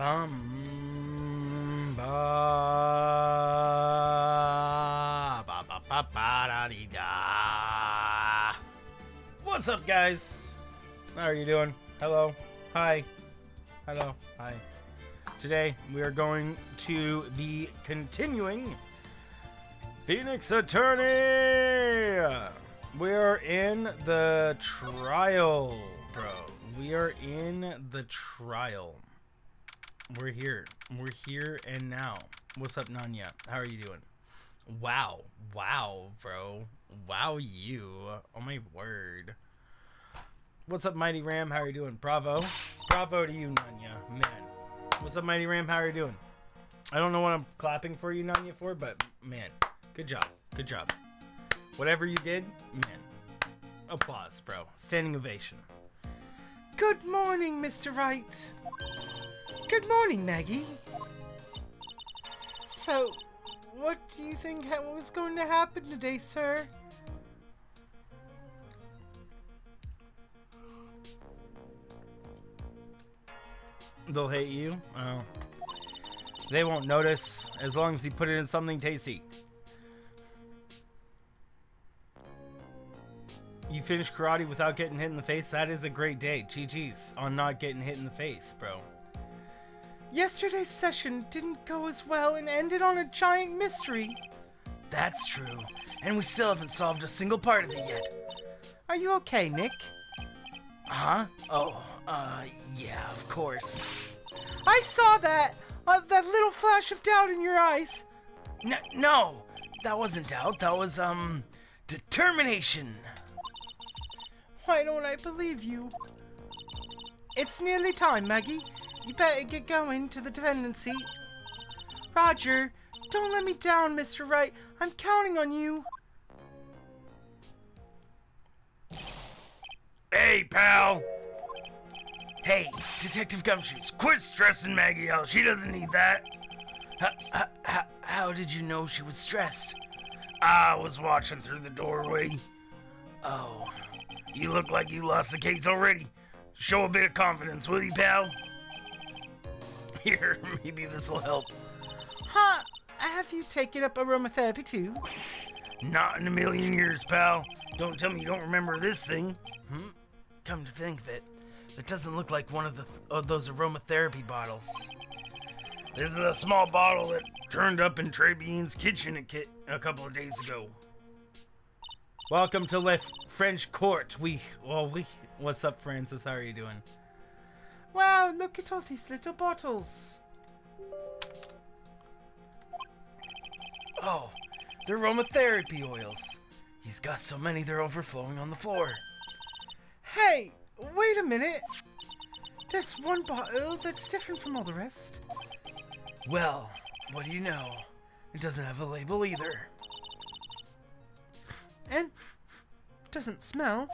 Bum ba ba ba ba ba da dee da. What's up, guys? How are you doing? Hello, hi, hello, hi. Today we are going to be continuing Phoenix Attorney. We are in the trial, bro. We are in the trial. We're here. We're here and now. What's up, Nanya? How are you doing? Wow. Wow, bro. Wow, you. Oh, my word. What's up, Mighty Ram? How are you doing? Bravo. Bravo to you, Nanya. Man. What's up, Mighty Ram? How are you doing? I don't know what I'm clapping for you, Nanya, for, but, man. Good job. Good job. Whatever you did, man. Applause, bro. Standing ovation. Good morning, Mr. Wright. Good morning, Maggie. So, what do you think was going to happen today, sir? They'll hate you? Oh. They won't notice as long as you put it in something tasty. You finished karate without getting hit in the face? That is a great day. GG's on not getting hit in the face, bro. Yesterday's session didn't go as well and ended on a giant mystery. That's true, and we still haven't solved a single part of it yet. Are you okay, Nick? Huh? Oh, yeah, of course. I saw that! That little flash of doubt in your eyes. No, that wasn't doubt, that was, determination. Why don't I believe you? It's nearly time, Maggie. You better get going to the defendant's seat. Roger, don't let me down, Mr. Wright. I'm counting on you. Hey, pal. Hey, Detective Gumshoes, quit stressing Maggie out. She doesn't need that. How did you know she was stressed? I was watching through the doorway. Oh, you look like you lost the case already. Show a bit of confidence, will you, pal? Here, maybe this will help. Huh? Have you taken up aromatherapy too? Not in a million years, pal. Don't tell me you don't remember this thing. Come to think of it, that doesn't look like one of those aromatherapy bottles. This is a small bottle that turned up in Tribulations' kitchen a couple of days ago. Welcome to Le French Court. What's up, Francis? How are you doing? Wow, look at all these little bottles. Oh, they're aromatherapy oils. He's got so many they're overflowing on the floor. Hey, wait a minute. There's one bottle that's different from all the rest. Well, what do you know? It doesn't have a label either. And doesn't smell.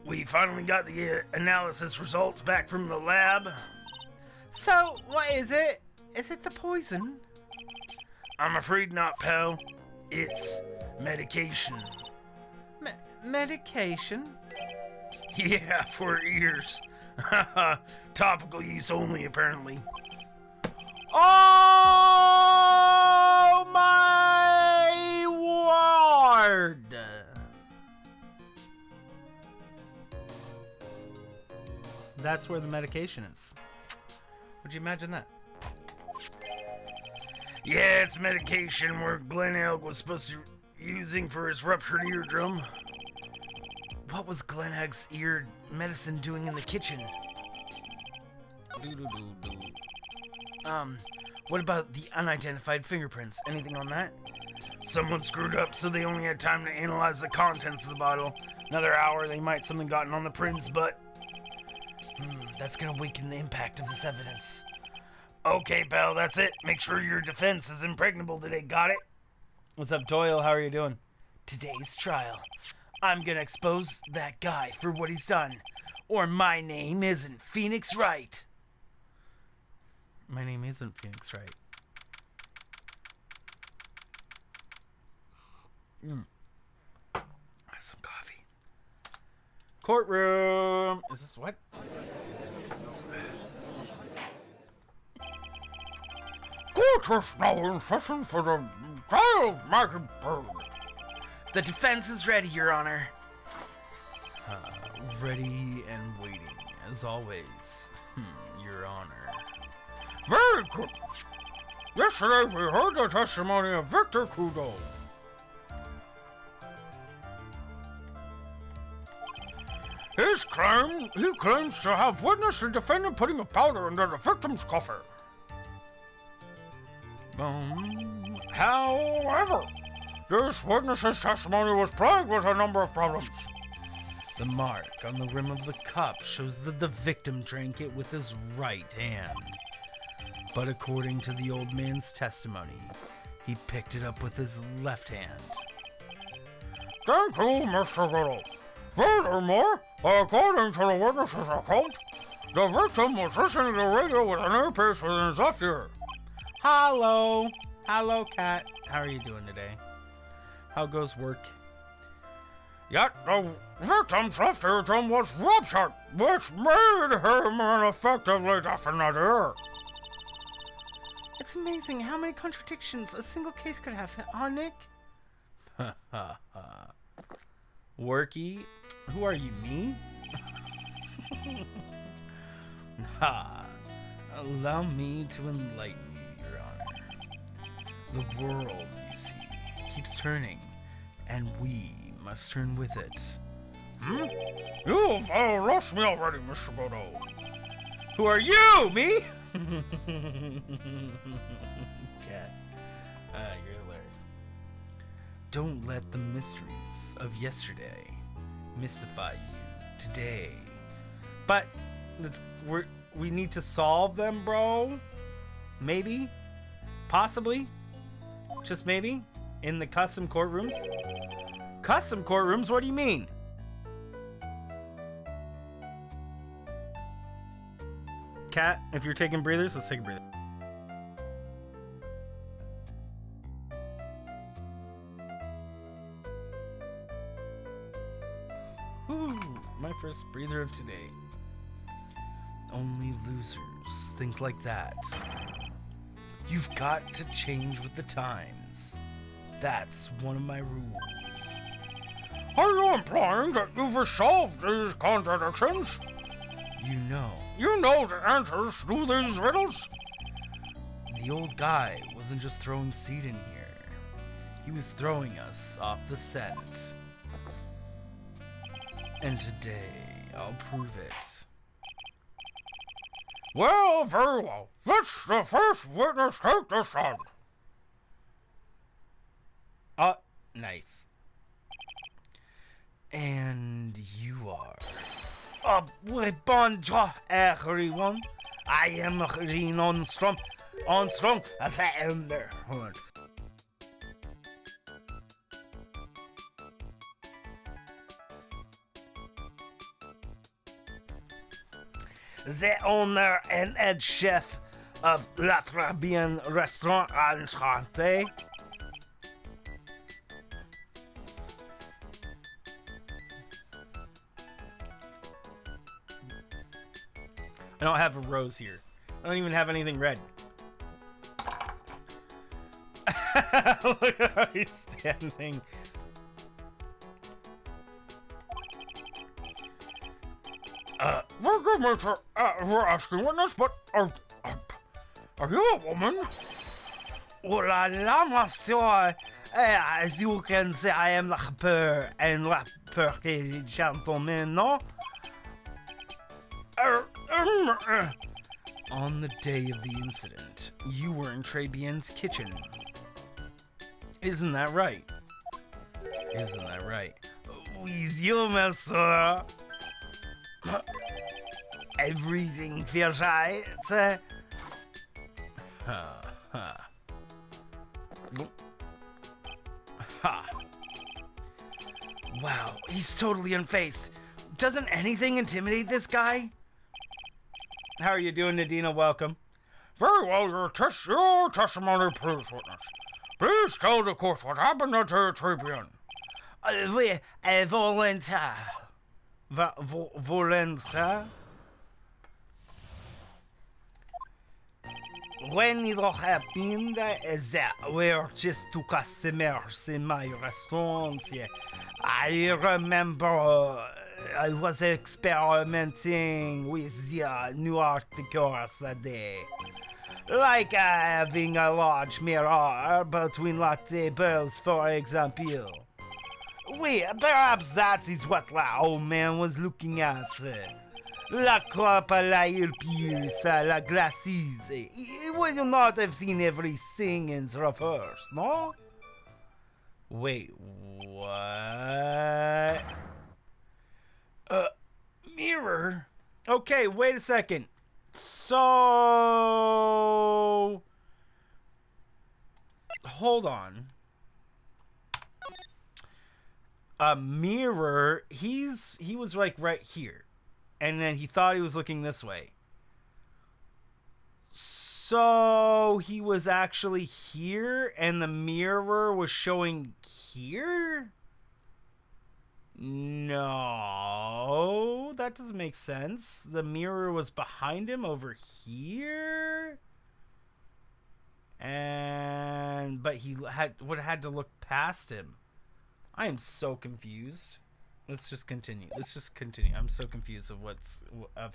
We finally got the analysis results back from the lab. So, what is it? Is it the poison? I'm afraid not, pal. It's medication. Medication? Yeah, for ears. Topical use only, apparently. Oh my word! That's where the medication is. Would you imagine that? Yeah, it's medication where Glenn Elg was supposed to be using for his ruptured eardrum. What was Glenn Egg's ear medicine doing in the kitchen? What about the unidentified fingerprints? Anything on that? Someone screwed up, so they only had time to analyze the contents of the bottle. Another hour, they might something gotten on the prints, but that's gonna weaken the impact of this evidence. Okay, pal, that's it. Make sure your defense is impregnable today, got it? What's up, Doyle? How are you doing? Today's trial. I'm gonna expose that guy for what he's done. Or my name isn't Phoenix Wright. My name isn't Phoenix Wright. Some coffee. Courtroom. Is this what? Court is now in session for the trial of Maggie Bird. The defense is ready, Your Honor. Ready and waiting, as always, Your Honor. Very good. Yesterday we heard the testimony of Victor Kudo. He claims to have witnessed the defendant putting a powder into the victim's coffer. However, this witness's testimony was plagued with a number of problems. The mark on the rim of the cup shows that the victim drank it with his right hand. But according to the old man's testimony, he picked it up with his left hand. Thank you, Mr. Goodall. Furthermore, according to the witness's account, the victim was listening to the radio with an earpiece within his left ear. Hello. Hello, Cat. How are you doing today? How goes work? Yet the victim's left eardrum was ruptured, which made him ineffectively deaf in that ear. It's amazing how many contradictions a single case could have, huh, Nick? Worky? Who are you, me? Allow me to enlighten you, Your Honor. The world, you see, keeps turning, and we must turn with it. You've lost me already, Mr. Godot. Who are you, me? Cat. You're hilarious. Don't let the mysteries of yesterday mystify you today. But we need to solve them, bro. Maybe, possibly, just maybe, in the custom courtrooms. Custom courtrooms? What do you mean? Cat, if you're taking breathers, let's take a breather. Whew, my first breather of today. Only losers think like that. You've got to change with the times. That's one of my rules. Are you implying that you've resolved these contradictions? You know. You know the answers to these riddles? The old guy wasn't just throwing seed in here. He was throwing us off the scent. And today, I'll prove it. Well, very well. Let's the first witness take the stand. Nice. And you are... bonjour, everyone. I am Jean Armstrong, as I am there. Hold on. The owner and head chef of La Tribune Restaurant Enchanté. I don't have a rose here. I don't even have anything red. Look how he's standing. Forgive me for asking witness, but are you a woman? Oh la la, monsieur. As you can see, I am rapper and rapper gentleman, no? On the day of the incident, you were in Tribulations' kitchen. Isn't that right? Isn't that right? With you, monsieur. Everything feels right. Wow, he's totally unfazed. Doesn't anything intimidate this guy? How are you doing, Nadina? Welcome. Very well, your testimony proves, witness. Please tell the court what happened at the Tribune. Oui, volontaire. Volontaire? when it all happened, there were just two customers in my restaurant. Yeah. I remember I was experimenting with the new articles that day. Like having a large mirror between the tables, for example. Perhaps that is what the old man was looking at. La coupe, la earpiece, la glasses. He would not have seen everything in reverse, no? Wait, what? Mirror? Okay, wait a second. So... Hold on. A mirror, he was like right here. And then he thought he was looking this way. So he was actually here and the mirror was showing here? No, that doesn't make sense. The mirror was behind him over here. But he would have had to look past him. I am so confused. Let's just continue. I'm so confused of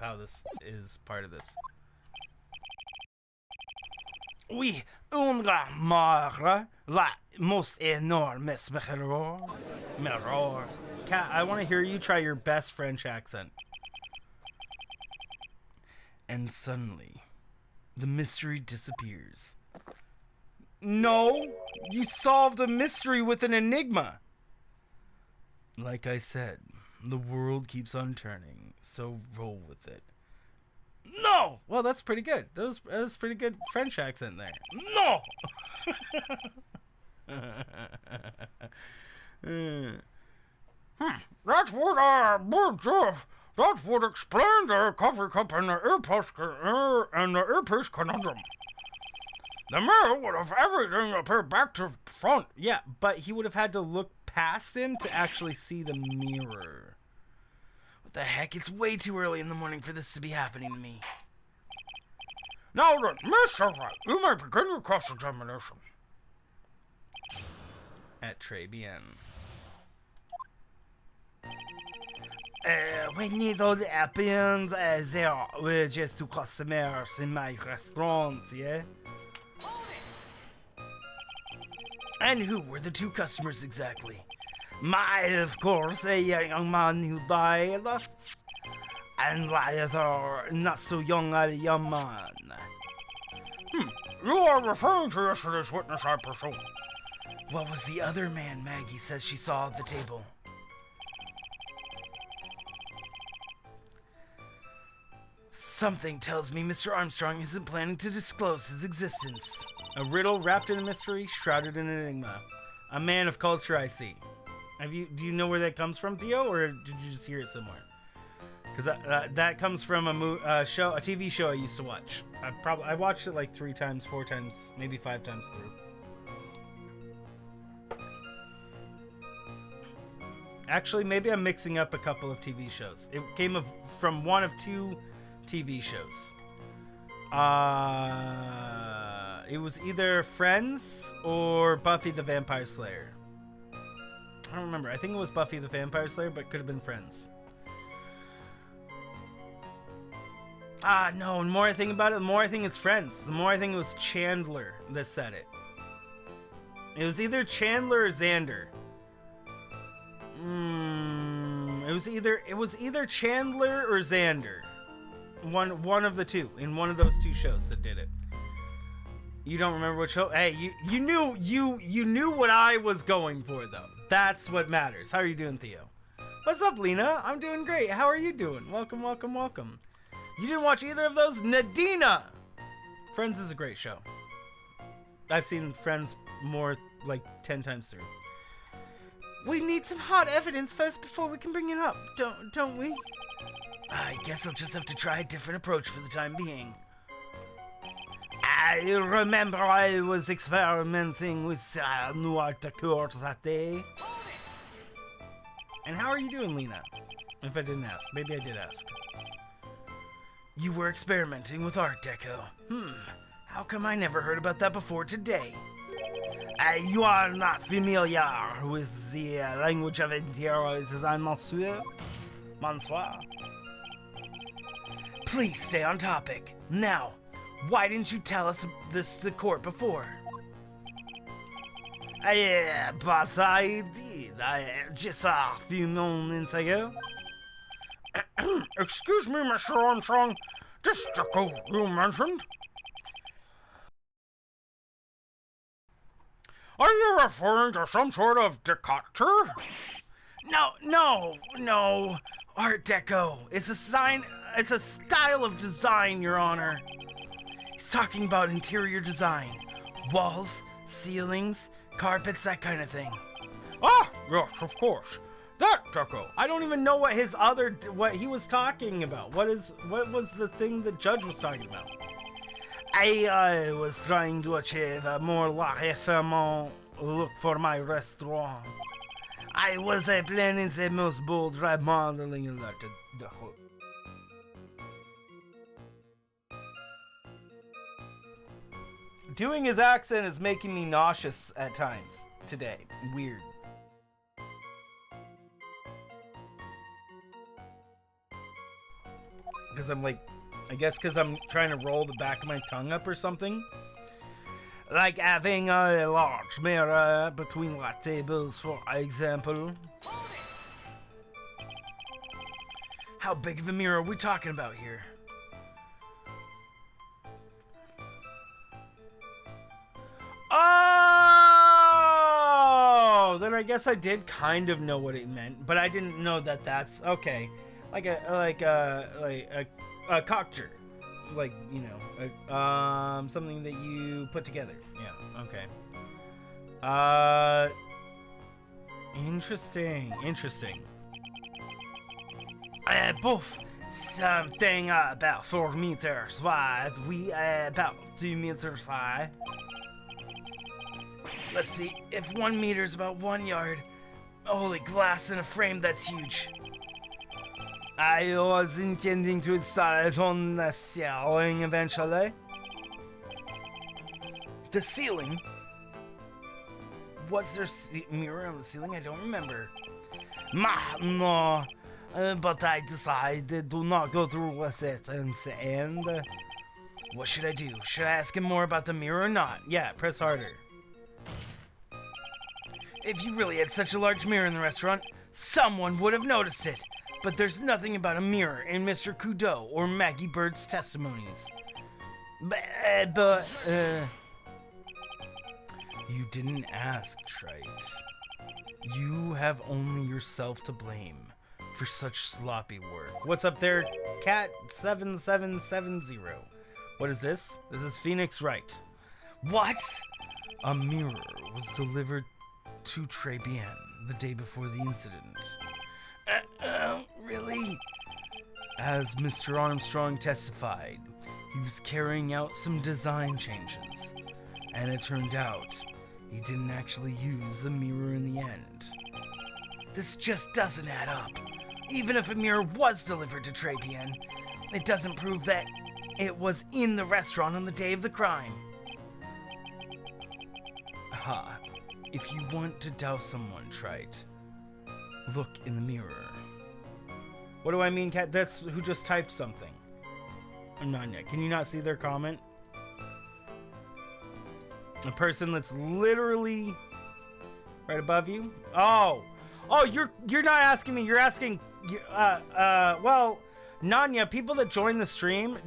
how this is part of this. Oui, une marre, la most enormous mirror. Cat, I want to hear you try your best French accent. And suddenly, the mystery disappears. No, you solved a mystery with an enigma. Like I said, the world keeps on turning, so roll with it. No! Well, that's pretty good. That was pretty good French accent there. No! That would explain the coffee cup and the earpiece conundrum. The mirror would have everything appear back to front. Yeah, but he would have had to look past him to actually see the mirror. What the heck? It's way too early in the morning for this to be happening to me. Now then, Mr. Wright, you may begin your cross-examination. At Tribulations. When it all happens, there were just two customers in my restaurant, yeah? And who were the two customers exactly? Of course, a young man who died, and the other not so young a young man. You are referring to yesterday's witness, I presume. What was the other man Maggie says she saw at the table? Something tells me Mr. Armstrong isn't planning to disclose his existence. A riddle wrapped in a mystery, shrouded in an enigma. A man of culture, I see. Do you know where that comes from, Theo, or did you just hear it somewhere? Because that comes from a TV show I used to watch. I watched it like 3 times, 4 times, maybe 5 times through. Actually, maybe I'm mixing up a couple of TV shows. It came from one of 2 TV shows. It was either Friends or Buffy the Vampire Slayer. I don't remember. I think it was Buffy the Vampire Slayer, but it could have been Friends. No, the more I think about it, the more I think it's Friends. The more I think it was Chandler that said it. It was either Chandler or Xander. It was either Chandler or Xander. One of the two, in one of those 2 shows that did it. You don't remember what show? Hey, you knew what I was going for, though. That's what matters. How are you doing, Theo? What's up, Lena? I'm doing great. How are you doing? Welcome, welcome, welcome. You didn't watch either of those? Nadina! Friends is a great show. I've seen Friends more, like, 10 times through. We need some hard evidence first before we can bring it up, don't we? I guess I'll just have to try a different approach for the time being. I remember I was experimenting with new articles that day. And how are you doing, Lena? If I didn't ask. Maybe I did ask. You were experimenting with Art Deco. How come I never heard about that before today? You are not familiar with the language of interior design, monsieur? Bonsoir. Please stay on topic. Now, why didn't you tell us this to court before? But I did. Just a few moments ago. Excuse me, Mr. Armstrong. This deco you mentioned? Are you referring to some sort of decatur? No. Art Deco. It's a style of design, Your Honor. He's talking about interior design. Walls, ceilings, carpets, that kind of thing. Ah, yes, of course. That deco. I don't even know what he was talking about. What was the thing the judge was talking about? I was trying to achieve a more refinement look for my restaurant. I was planning the most bold remodeling of the whole. Doing his accent is making me nauseous at times today. Weird. Because I guess because I'm trying to roll the back of my tongue up or something. Like having a large mirror between the tables, for example. How big of a mirror are we talking about here? Oh! Then I guess I did kind of know what it meant, but I didn't know that that's okay. Like a cocktail. Like, you know, something that you put together. Yeah, okay. Interesting. Both something about 4 meters wide, we about 2 meters high. Let's see, if 1 meter is about 1 yard, holy glass in a frame, that's huge. I was intending to install it on the ceiling eventually. The ceiling? Was there a mirror on the ceiling? I don't remember. No. But I decided to not go through with it in the end. What should I do? Should I ask him more about the mirror or not? Yeah, press harder. If you really had such a large mirror in the restaurant, someone would have noticed it. But there's nothing about a mirror in Mr. Kudo or Maggie Bird's testimonies. But you didn't ask, Wright. You have only yourself to blame for such sloppy work. What's up there, Cat7770? What is this? This is Phoenix Wright. What? A mirror was delivered to Tribulations the day before the incident. Really? As Mr. Armstrong testified, he was carrying out some design changes, and it turned out he didn't actually use the mirror in the end. This just doesn't add up. Even if a mirror was delivered to Tribulations, it doesn't prove that it was in the restaurant on the day of the crime. Aha. If you want to doubt someone, Wright, look in the mirror. What do I mean, Cat? That's who just typed something. Nanya, can you not see their comment? A person that's literally right above you. Oh, you're not asking me. You're asking. Well, Nanya, people that join the stream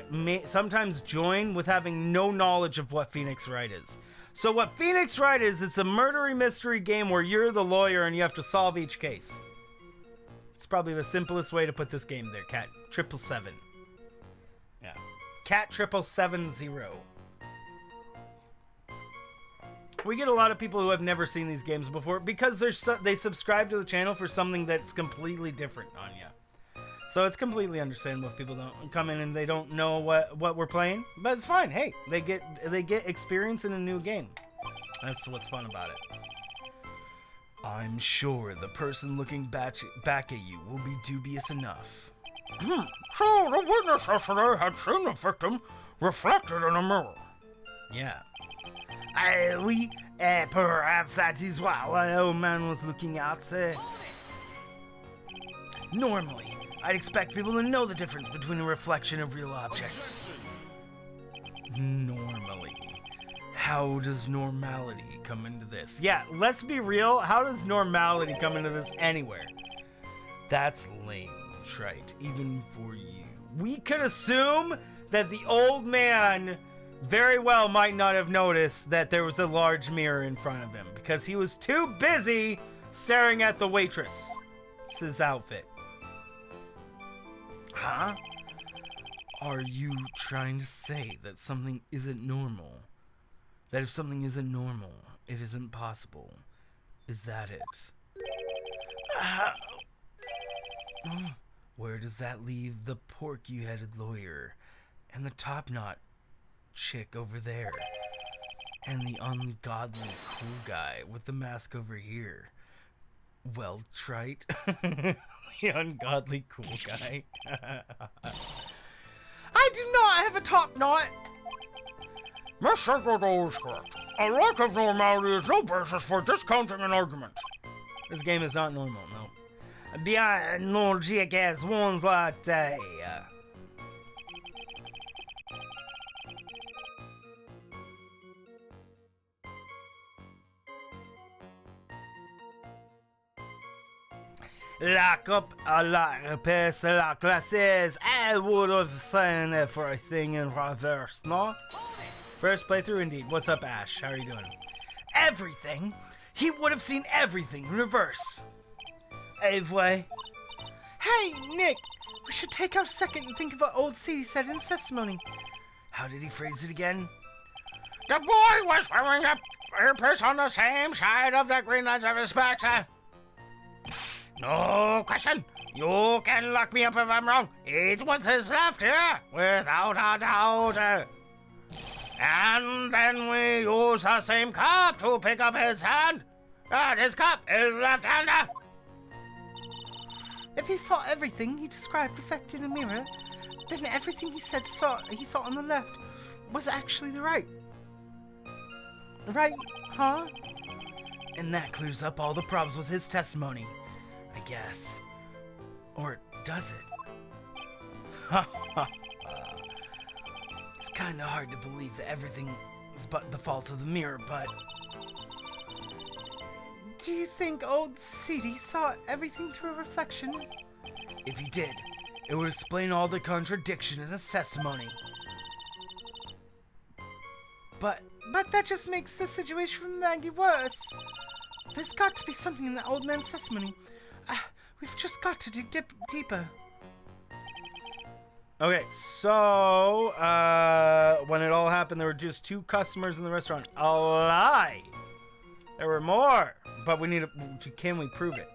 may sometimes join with having no knowledge of what Phoenix Wright is. So what Phoenix Wright is, it's a murdery mystery game where you're the lawyer and you have to solve each case. It's probably the simplest way to put this game there, Cat 777. Yeah. Cat 77770. We get a lot of people who have never seen these games before because they subscribe to the channel for something that's completely different, Anya. So it's completely understandable if people don't come in and they don't know what we're playing, but it's fine. Hey, they get experience in a new game. That's what's fun about it. I'm sure the person looking back at you will be dubious enough. So the witness yesterday had seen the victim reflected in a mirror. Yeah. Perhaps that is what the old man was looking at. Normally, I'd expect people to know the difference between a reflection of real objects. Normally. How does normality come into this? Yeah, let's be real. How does normality come into this anywhere? That's lame, Wright, even for you. We could assume that the old man very well might not have noticed that there was a large mirror in front of him because he was too busy staring at the waitress's outfit. Huh? Are you trying to say that something isn't normal? That if something isn't normal, it isn't possible? Is that it? Where does that leave the porky-headed lawyer and the top-knot chick over there and the ungodly cool guy with the mask over here? Well, Trite, the ungodly cool guy. I do not have a top-knot. Mr. Godot is correct. A lack of normality is no basis for discounting an argument. This game is not normal, no. Beyond logic as ones like that. Lock up a lock a pass a lock glasses. I would have signed everything in reverse, no? First playthrough indeed. What's up, Ash? How are you doing? Everything? He would have seen everything in reverse. Anyway. Hey, Nick! We should take our second and think of what old Sadie said in his testimony. How did he phrase it again? The boy was wearing a earpiece on the same side of the green lines of his back, sir. No question. You can lock me up if I'm wrong. It was his left ear, without a doubt. And then we use the same cup to pick up his hand. And his cup is left-hander. If he saw everything he described reflected in a mirror, then everything he said he saw on the left was actually the right. Right, huh? And that clears up all the problems with his testimony, I guess. Or does it? Ha ha ha. It's kind of hard to believe that everything is but the fault of the mirror, but... Do you think old Sadie saw everything through a reflection? If he did, it would explain all the contradiction in his testimony. But that just makes the situation for Maggie worse. There's got to be something in the old man's testimony. We've just got to dig deeper. Okay, so, when it all happened, there were just 2 customers in the restaurant. A lie! There were more, but we need to, can we prove it?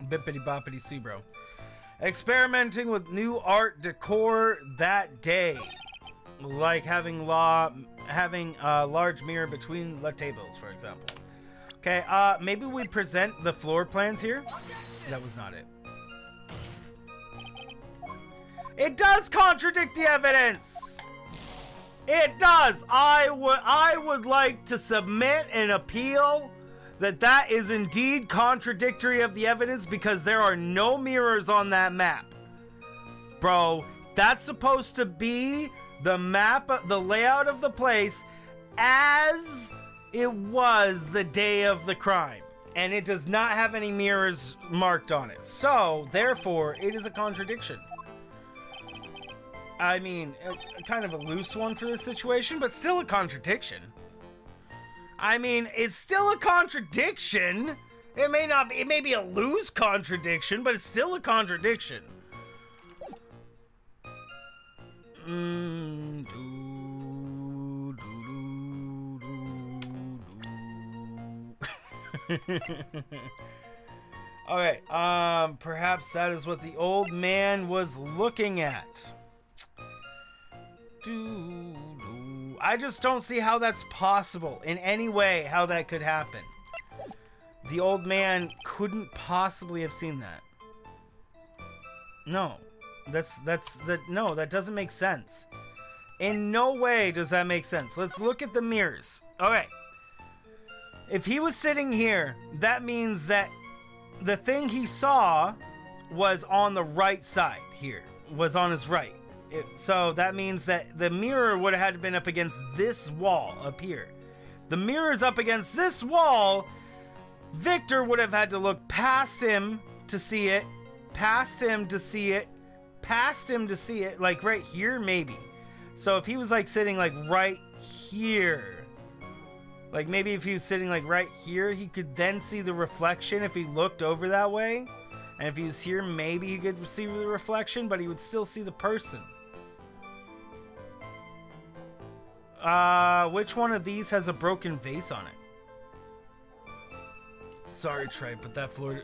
Bippity boppity see, bro. Experimenting with new art decor that day. Like having a large mirror between the tables, for example. Okay, maybe we present the floor plans here. That was not it. It does contradict the evidence. It does. I would like to submit an appeal that is indeed contradictory of the evidence because there are no mirrors on that map. Bro, that's supposed to be the map, the layout of the place as it was the day of the crime. And it does not have any mirrors marked on it. So, therefore, it is a contradiction. I mean, kind of a loose one for this situation, but still a contradiction. I mean, it's still a contradiction. It may be a loose contradiction, but it's still a contradiction. Okay, perhaps that is what the old man was looking at. I just don't see how that's possible in any way, how that could happen. The old man couldn't possibly have seen that. No. No, that doesn't make sense. In no way does that make sense. Let's look at the mirrors. Okay. If he was sitting here, that means that the thing he saw was on the right side here. Was on his right. So that means that the mirror would have had to been up against this wall up here. The mirror's up against this wall. Victor would have had to look past him to see it, past him to see it, past him to see it, like right here maybe. So if he was like sitting like right here, like maybe if he was sitting like right here, he could then see the reflection if he looked over that way. And if he was here, maybe he could see the reflection, but he would still see the person. Which one of these has a broken vase on it? Sorry, Trey, but that floor...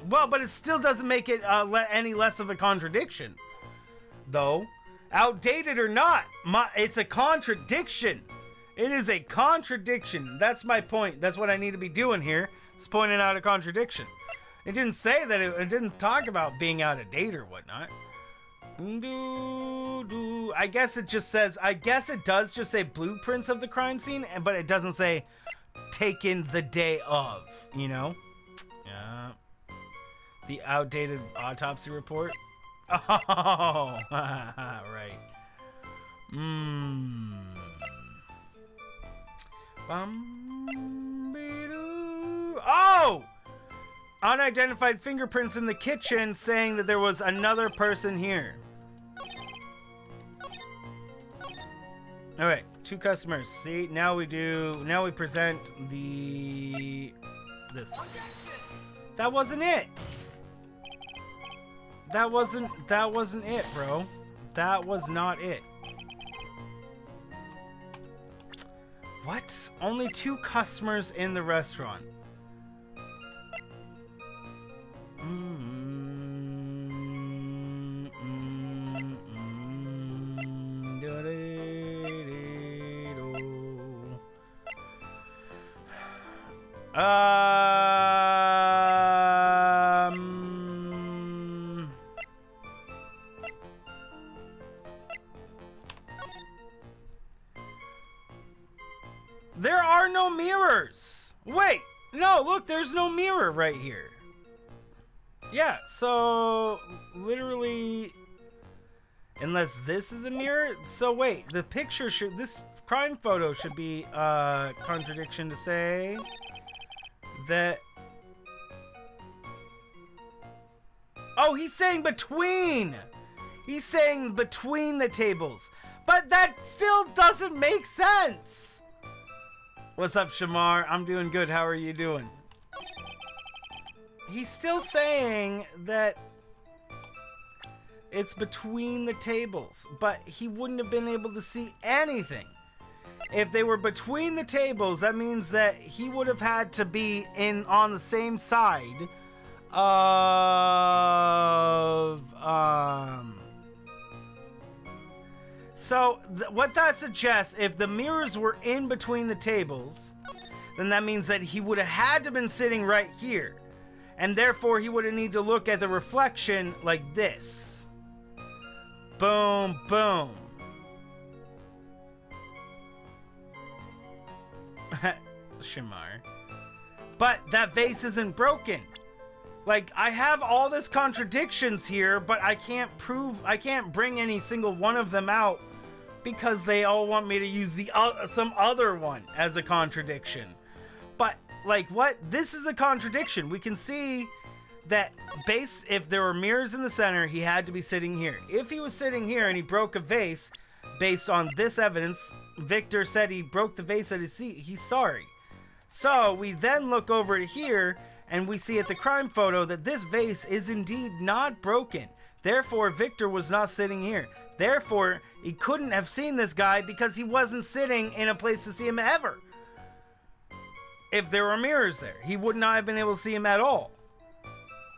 Well, but it still doesn't make it any less of a contradiction. Though, outdated or not, it's a contradiction. It is a contradiction. That's my point. That's what I need to be doing here. Is pointing out a contradiction. It didn't say that it didn't talk about being out of date or whatnot. I guess it just says, I guess it does just say blueprints of the crime scene, but it doesn't say taken the day of, you know? Yeah. The outdated autopsy report. Oh, right. Oh! Unidentified fingerprints in the kitchen saying that there was another person here. Alright, 2 customers. See, now we present this. That wasn't it. That wasn't it, bro. That was not it. What? Only 2 customers in the restaurant. There are no mirrors. Wait, no, look, there's no mirror right here. Yeah, so literally, unless this is a mirror. So wait, the picture should, this crime photo should be a contradiction to say that. Oh, he's saying between. He's saying between the tables. But that still doesn't make sense. What's up, Shamar? I'm doing good. How are you doing? He's still saying that it's between the tables, but he wouldn't have been able to see anything. If they were between the tables, that means that he would have had to be on the same side of So what that suggests, if the mirrors were in between the tables, then that means that he would have had to been sitting right here. And therefore, he would have needed to look at the reflection like this. Boom, boom. Shamar. But that vase isn't broken. Like, I have all this contradictions here, but I can't bring any single one of them out because they all want me to use some other one as a contradiction. But, like, what? This is a contradiction. We can see that if there were mirrors in the center, he had to be sitting here. If he was sitting here and he broke a vase, based on this evidence, Victor said he broke the vase at his seat. He's sorry. So, we then look over to here, and we see at the crime photo that this vase is indeed not broken. Therefore, Victor was not sitting here. Therefore, he couldn't have seen this guy because he wasn't sitting in a place to see him ever. If there were mirrors there, he would not have been able to see him at all.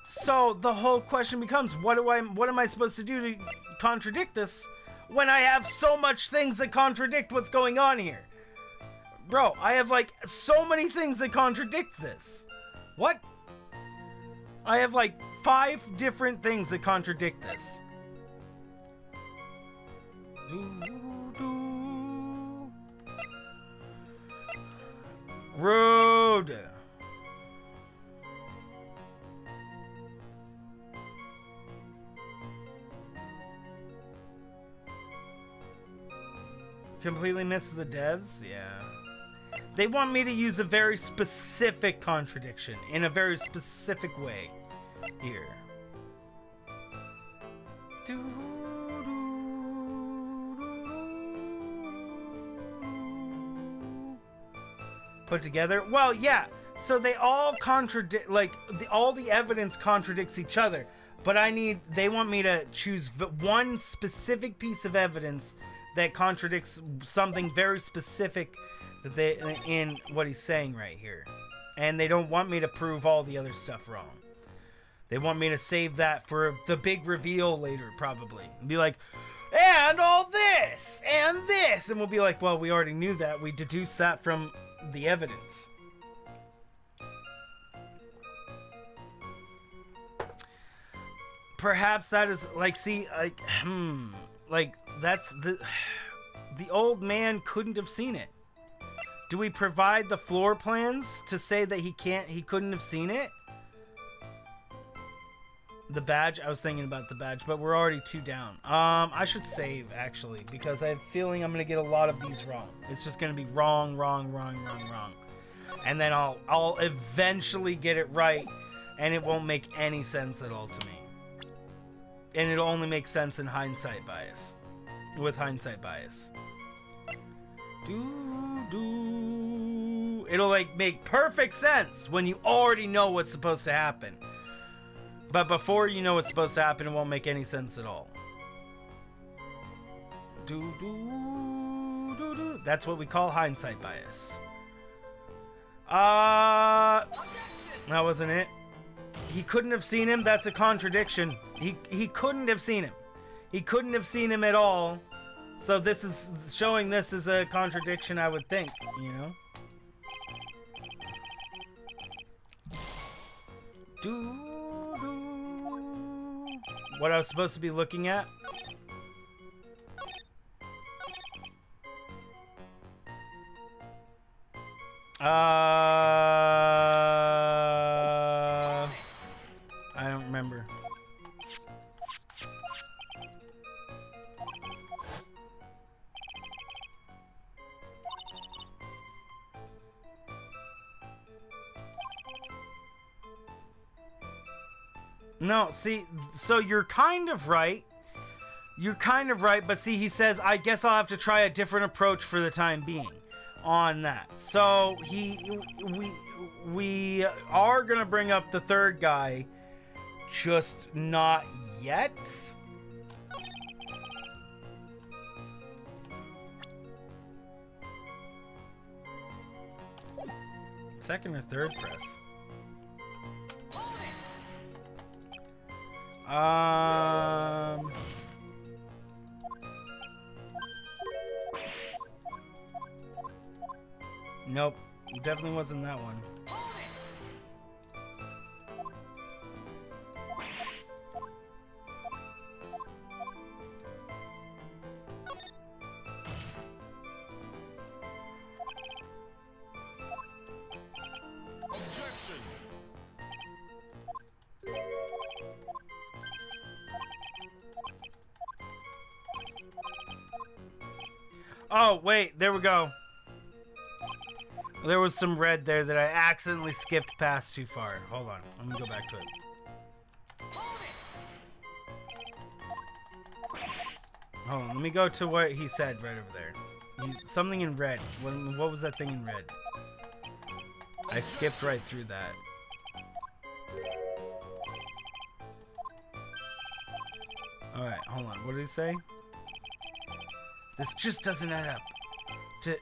So the whole question becomes, what am I supposed to do to contradict this when I have so much things that contradict what's going on here? Bro, I have like so many things that contradict this. What? I have like 5 different things that contradict this. Rude. Completely misses the devs? Yeah. They want me to use a very specific contradiction in a very specific way here. Put together? Well, yeah. So they all contradict, like, all the evidence contradicts each other. But they want me to choose one specific piece of evidence that contradicts something very specific that in what he's saying right here. And they don't want me to prove all the other stuff wrong. They want me to save that for the big reveal later, probably. And be like, and all this, and this. And we'll be like, well, we already knew that. We deduced that from the evidence. Perhaps that is, like, see, like, like, that's the old man couldn't have seen it. Do we provide the floor plans to say that he couldn't have seen it? The badge, I was thinking about the badge, but we're already 2 down. I should save, actually, because I have a feeling I'm going to get a lot of these wrong. It's just going to be wrong. And then I'll eventually get it right, and it won't make any sense at all to me. And it'll only make sense in hindsight bias. With hindsight bias. It'll, like, make perfect sense when you already know what's supposed to happen. But before you know what's supposed to happen, it won't make any sense at all. That's what we call hindsight bias. That wasn't it. He couldn't have seen him. That's a contradiction. He couldn't have seen him. He couldn't have seen him at all. So this is showing this is a contradiction, I would think, you know? What I was supposed to be looking at? I don't remember. No, see, so you're kind of right. You're kind of right, but see, he says, I guess I'll have to try a different approach for the time being on that. So we are going to bring up the third guy, just not yet. Second or third press? Nope, definitely wasn't that one. Oh, wait, there we go. There was some red there that I accidentally skipped past too far. Hold on, I'm gonna go back to it. Hold on, let me go to what he said right over there. Something in red. What was that thing in red? I skipped right through that. Alright, hold on, what did he say? This just doesn't add up.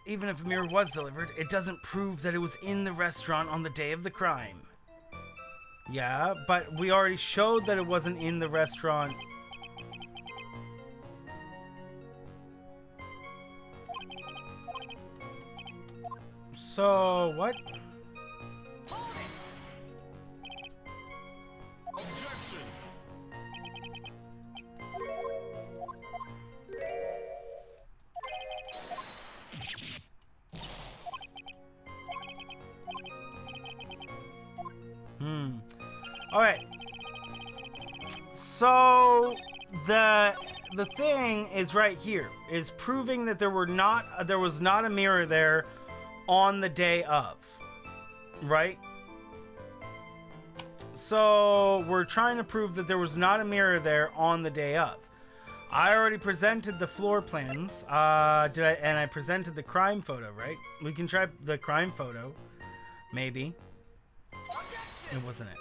Even if a mirror was delivered, it doesn't prove that it was in the restaurant on the day of the crime. Yeah, but we already showed that it wasn't in the restaurant. So, what? Objection. Alright. So the thing is right here, is proving that there was not a mirror there on the day of. Right? So we're trying to prove that there was not a mirror there on the day of. I already presented the floor plans. And I presented the crime photo, right? We can try the crime photo. Maybe. It wasn't it.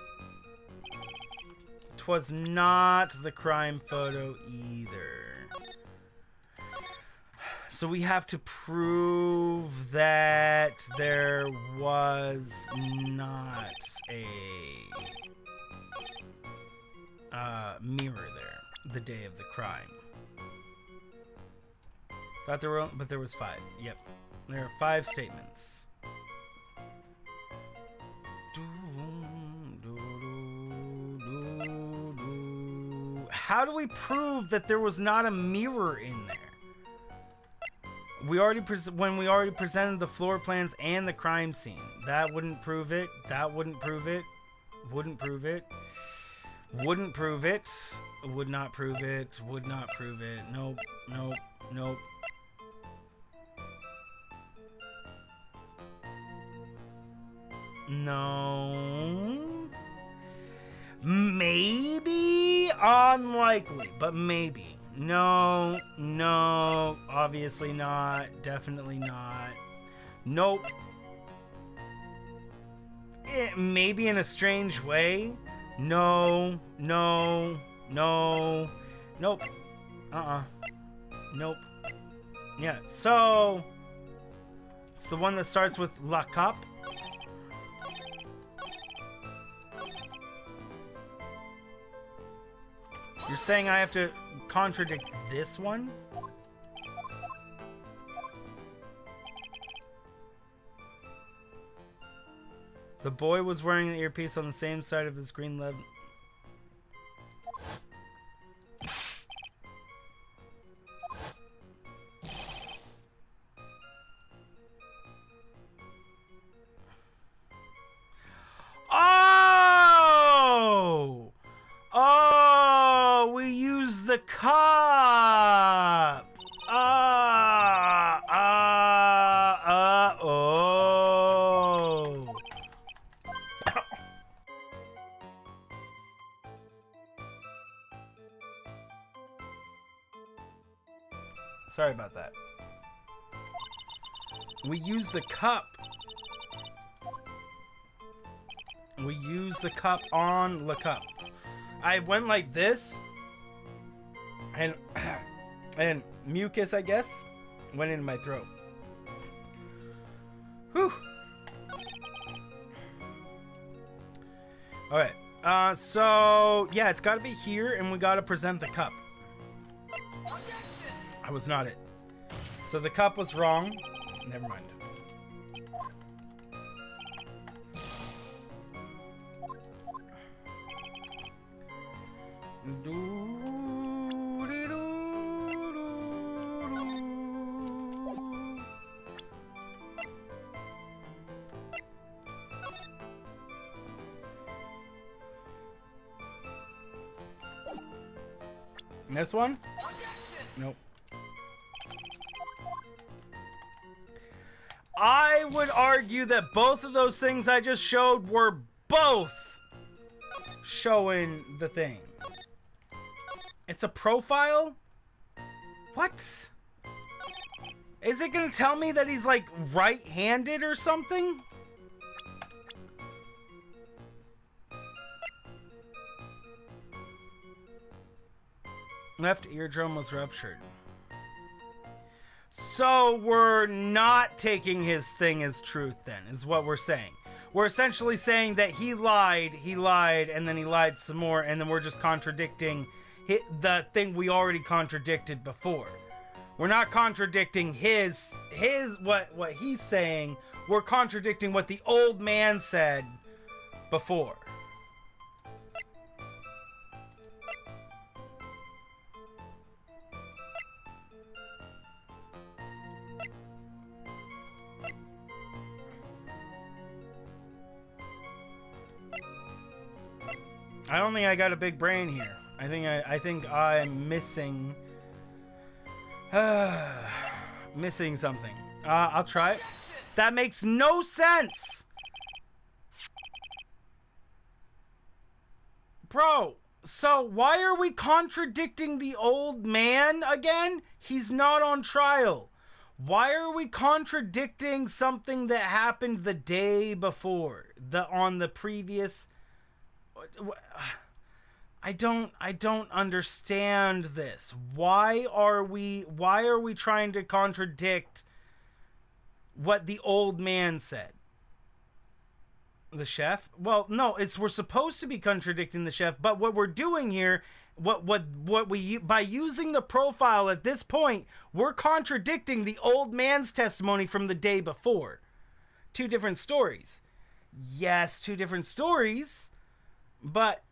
Twas not the crime photo either. So we have to prove that there was not a mirror there the day of the crime. Thought there were, but there was 5. Yep, there are 5 statements. How do we prove that there was not a mirror in there? We already when we already presented the floor plans and the crime scene. That wouldn't prove it. That wouldn't prove it. Wouldn't prove it. Wouldn't prove it. Would not prove it. Would not prove it. Nope. Nope. Nope. No. Maybe. Unlikely, but maybe. No. No. Obviously not. Definitely not. Nope. Maybe in a strange way. No. No. No. Nope. Nope. Yeah, so it's the one that starts with La Cup. You're saying I have to contradict this one? The boy was wearing an earpiece on the same side of his green lead. Oh! Oh! We used the cup! Oh! Sorry about that. We use the cup. We use the cup on the cup. I went like this, and and mucus, I guess, went into my throat. Whew. All right. So yeah, it's got to be here, and we got to present the cup. I was not it. So the cup was wrong. Never mind. This one? Nope. I would argue that both of those things I just showed were both showing the thing. It's a profile? What? Is it gonna tell me that he's like right-handed or something? Left eardrum was ruptured. So we're not taking his thing as truth then, is what we're saying. We're essentially saying that he lied, and then he lied some more, and then we're just contradicting the thing we already contradicted before. We're not contradicting his what he's saying. We're contradicting what the old man said before. I don't think I got a big brain here. I think I'm missing missing something. I'll try it. That makes no sense. Bro, so why are we contradicting the old man again? He's not on trial. Why are we contradicting something that happened the day before? On the previous... I don't understand this. Why are we trying to contradict what the old man said? The chef? Well, no, we're supposed to be contradicting the chef, but what we're doing here, by using the profile at this point, we're contradicting the old man's testimony from the day before. Two different stories. Yes, two different stories, but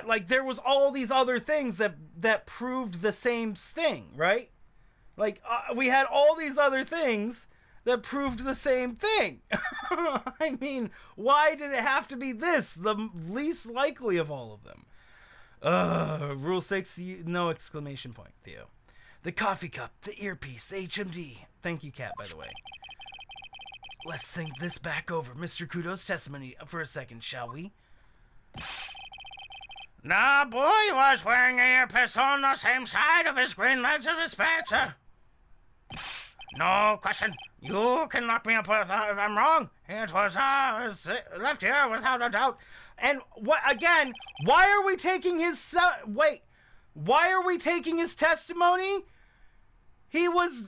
like there was all these other things that proved the same thing, right? Like we had all these other things that proved the same thing. I mean, why did it have to be this, the least likely of all of them? Rule 6, no exclamation point, Theo. The coffee cup, the earpiece, the HMD. Thank you, Kat, by the way. Let's think this back over. Mr. Kudo's testimony for a second, shall we? The boy was wearing an earpiece on the same side of his green ledger dispenser. No question. You can lock me up if I'm wrong. It was left here without a doubt. And what again? Why are we taking his Why are we taking his testimony? He was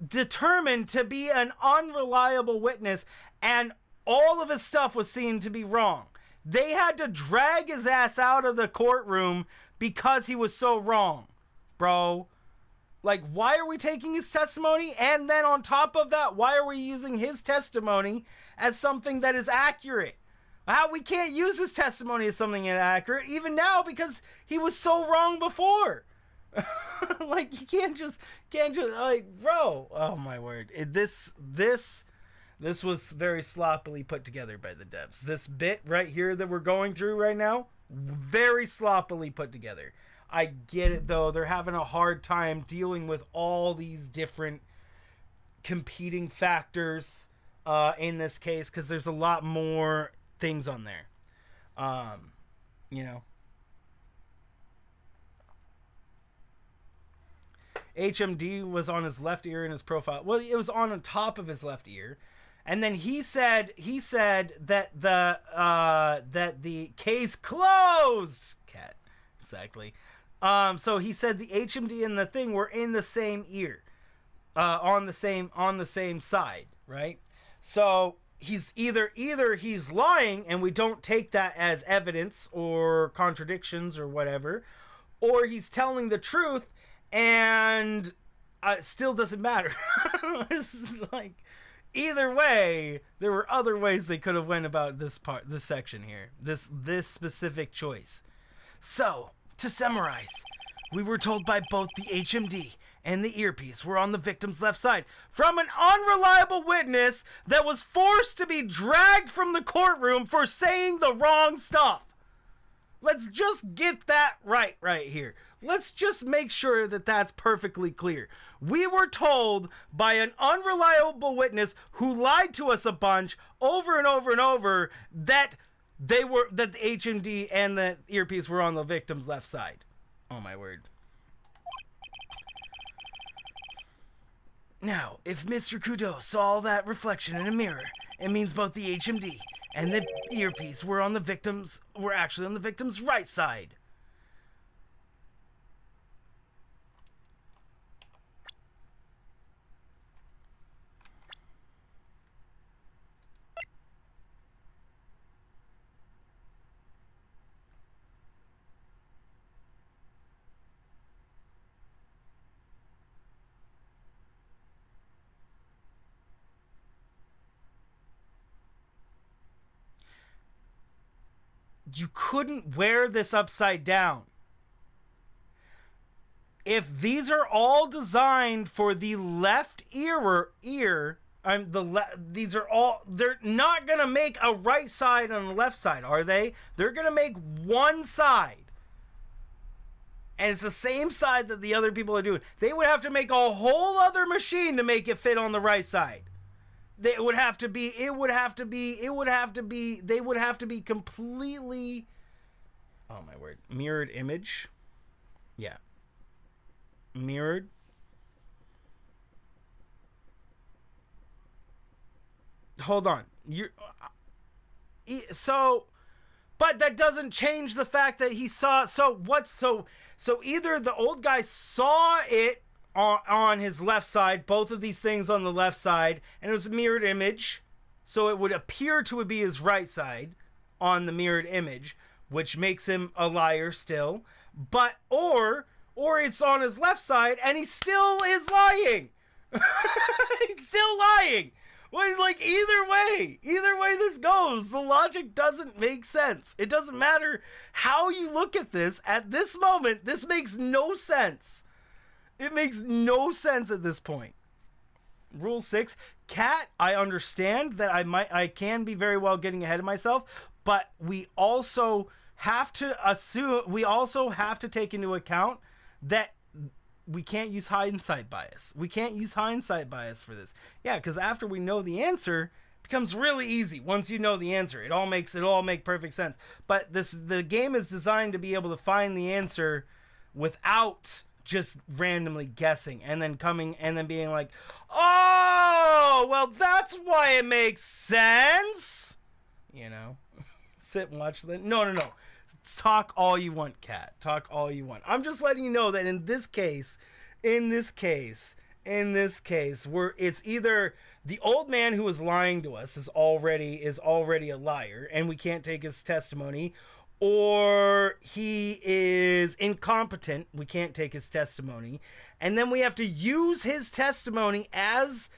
determined to be an unreliable witness, and all of his stuff was seen to be wrong. They had to drag his ass out of the courtroom because he was so wrong, bro. Like, why are we taking his testimony? And then on top of that, why are we using his testimony as something that is accurate? We can't use his testimony as something inaccurate even now because he was so wrong before. Like, you can't just like, bro. Oh my word. This was very sloppily put together by the devs. This bit right here that we're going through right now, very sloppily put together. I get it, though. They're having a hard time dealing with all these different competing factors in this case because there's a lot more things on there. You know. HMD was on his left ear in his profile. Well, it was on top of his left ear. And then he said that the case closed. Cat. Exactly. So he said the HMD and the thing were in the same ear, on the same side, right? So he's either he's lying and we don't take that as evidence or contradictions or whatever, or he's telling the truth and it still doesn't matter. This is like, either way, there were other ways they could have went about this section here, this specific choice. So, to summarize, we were told by both the HMD and the earpiece were on the victim's left side from an unreliable witness that was forced to be dragged from the courtroom for saying the wrong stuff. Let's just get that right here. Let's just make sure that that's perfectly clear. We were told by an unreliable witness who lied to us a bunch over and over and over that the HMD and the earpiece were on the victim's left side. Oh my word. Now, if Mr. Kudo saw that reflection in a mirror, it means both the HMD and the earpiece were actually on the victim's right side. you couldn't wear this upside down. If these are all designed for the left ear, these are all, they're not going to make a right side and a left side, are they? They're going to make one side. And it's the same side that the other people are doing. They would have to make a whole other machine to make it fit on the right side. They would have to be completely, oh my word, mirrored image. Yeah. Mirrored. Hold on. But that doesn't change the fact that he saw. So either the old guy saw it on his left side, both of these things on the left side, and it was a mirrored image, so it would appear to be his right side on the mirrored image, which makes him a liar still. But or it's on his left side and he still is lying. He's still lying. Well, like, either way this goes, the logic doesn't make sense. It doesn't matter how you look at this. At this moment, this makes no sense. It makes no sense at this point. Rule 6, Cat, I understand that I can be very well getting ahead of myself, but we also have to take into account that we can't use hindsight bias. We can't use hindsight bias for this. Yeah, because after we know the answer, it becomes really easy. Once you know the answer, it all make perfect sense. But the game is designed to be able to find the answer without just randomly guessing and then being like, oh, well, that's why it makes sense. You know, sit and watch the. No. Talk all you want, Cat. Talk all you want. I'm just letting you know that in this case, where it's either the old man who is lying to us is already a liar and we can't take his testimony, or he is incompetent, we can't take his testimony, and then we have to use his testimony as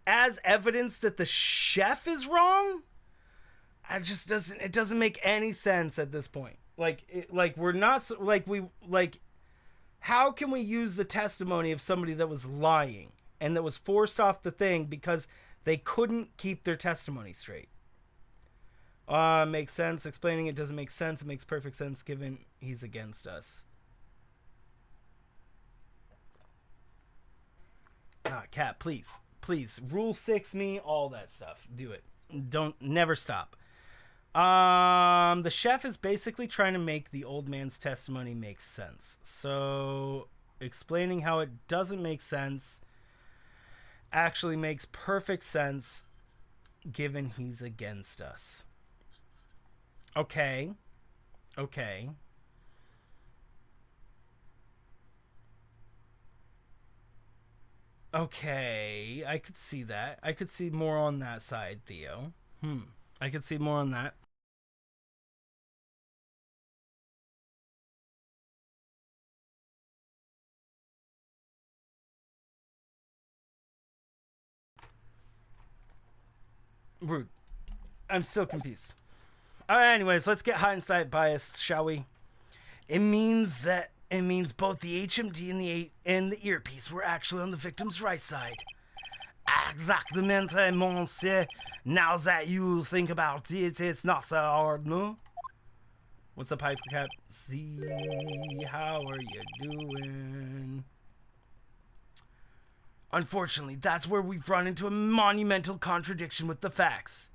evidence that the chef is wrong. It doesn't make any sense at this point. How can we use the testimony of somebody that was lying and that was forced off the thing because they couldn't keep their testimony straight? Makes sense. Explaining it doesn't make sense. It makes perfect sense given he's against us. Cat, please. Rule 6 me, all that stuff. Do it. Never stop. The chef is basically trying to make the old man's testimony make sense. So explaining how it doesn't make sense actually makes perfect sense given he's against us. Okay. I could see that. I could see more on that side, Theo. I could see more on that. Rude. I'm still confused. Anyways, let's get hindsight biased, shall we? It means both the HMD and the earpiece were actually on the victim's right side. Exactamente, monsieur. Now that you think about it, it's not so hard, no? What's up, Hypercat? See, how are you doing? Unfortunately, that's where we've run into a monumental contradiction with the facts.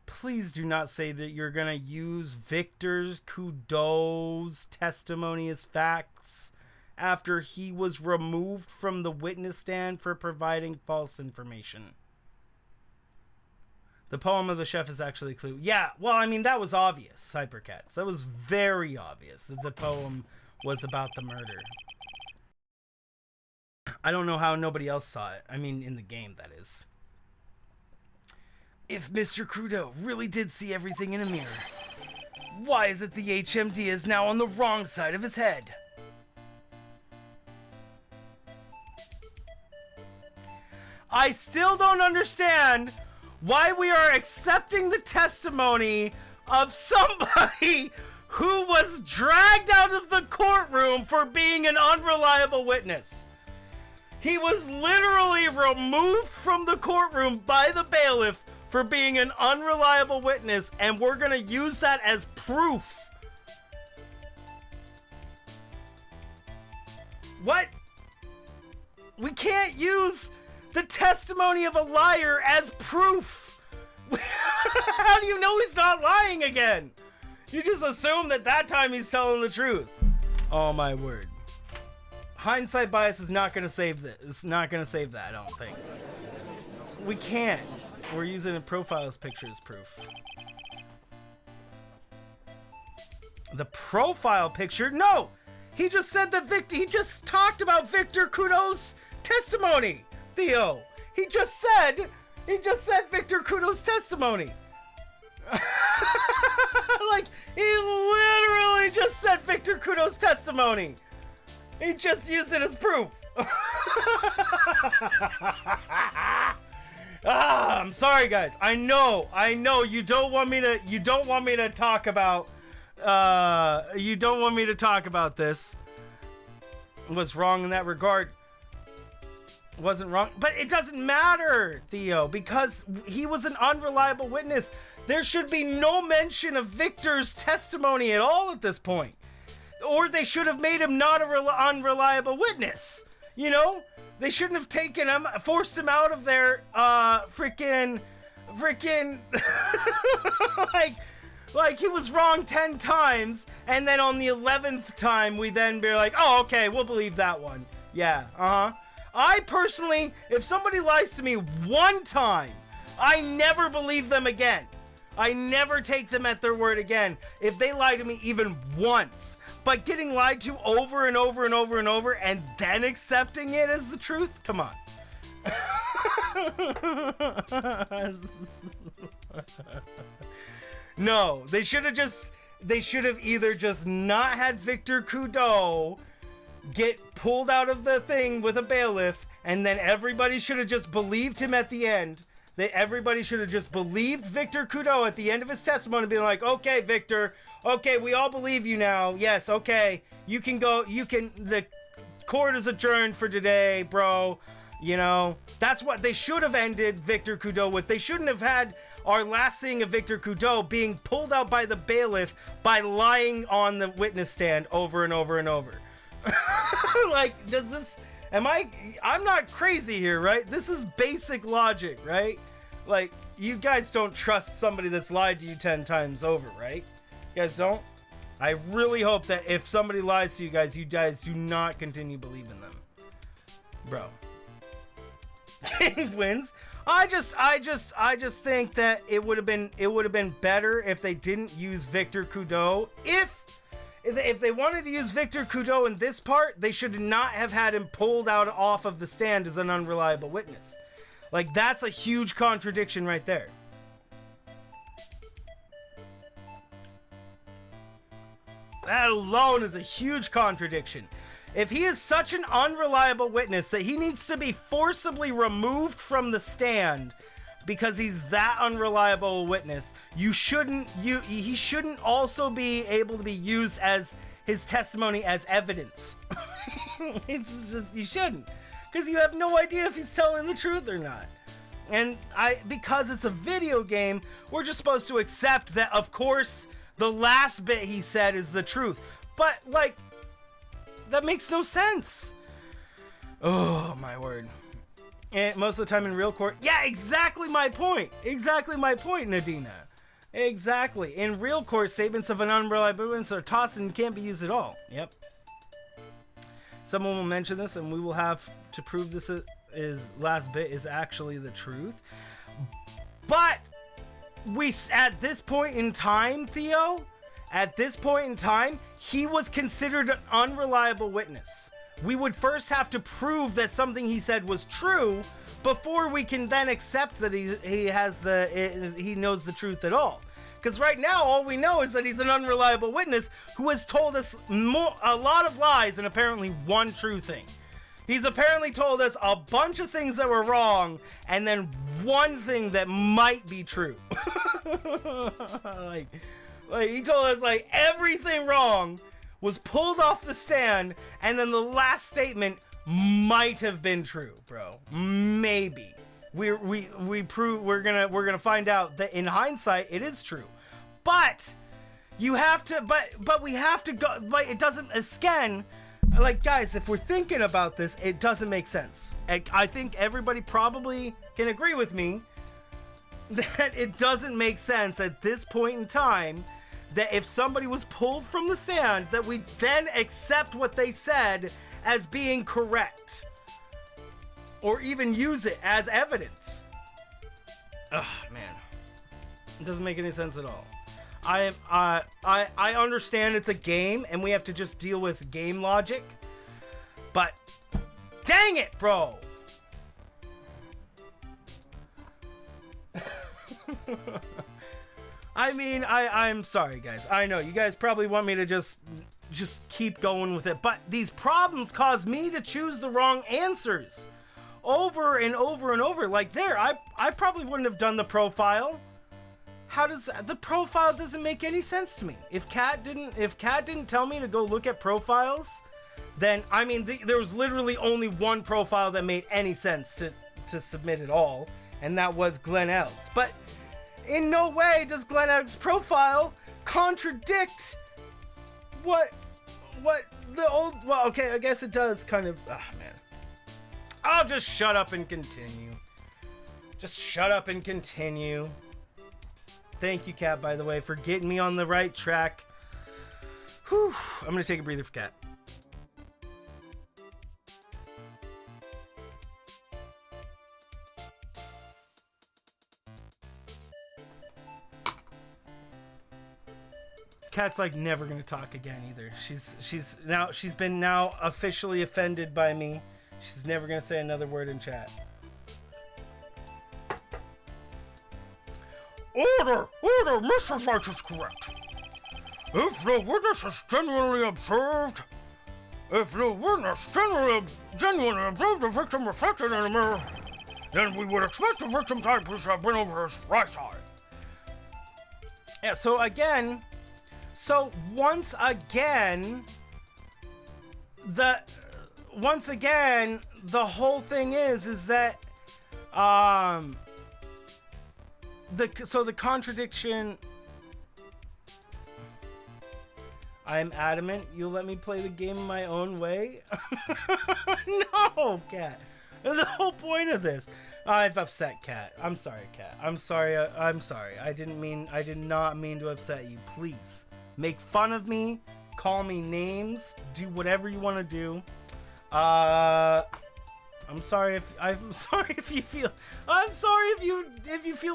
Please do not say that you're going to use Victor Coudeau's testimony as facts after he was removed from the witness stand for providing false information. The poem of the chef is actually a clue. Yeah, well, I mean, that was obvious, Hypercats. That was very obvious that the poem was about the murder. I don't know how nobody else saw it. I mean, in the game, that is. If Mr. Coudeau really did see everything in a mirror, why is it the HMD is now on the wrong side of his head? I still don't understand why we are accepting the testimony of somebody who was dragged out of the courtroom for being an unreliable witness. He was literally removed from the courtroom by the bailiff for being an unreliable witness, and we're gonna use that as proof. What? We can't use the testimony of a liar as proof. How do you know he's not lying again? You just assume that time he's telling the truth. Oh my word. Hindsight bias is not going to save this. It's not going to save that, I don't think. We can't. We're using a profiles picture as proof. The profile picture? No! He just said that he just talked about Victor Kudo's testimony, Theo. He just said Victor Kudo's testimony. Like, he literally just said Victor Kudo's testimony. He just used it as proof. I'm sorry, guys. I know you don't want me to talk about this. What's wrong in that regard? Wasn't wrong, but it doesn't matter, Theo, because he was an unreliable witness. There should be no mention of Victor's testimony at all at this point. Or they should have made him not an unreliable witness. You know? They shouldn't have taken him, forced him out of there, freaking, like he was wrong 10 times, and then on the 11th time, we then be like, oh, okay, we'll believe that one. Yeah, I personally, if somebody lies to me one time, I never believe them again. I never take them at their word again if they lie to me even once. But getting lied to over and over and over and over and then accepting it as the truth? Come on. No, they should have either just not had Victor Kudo get pulled out of the thing with a bailiff, and then everybody should have just believed him at the end. Everybody should have just believed Victor Kudo at the end of his testimony, being like, okay, Victor, okay, we all believe you now. Yes, okay, you can go, the court is adjourned for today, bro. You know, that's what they should have ended Victor Kudo with. They shouldn't have had our last seeing of Victor Kudo being pulled out by the bailiff by lying on the witness stand over and over and over. Like, I'm not crazy here, right? This is basic logic, right? Like, you guys don't trust somebody that's lied to you 10 times over, right? You guys don't? I really hope that if somebody lies to you guys do not continue believing them. Bro. Wins. I just think that it would have been better if they didn't use Victor Kudo. If they wanted to use Victor Kudo in this part, they should not have had him pulled out off of the stand as an unreliable witness. Like, that's a huge contradiction right there. That alone is a huge contradiction. If he is such an unreliable witness that he needs to be forcibly removed from the stand because he's that unreliable a witness, he shouldn't also be able to be used as his testimony as evidence. It's just, you shouldn't, because you have no idea if he's telling the truth or not. And because it's a video game, we're just supposed to accept that, of course, the last bit he said is the truth. But, like, that makes no sense. Oh, my word. And most of the time in real court. Yeah, exactly my point. Exactly my point, Nadina. Exactly. In real court, statements of an unreliable witness are tossed and can't be used at all. Yep. Someone will mention this, and we will have to prove this is last bit is actually the truth. But at this point in time, Theo, at this point in time, he was considered an unreliable witness. We would first have to prove that something he said was true before we can then accept that he knows the truth at all. Because right now, all we know is that he's an unreliable witness who has told us a lot of lies and apparently one true thing. He's apparently told us a bunch of things that were wrong, and then one thing that might be true. like he told us like everything wrong was pulled off the stand, and then the last statement might have been true, bro. Maybe. We're gonna find out that in hindsight it is true. But you have to but we have to go, like, it doesn't, again, like, guys, if we're thinking about this, it doesn't make sense. I think everybody probably can agree with me that it doesn't make sense at this point in time that if somebody was pulled from the stand, that we then accept what they said as being correct, or even use it as evidence. Ugh, man, it doesn't make any sense at all. I understand it's a game and we have to just deal with game logic, but dang it, bro. I mean, I'm sorry, guys. I know you guys probably want me to just keep going with it, but these problems cause me to choose the wrong answers over and over and over. Like there, I probably wouldn't have done the profile. How does the profile doesn't make any sense to me? If Kat didn't tell me to go look at profiles, then I mean there was literally only one profile that made any sense to submit at all, and that was Glenn Elk's. But in no way does Glenn Elk's profile contradict what the old. Well, okay, I guess it does kind of. Ah, man. I'll just shut up and continue. Just shut up and continue. Thank you, Kat, by the way, for getting me on the right track. Whew. I'm gonna take a breather for Kat. Kat's like never gonna talk again either. She's been officially offended by me. She's never gonna say another word in chat. Order! Mr. Wright is correct. If the witness is genuinely observed the victim reflected in a mirror, then we would expect the victim's eyepiece to have been over his right eye. Yeah, once again, the whole thing is that the contradiction. I'm adamant you'll let me play the game my own way. No, Kat. The whole point of this. I've upset Kat. I'm sorry, Kat. I'm sorry. I did not mean to upset you. Please make fun of me, call me names, do whatever you want to do. I'm sorry if you feel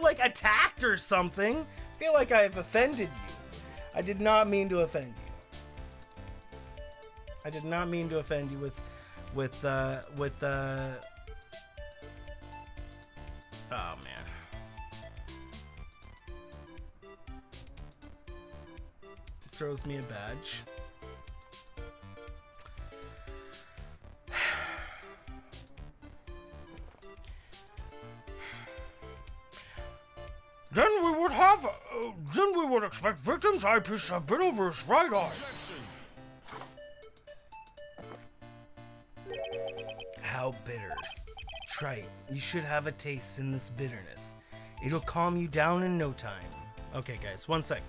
like attacked or something. I feel like I've offended you. I did not mean to offend you. I did not mean to offend you with the oh man. Throws me a badge. Then we would expect victim's eyepiece to have been over his right eye. How bitter. Trite, you should have a taste in this bitterness. It'll calm you down in no time. Okay, guys, one sec.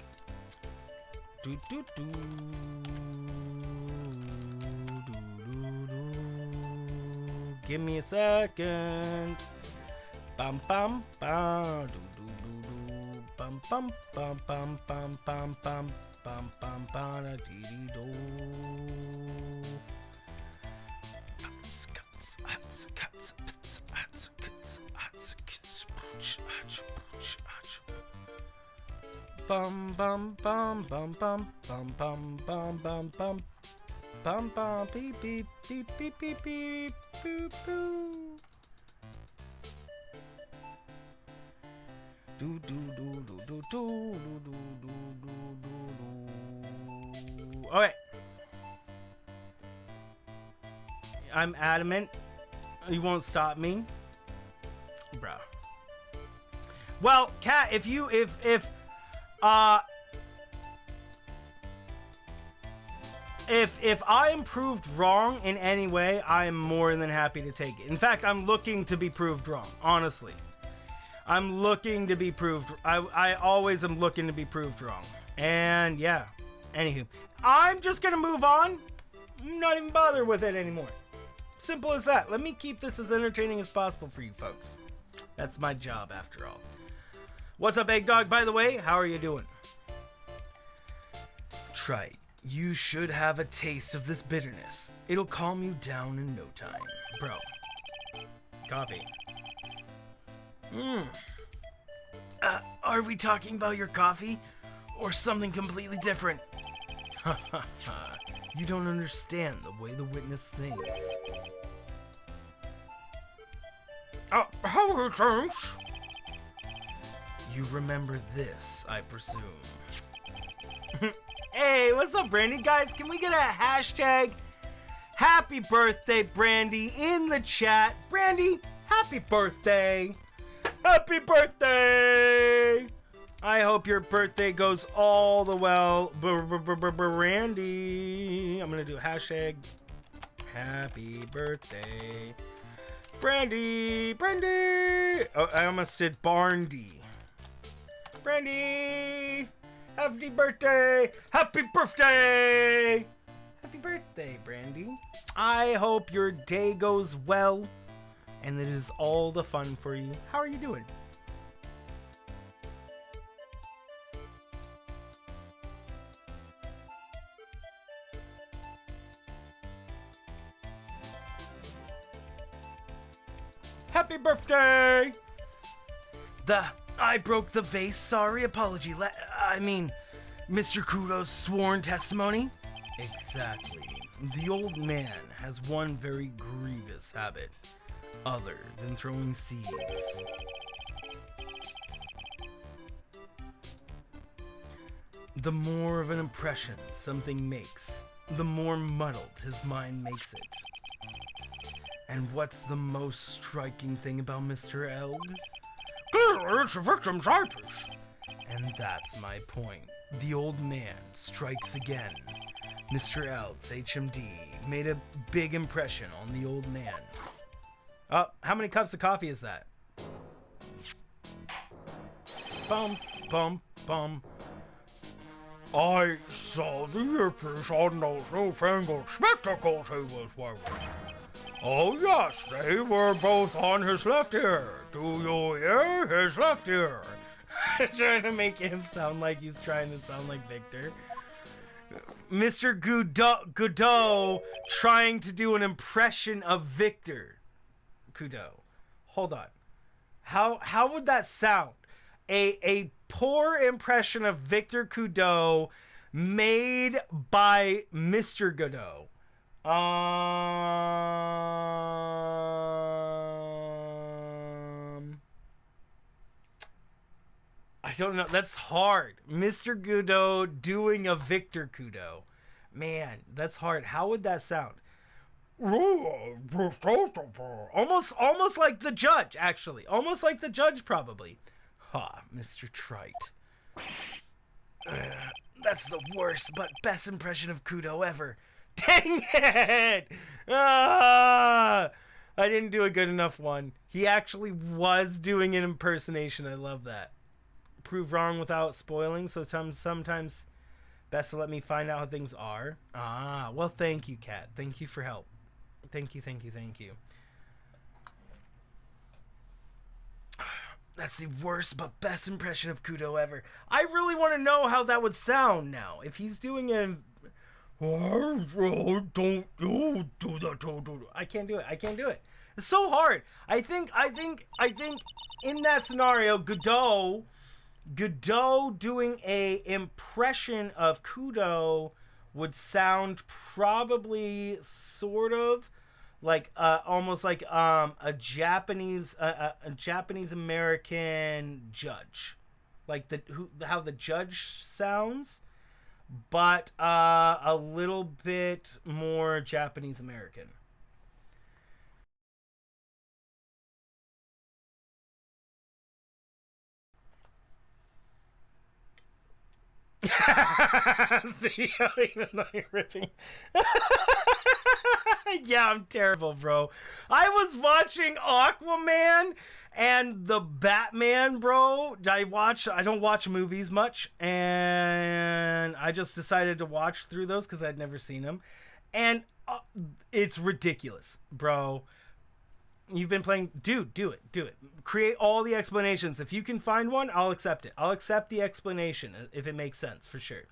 Give me a second. Bum bum bum. Bum bum bum bum bum bum bum bum bum bum dee dee do. Bum bum bum bum bum bum bum bum bum bum bum bum beep beep beep beep beep beep boop boo. Do do do do do do do do do do. Okay. I'm adamant. You won't stop me, bro. Well, Kat, if I am proved wrong in any way, I am more than happy to take it. In fact, I'm looking to be proved wrong, honestly. I'm looking to be proved. I always am looking to be proved wrong. And yeah, anywho, I'm just gonna move on. Not even bother with it anymore. Simple as that. Let me keep this as entertaining as possible for you folks. That's my job after all. What's up, Egg Dog, by the way? How are you doing? Try it. You should have a taste of this bitterness. It'll calm you down in no time. Bro. Coffee. Are we talking about your coffee? Or something completely different? Ha ha ha. You don't understand the way the witness thinks. How he thinks? You remember this, I presume. Hey, what's up, Brandy? Guys, can we get a hashtag happy birthday, Brandy, in the chat? Brandy, happy birthday. Happy birthday. I hope your birthday goes all the well, Brandy. I'm going to do hashtag happy birthday. Brandy, Brandy. Oh, I almost did Barndy. Brandy, happy birthday. Happy birthday. Happy birthday, Brandy. I hope your day goes well and that it is all the fun for you. How are you doing? Happy birthday! I broke the vase. Sorry, apology. I mean, Mr. Kudo's sworn testimony? Exactly. The old man has one very grievous habit, other than throwing seeds. The more of an impression something makes, the more muddled his mind makes it. And what's the most striking thing about Mr. Eld? Clearly, it's the victim's eyepiece. And that's my point. The old man strikes again. Mr. Eld's HMD made a big impression on the old man. Oh, how many cups of coffee is that? Bum, bum, bum. I saw the earpiece on those newfangled spectacles he was wearing. Oh yes, they were both on his left ear. Do you hear? His left ear. Trying to make him sound like he's trying to sound like Victor. Mr. Godot trying to do an impression of Victor. Kudo. Hold on. How would that sound? A poor impression of Victor Kudo made by Mr. Godot. I don't know. That's hard. Mr. Godot doing a Victor Kudo. Man, that's hard. How would that sound? Almost like the judge, actually. Almost like the judge, probably. Ha, Mr. Trite. That's the worst but best impression of Kudo ever. Dang it! I didn't do a good enough one. He actually was doing an impersonation. I love that. Prove wrong without spoiling, so sometimes best to let me find out how things are. Well, thank you, Kat. Thank you for help. Thank you. That's the worst but best impression of Kudo ever. I really want to know how that would sound now. If he's doing a... Don't do that. I can't do it. It's so hard. I think in that scenario, Godot doing a impression of Kudo would sound probably sort of like almost like a Japanese American judge, like how the judge sounds, but a little bit more Japanese American. See, even though you're ripping. Yeah, I'm terrible, bro. I was watching Aquaman and the Batman, bro. I don't watch movies much, and I just decided to watch through those because I'd never seen them, and it's ridiculous, bro. You've been playing, dude. Do it. Create all the explanations. If you can find one, I'll accept it. I'll accept the explanation if it makes sense for sure.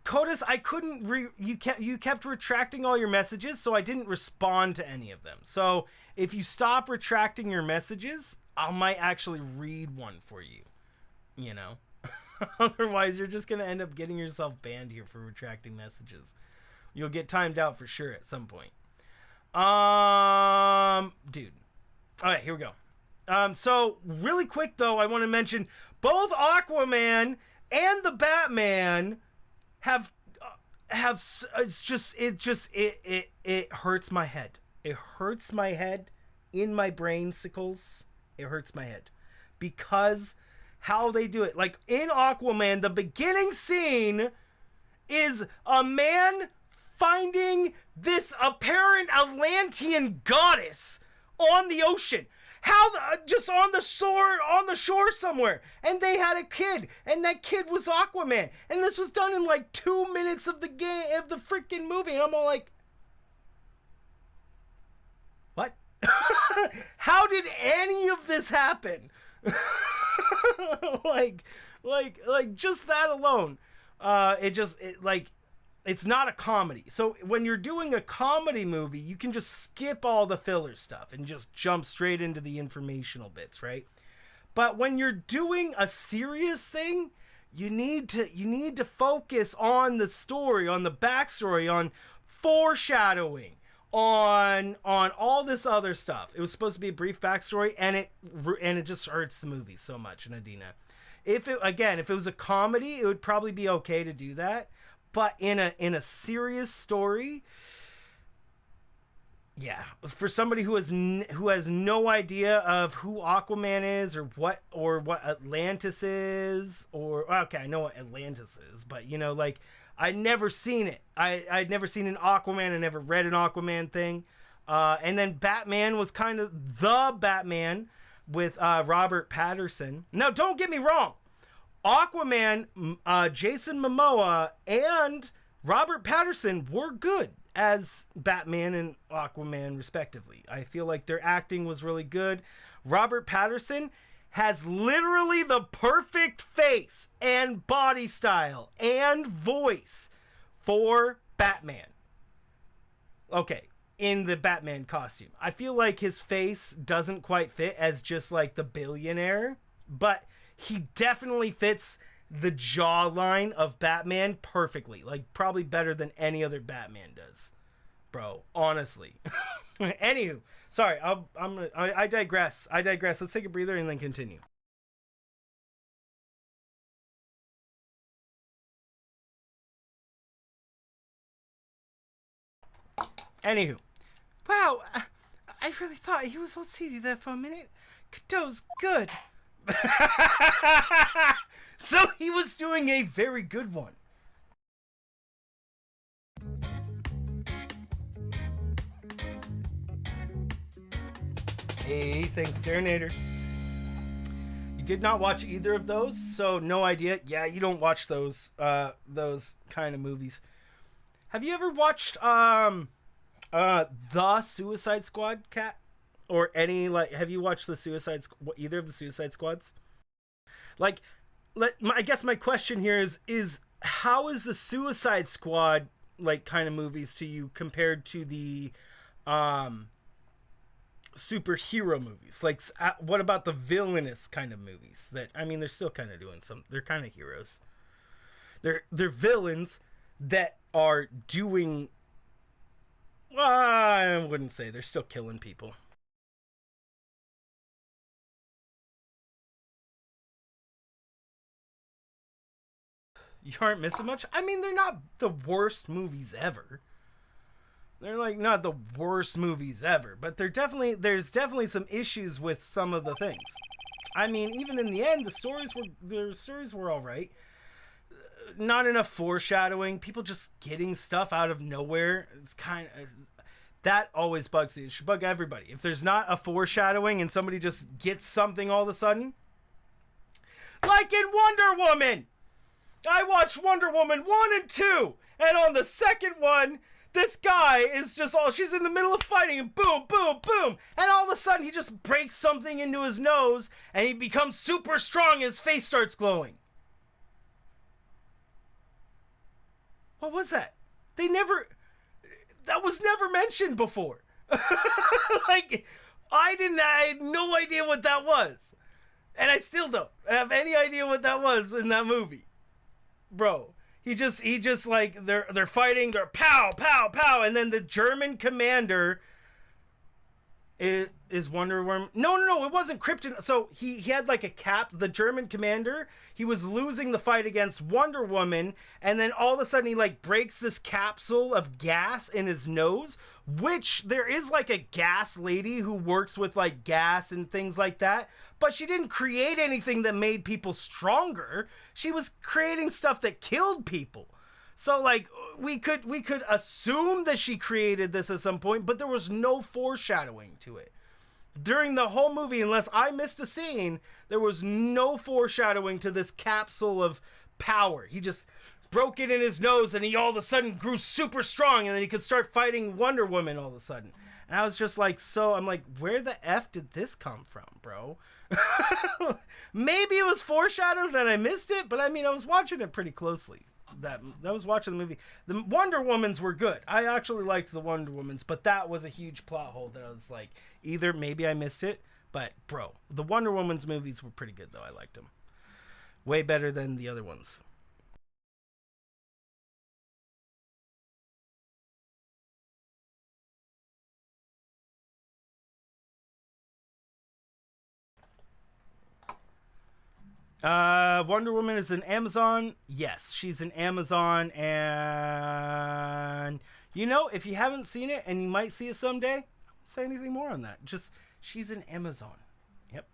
Codus, I couldn't you kept retracting all your messages, so I didn't respond to any of them. So if you stop retracting your messages, I might actually read one for you. You know? Otherwise, you're just gonna end up getting yourself banned here for retracting messages. You'll get timed out for sure at some point. Dude. Alright, here we go. So really quick though, I want to mention both Aquaman and the Batman have it hurts my head. It hurts my head in my brain sickles. It hurts my head because how they do it. Like in Aquaman, the beginning scene is a man finding this apparent Atlantean goddess on the ocean. How just on the shore somewhere, and they had a kid, and that kid was Aquaman, and this was done in like 2 minutes of the freaking movie, and I'm all like, what? How did any of this happen? like just that alone, it's not a comedy. So when you're doing a comedy movie, you can just skip all the filler stuff and just jump straight into the informational bits, right? But when you're doing a serious thing, you need to focus on the story, on the backstory, on foreshadowing, on all this other stuff. It was supposed to be a brief backstory, and it just hurts the movie so much, Nadina. If it was a comedy, it would probably be okay to do that. But in a serious story, yeah, for somebody who has no idea of who Aquaman is or what Atlantis is, or okay, I know what Atlantis is, but you know, like I'd never seen it. I'd never seen an Aquaman. I never read an Aquaman thing. And then Batman was kind of the Batman with Robert Pattinson. Now, don't get me wrong. Aquaman, Jason Momoa, and Robert Pattinson were good as Batman and Aquaman, respectively. I feel like their acting was really good. Robert Pattinson has literally the perfect face and body style and voice for Batman. Okay, in the Batman costume. I feel like his face doesn't quite fit as just like the billionaire, but he definitely fits the jawline of Batman perfectly. Like, probably better than any other Batman does. Bro, honestly. Anywho, sorry, I digress. Let's take a breather and then continue. Anywho. Wow, I really thought he was OCD there for a minute. Cadeau's good. So he was doing a very good one. Hey, thanks, Serenader. You did not watch either of those, so no idea. Yeah, you don't watch those kind of movies. Have you ever watched The Suicide Squad, Cat? Or any, like, have you watched either of the Suicide Squads? Like, I guess my question here is how is the Suicide Squad, like, kind of movies to you compared to the superhero movies? Like, what about the villainous kind of movies? That, I mean, they're still kind of doing they're kind of heroes. They're villains that are doing, I wouldn't say, they're still killing people. You aren't missing much? I mean, they're not the worst movies ever. They're like not the worst movies ever, but there's definitely some issues with some of the things. I mean, even in the end, the stories were all right. not enough foreshadowing. People just getting stuff out of nowhere. It's kind of... That always bugs me. It should bug everybody. If there's not a foreshadowing and somebody just gets something all of a sudden. Like in Wonder Woman! I watched Wonder Woman 1 and 2. And on the second one, this guy is just all... She's in the middle of fighting and boom, boom, boom. And all of a sudden he just breaks something into his nose and he becomes super strong and his face starts glowing. What was that? That was never mentioned before. Like, I had no idea what that was. And I still don't have any idea what that was in that movie. Bro, he just like, they're fighting, they're pow, pow, pow, and then the German commander is Wonder Woman. No, it wasn't Krypton. So he had like a cap, the German commander. He was losing the fight against Wonder Woman, and then all of a sudden he like breaks this capsule of gas in his nose, which there is like a gas lady who works with like gas and things like that, but she didn't create anything that made people stronger. She was creating stuff that killed people. So, like, we could assume that she created this at some point, but there was no foreshadowing to it. During the whole movie, unless I missed a scene, there was no foreshadowing to this capsule of power. He just broke it in his nose, and he all of a sudden grew super strong, and then he could start fighting Wonder Woman all of a sudden. And I was just like, I'm like, where the F did this come from, bro? Maybe it was foreshadowed and I missed it, but I mean, I was watching it pretty closely. I was watching the movie. The Wonder Womans were good. I actually liked the Wonder Womans, but that was a huge plot hole that I was like, either maybe I missed it, but bro, the Wonder Woman's movies were pretty good though. I liked them. Way better than the other ones. Wonder Woman is an Amazon. Yes, she's an Amazon, and you know, if you haven't seen it and you might see it someday, I won't say anything more on that. Just, she's an Amazon. Yep.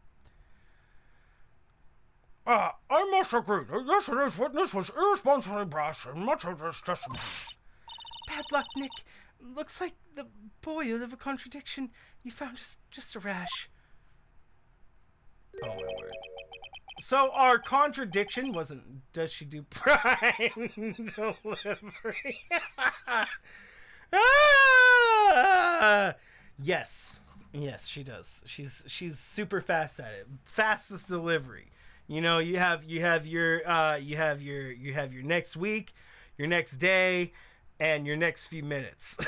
I must agree that yesterday's witness was irresponsibly brash and much of this testimony. Bad luck, Nick. Looks like the boy of a contradiction. You found just a rash. Oh my word. So our contradiction wasn't, does she do prime delivery? Yes, she does. She's super fast at it. Fastest delivery. You know, you have your next week, your next day, and your next few minutes.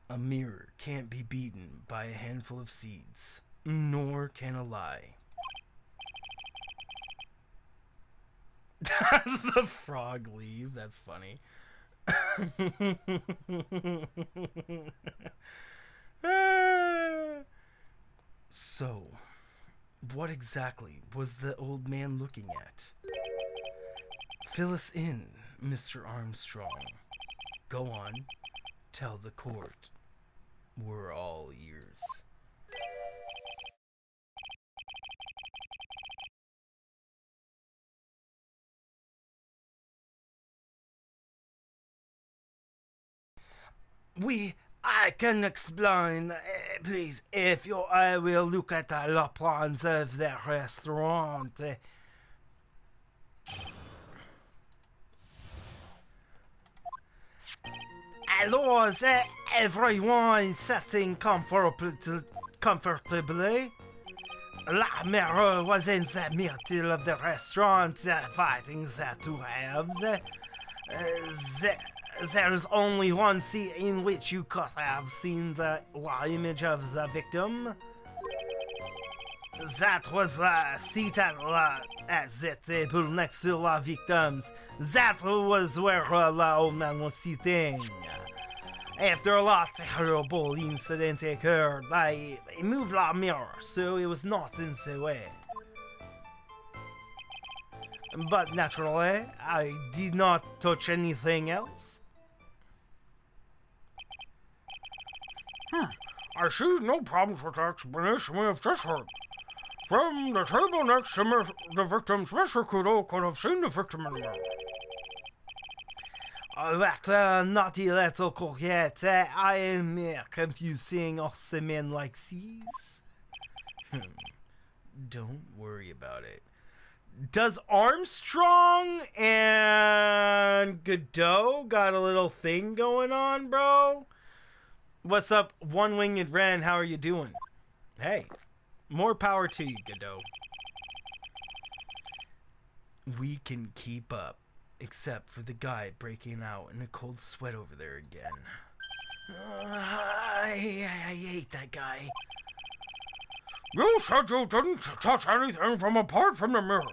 A mirror can't be beaten by a handful of seeds. Nor can a lie. Does the frog leave? That's funny. So, what exactly was the old man looking at? Fill us in, Mr. Armstrong. Go on, tell the court. We're all ears. I can explain, please, if I will look at the plans of the restaurant. Alors, everyone sitting comfortably. La mirror was in the middle of the restaurant, fighting the two halves. There is only one seat in which you could have seen the image of the victim. That was the seat at the table next to the victims. That was where the old man was sitting. After a terrible incident occurred, I moved the mirror so it was not in the way. But naturally, I did not touch anything else. I see no problems with the explanation we have just heard. From the table next to the victim's Mr. Kudo could have seen the victim in the mirror. That naughty little coquette. I am confusing us men like these. Don't worry about it. Does Armstrong and Godot got a little thing going on, bro? What's up, One-Winged Ren? How are you doing? Hey, more power to you, Godot. We can keep up, except for the guy breaking out in a cold sweat over there again. I hate that guy. You said you didn't touch anything from apart from the mirror.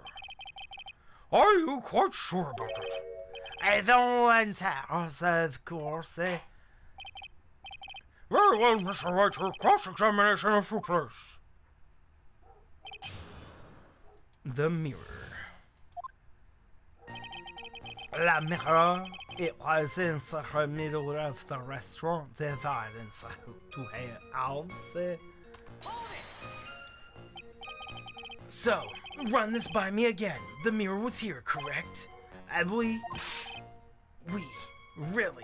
Are you quite sure about it? I don't want to, of course. Very well, Mr. Wright, your cross-examination is replaced. The mirror. La mirror. It was in the middle of the restaurant. The violence to house. So, run this by me again. The mirror was here, correct? And we, really?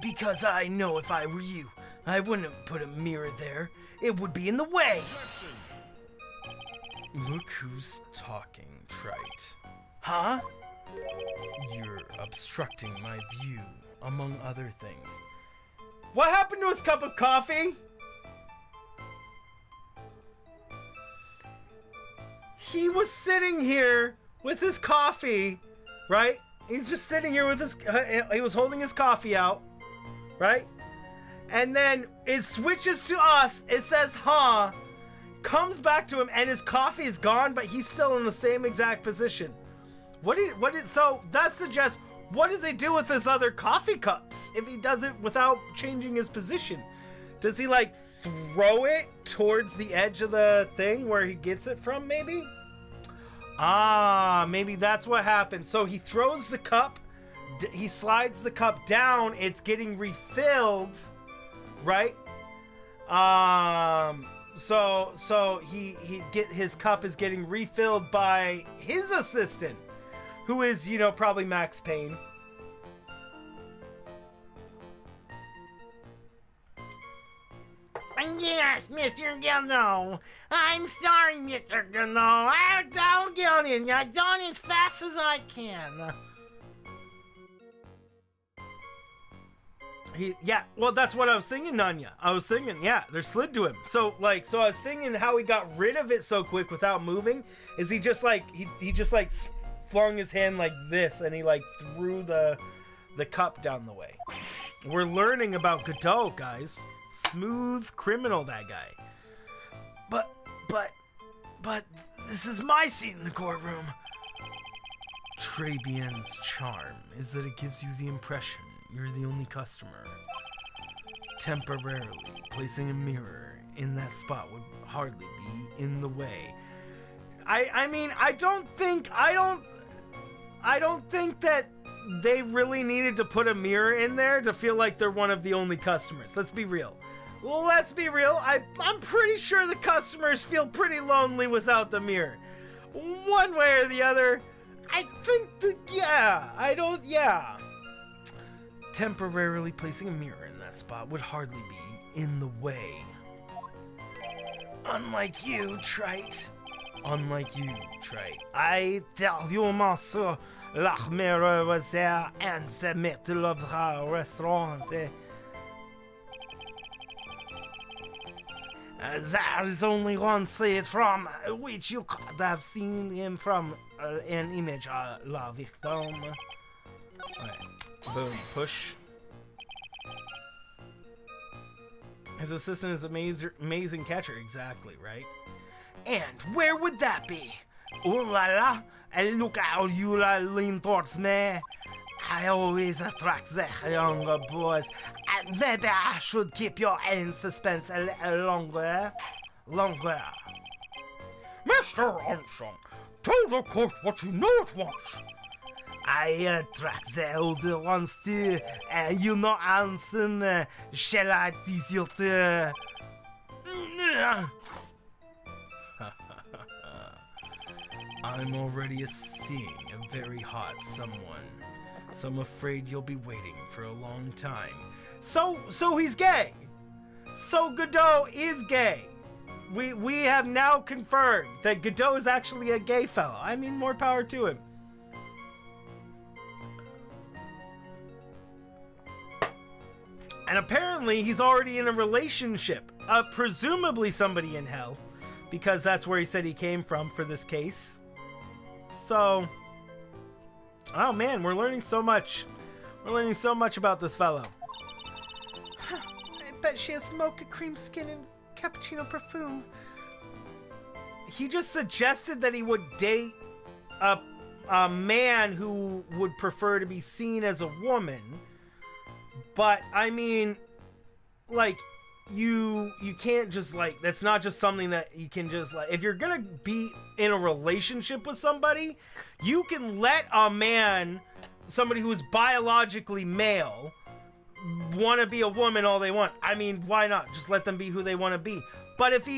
Because I know if I were you, I wouldn't put a mirror there. It would be in the way. Look who's talking, Trite. Huh? You're obstructing my view, among other things. What happened to his cup of coffee? He was sitting here with his coffee, right? He's just sitting here with his, he was holding his coffee out, right? And then it switches to us, it says, huh, comes back to him, and his coffee is gone, but he's still in the same exact position. So that suggests, what does he do with his other coffee cups if he does it without changing his position? Does he, like, throw it towards the edge of the thing where he gets it from, maybe? Ah, maybe that's what happened. So he throws the cup, he slides the cup down, it's getting refilled, right? So his cup is getting refilled by his assistant, who is, you know, probably Max Payne. Yes, Mr. Gilno. I'm sorry, Mr. Gilno. I'll get in. I'll done as fast as I can. Well, that's what I was thinking, Nanya. I was thinking, yeah, they're slid to him. So I was thinking how he got rid of it so quick without moving is he just like, he just like flung his hand like this and he like threw the cup down the way. We're learning about Godot, guys. Smooth criminal, that guy. But this is my seat in the courtroom. Trabian's charm is that it gives you the impression you're the only customer. Temporarily placing a mirror in that spot would hardly be in the way. I mean, I don't think that they really needed to put a mirror in there to feel like they're one of the only customers. Let's be real. I'm pretty sure the customers feel pretty lonely without the mirror. One way or the other. Temporarily placing a mirror in that spot would hardly be in the way. Unlike you, Trite. I tell you, monsieur, la mirror was there in the middle of the restaurant. There is only one seat from which you could have seen him from an image of la victime. Alright, boom, push. His assistant is amazing catcher, exactly, right? And where would that be? Oh la la, and look how you lean towards me. I always attract the younger boys. And maybe I should keep you in suspense a little longer. Mr. Armstrong, tell the court what you know at once. I attract the older ones too. You know, Anson, shall I tease you too? I'm already seeing a very hot someone. So I'm afraid you'll be waiting for a long time. So he's gay. So Godot is gay. We have now confirmed that Godot is actually a gay fellow. I mean, more power to him. And apparently he's already in a relationship. Presumably somebody in hell. Because that's where he said he came from for this case. So... oh man, we're learning so much. We're learning so much about this fellow. I bet she has mocha cream skin and cappuccino perfume. He just suggested that he would date a man who would prefer to be seen as a woman. But, I mean, like, you can't just, like, that's not just something that you can just, like, if you're gonna be in a relationship with somebody, you can let a man, somebody who is biologically male, want to be a woman all they want. I mean, why not? Just let them be who they want to be. But if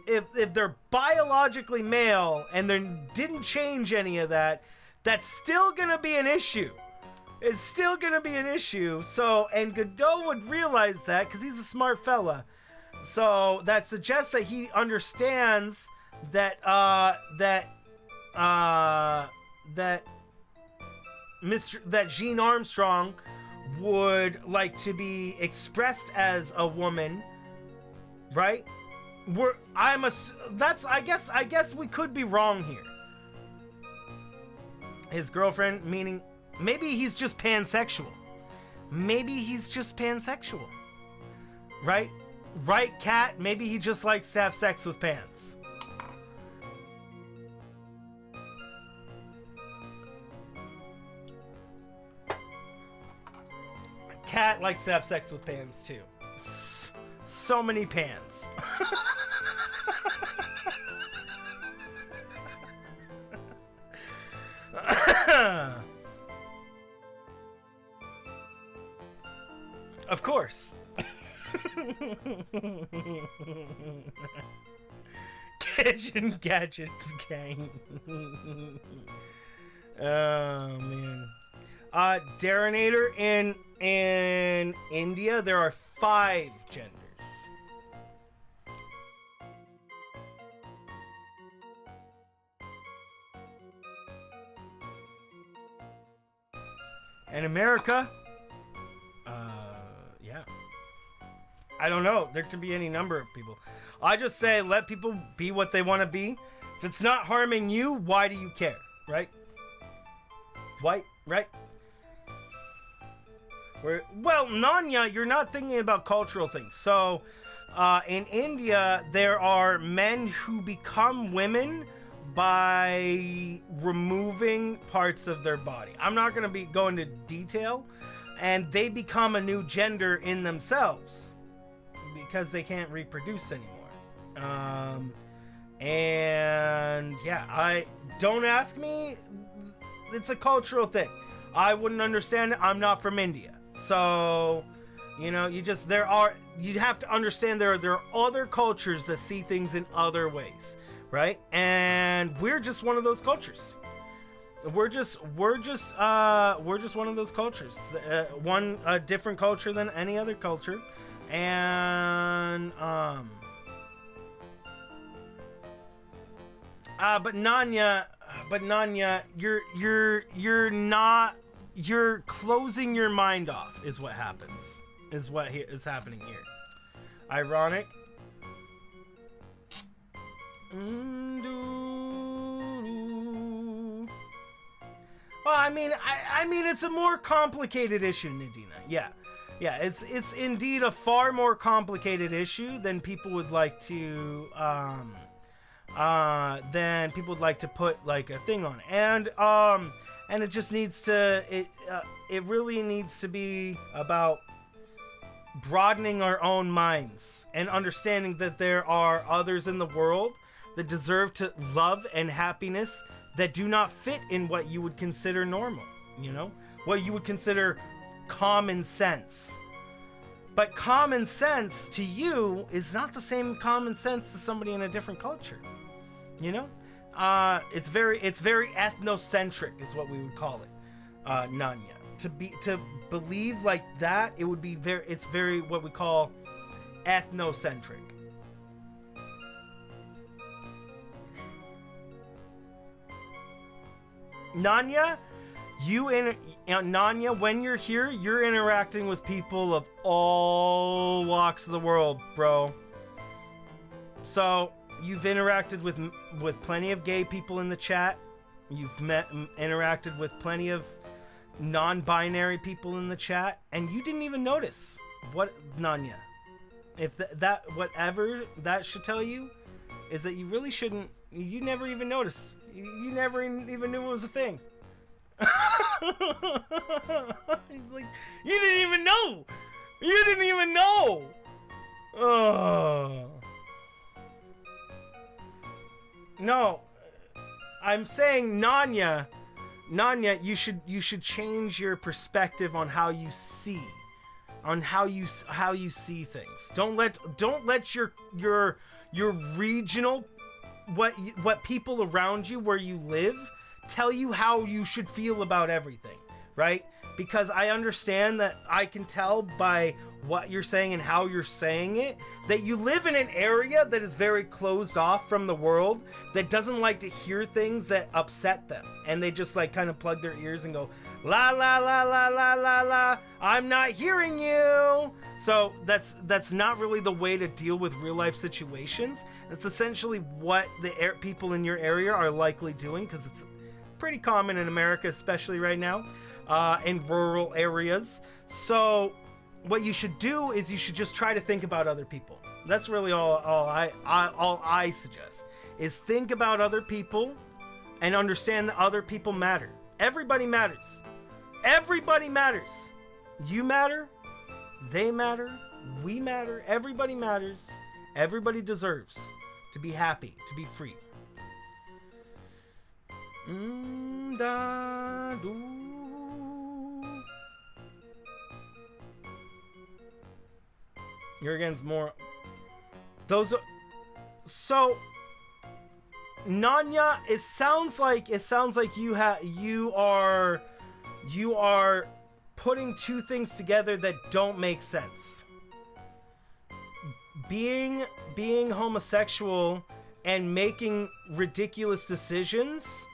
if they're biologically male and they didn't change any of that, that's still gonna be an issue. It's still gonna be an issue. So, and Godot would realize that because he's a smart fella. So that suggests that he understands that Jean Armstrong would like to be expressed as a woman, right? I guess we could be wrong here. His girlfriend, meaning maybe he's just pansexual. Maybe he's just pansexual. Right? Right, Cat? Maybe he just likes to have sex with pants. Cat likes to have sex with pants too. So many pants. Of course. Kitchen Gadgets gang. Oh man. Darinator in India, there are 5 genders. In America, yeah. I don't know. There could be any number of people. I just say let people be what they want to be. If it's not harming you, why do you care? Right? Why? Right? Well, Nanya, you're not thinking about cultural things. So, in India, there are men who become women by removing parts of their body. I'm not going to go into detail. And they become a new gender in themselves because they can't reproduce anymore. And yeah, don't ask me. It's a cultural thing. I wouldn't understand it. I'm not from India. So, you know, you'd have to understand there are other cultures that see things in other ways, right? And we're just one of those cultures. We're just one of those cultures. A different culture than any other culture. And but Nanya, you're closing your mind off is what happens. Is what is happening here. Ironic. Well, I mean, it's a more complicated issue, Nadina. Yeah, it's indeed a far more complicated issue than people would like to put like a thing on it. And it just needs to it really needs to be about broadening our own minds and understanding that there are others in the world that deserve to love and happiness that do not fit in what you would consider normal, you know? What you would consider common sense. But common sense to you is not the same common sense to somebody in a different culture, you know? It's very ethnocentric is what we would call it. Nanya. To believe like that, it would be it's very what we call ethnocentric. Nanya, Nanya, when you're here, you're interacting with people of all walks of the world, bro. So you've interacted with plenty of gay people in the chat. You've interacted with plenty of non-binary people in the chat, and you didn't even notice. What, Nanya? If that whatever that should tell you is that you really shouldn't. You never even noticed. You never even knew it was a thing. Like, you didn't even know. You didn't even know. Oh. No, I'm saying Nanya, you should change your perspective on how you see, how you see things. Don't let your regional what people around you where you live tell you how you should feel about everything, right? Because I understand that I can tell by what you're saying and how you're saying it that you live in an area that is very closed off from the world, that doesn't like to hear things that upset them, and they just like kind of plug their ears and go la la la la la la la, I'm not hearing you. So that's not really the way to deal with real life situations. That's essentially what the people in your area are likely doing, because it's pretty common in America, especially right now, in rural areas. So what you should do is you should just try to think about other people. That's really all I suggest, is think about other people and understand that other people matter. Everybody matters. Everybody matters. You matter. They matter. We matter. Everybody matters. Everybody deserves to be happy, to be free. Jurgen's more. Those are. So, Nanya, it sounds like you are putting two things together that don't make sense. Being homosexual and making ridiculous decisions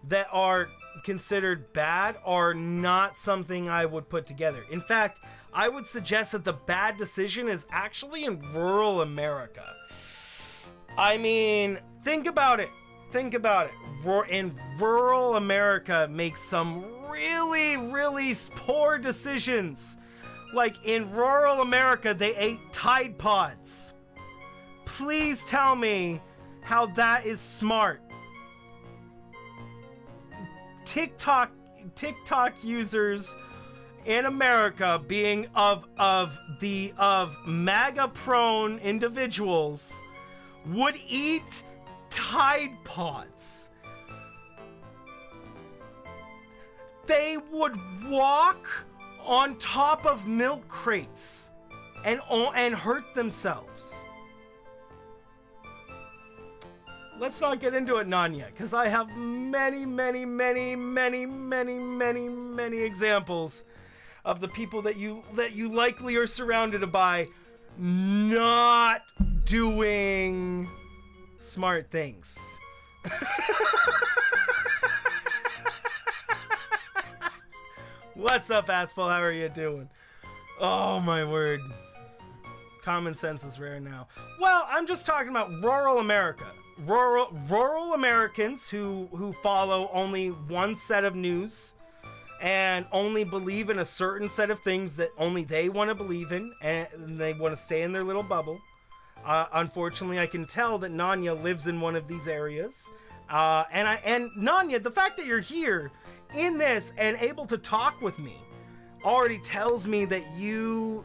that are considered bad are not something I would put together. In fact, I would suggest that the bad decision is actually in rural America. I mean, think about it. Think about it. In rural America, make some really, really poor decisions. Like in rural America, they ate Tide Pods. Please tell me how that is smart. TikTok users in America, being of MAGA prone individuals, would eat Tide Pods. They would walk on top of milk crates and hurt themselves. Let's not get into it, Nanya, because I have many examples of the people that you likely are surrounded by not doing smart things. What's up, Asphalt? How are you doing? Oh my word. Common sense is rare now. Well, I'm just talking about rural America. Rural Americans who follow only one set of news and only believe in a certain set of things that only they want to believe in, and they want to stay in their little bubble. Unfortunately, I can tell that Nanya lives in one of these areas. And Nanya, the fact that you're here in this and able to talk with me already tells me that you're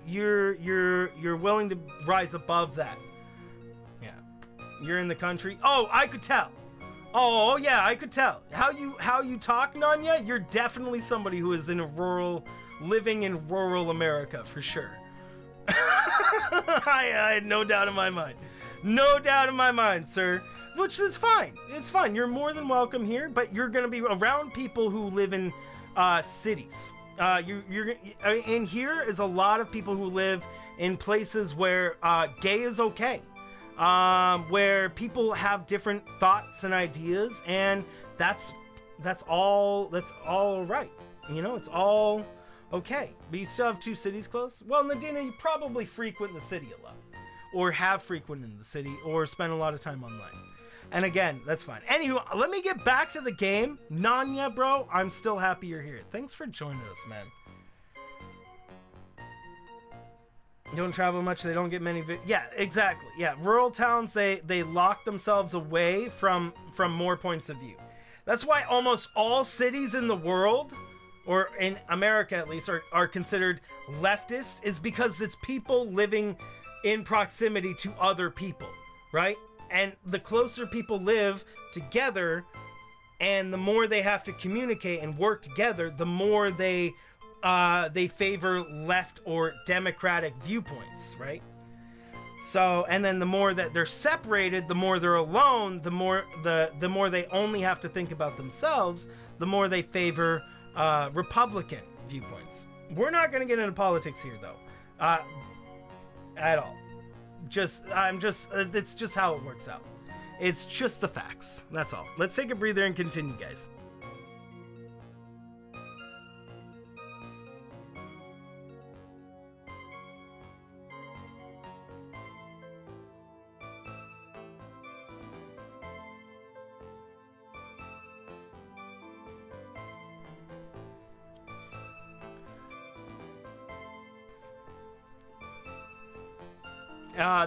willing to rise above that. Yeah, you're in the country. Oh, I could tell. Oh yeah, I could tell. How you talk, Nanya, you're definitely somebody who is living in rural America for sure. I had no doubt in my mind. No doubt in my mind, sir. which is fine. It's fine. You're more than welcome here, but you're gonna be around people who live in cities. You're in here is a lot of people who live in places where gay is okay, where people have different thoughts and ideas, and that's all right. You know, it's all okay. But you still have 2 cities close. Well, Nadina, you probably frequent the city a lot, or have frequented the city, or spent a lot of time online. And again, that's fine. Anywho, let me get back to the game. Nanya, bro, I'm still happy you're here. Thanks for joining us, man. You don't travel much, they don't get many yeah, exactly. Yeah, rural towns, they lock themselves away from more points of view. That's why almost all cities in the world, or in America at least, are considered leftist, is because it's people living in proximity to other people, right? And the closer people live together, and the more they have to communicate and work together, the more they favor left or democratic viewpoints, right? So, and then the more that they're separated, the more they're alone, the more they only have to think about themselves, the more they favor Republican viewpoints. We're not going to get into politics here, though, at all. It's just how it works out. It's just the facts. That's all. Let's take a breather and continue, guys.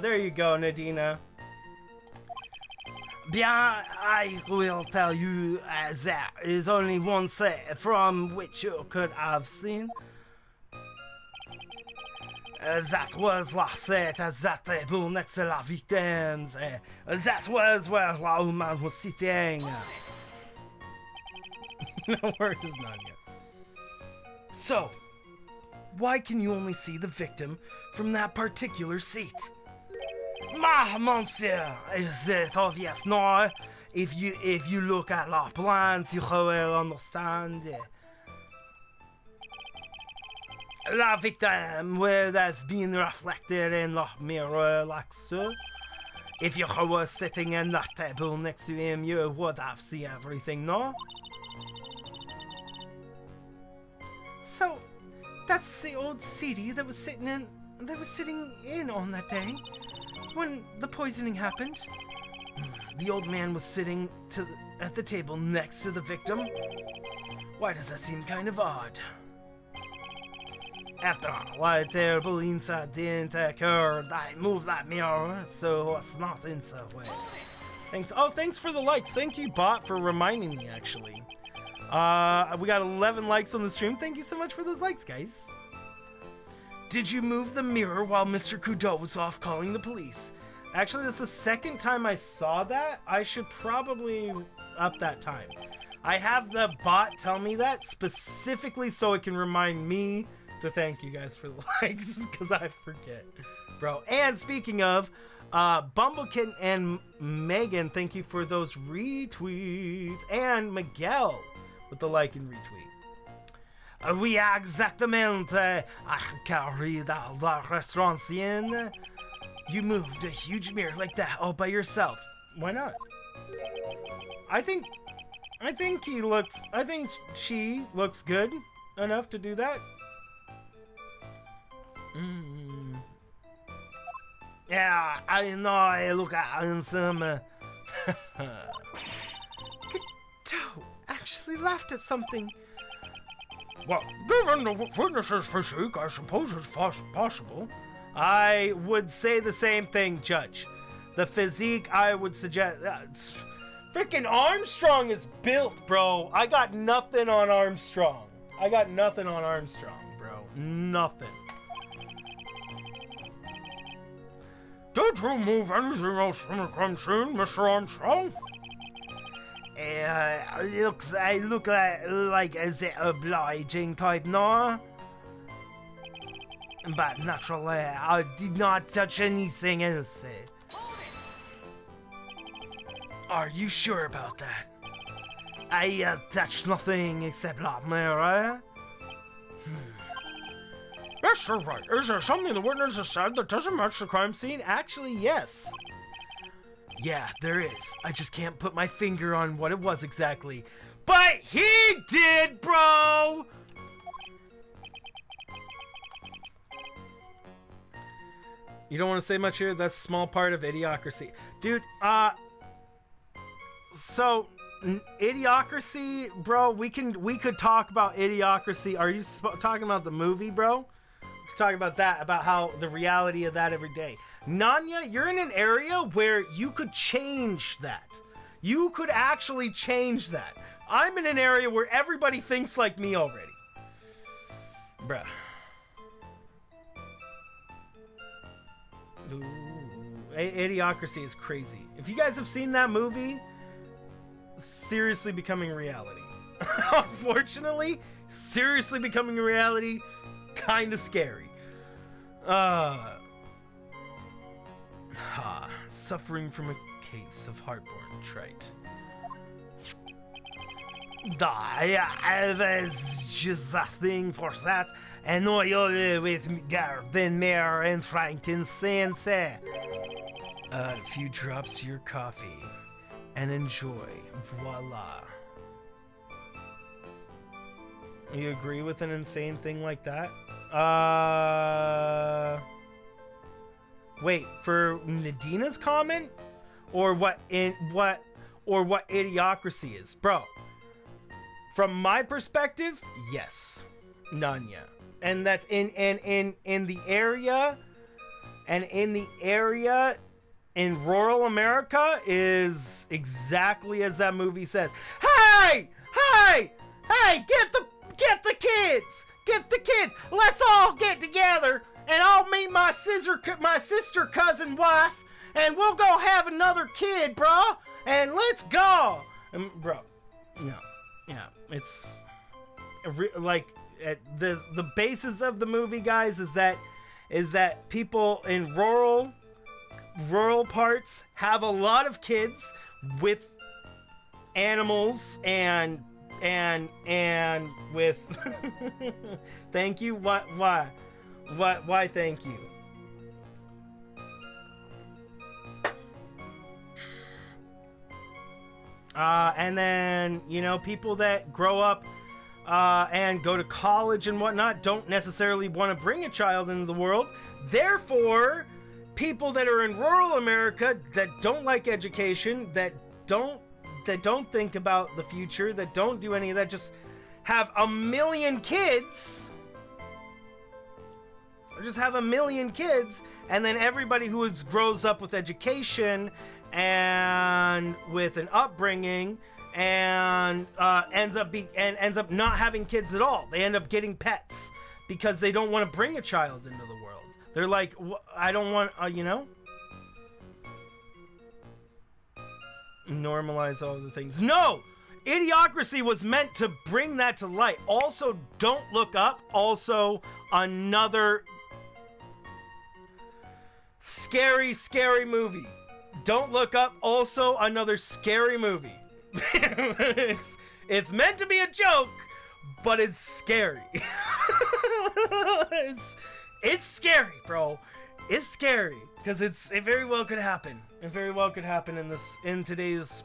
There you go, Nadina. Bien, I will tell you there is only one set from which you could have seen. That was la set at that table next to la victims. That was where la woman was sitting. No worries, Nanya. So, why can you only see the victim from that particular seat? Monsieur, is it obvious? No, if you look at la plans, you will understand. La victim would have been reflected in the mirror like so. If you were sitting in that table next to him, you would have seen everything, no? So, that's the old city that was sitting in on that day when the poisoning happened. The old man was sitting at the table next to the victim. Why does that seem kind of odd? After all, why terrible incident occurred, I moved that mirror, so it's not in the way. Thanks. Oh, thanks for the likes. Thank you, bot, for reminding me, actually. We got 11 likes on the stream. Thank you so much for those likes, guys. Did you move the mirror while Mr. Kudo was off calling the police? Actually, that's the second time I saw that. I should probably up that time. I have the bot tell me that specifically so it can remind me to thank you guys for the likes, because I forget, bro. And speaking of, BumbbleKitten and Megan, thank you for those retweets. And Miguel with the like and retweet. Oui, exactamente. Carry la restaurancienne. You moved a huge mirror like that all by yourself. Why not? I think she looks good enough to do that. Yeah, I know I look handsome. Kudo actually laughed at something. Well, given the witness's physique, I suppose it's possible. I would say the same thing, Judge. The physique, I would suggest... freaking Armstrong is built, bro. I got nothing on Armstrong. Bro. Nothing. Did you move anything else from the crime scene, Mr. Armstrong? I look like a obliging type, no? But naturally, I did not touch anything else. Are you sure about that? I touched nothing except Owlero. Yes, you're right. Is there something the witness has said that doesn't match the crime scene? Actually, yes. Yeah, there is. I just can't put my finger on what it was exactly. But he did, bro! You don't want to say much here? That's a small part of Idiocracy. Dude, so, Idiocracy, bro, we could talk about Idiocracy. Are you talking about the movie, bro? We could talk about that, about how the reality of that every day. Nanya, you're in an area where you could change that. You could actually change that. I'm in an area where everybody thinks like me already. Bruh. Ooh, Idiocracy is crazy. If you guys have seen that movie, seriously becoming reality. Unfortunately, seriously becoming a reality, kind of scary. Suffering from a case of heartburn, Trite. There's just a thing for that. And no, you're with Garden Mare and frankincense. Add a few drops to your coffee and enjoy. Voila. You agree with an insane thing like that? Wait, for Nadina's comment? Or what Idiocracy is? Bro. From my perspective, yes. Nanya. And that's in the area, and in the area in rural America is exactly as that movie says. Hey! Hey! Hey! Get the kids! Get the kids! Let's all get together and I'll meet my sister cousin wife and we'll go have another kid, bro. And let's go. Bro. No. Yeah, it's like the basis of the movie, guys, is that people in rural parts have a lot of kids with animals and with thank you. Why thank you. And then, you know, people that grow up and go to college and whatnot don't necessarily want to bring a child into the world. Therefore, people that are in rural America that don't like education, that don't think about the future, that don't do any of that, just have a million kids. Or just have a million kids, and then everybody who grows up with education and with an upbringing and ends up not having kids at all. They end up getting pets because they don't want to bring a child into the world. They're like, I don't want, you know? Normalize all the things. No! Idiocracy was meant to bring that to light. Also, Don't Look Up. Also, another scary movie. Don't Look Up, also another scary movie. It's meant to be a joke, but it's scary. It's scary, bro. It's scary because it very well could happen. It very well could happen in today's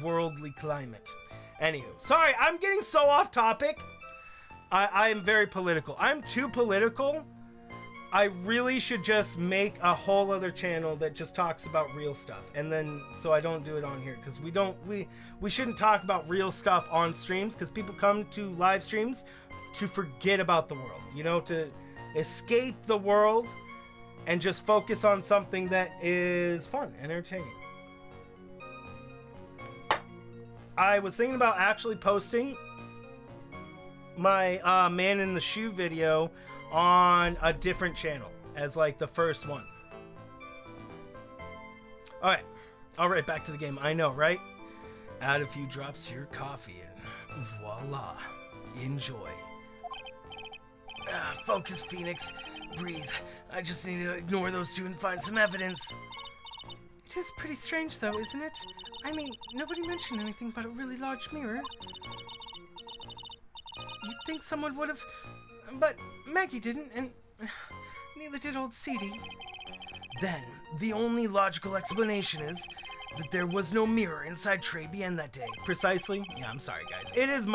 worldly climate. Anywho, sorry, I'm getting so off topic. I am very political. I'm too political. I really should just make a whole other channel that just talks about real stuff, and then so I don't do it on here, because we shouldn't talk about real stuff on streams, because people come to live streams to forget about the world, you know, to escape the world and just focus on something that is fun and entertaining. I was thinking about actually posting my man in the shoe video on a different channel as like the first one. All right, back to the game. I know, right? Add a few drops to your coffee and voila, enjoy. Focus, Phoenix. Breathe. I just need to ignore those two and find some evidence. It is pretty strange, though, isn't it? I mean, nobody mentioned anything about a really large mirror. You'd think someone would have... But Maggie didn't, and neither did old Seedy. Then, the only logical explanation is that there was no mirror inside Tribulations that day. Precisely? Yeah, I'm sorry, guys. It is...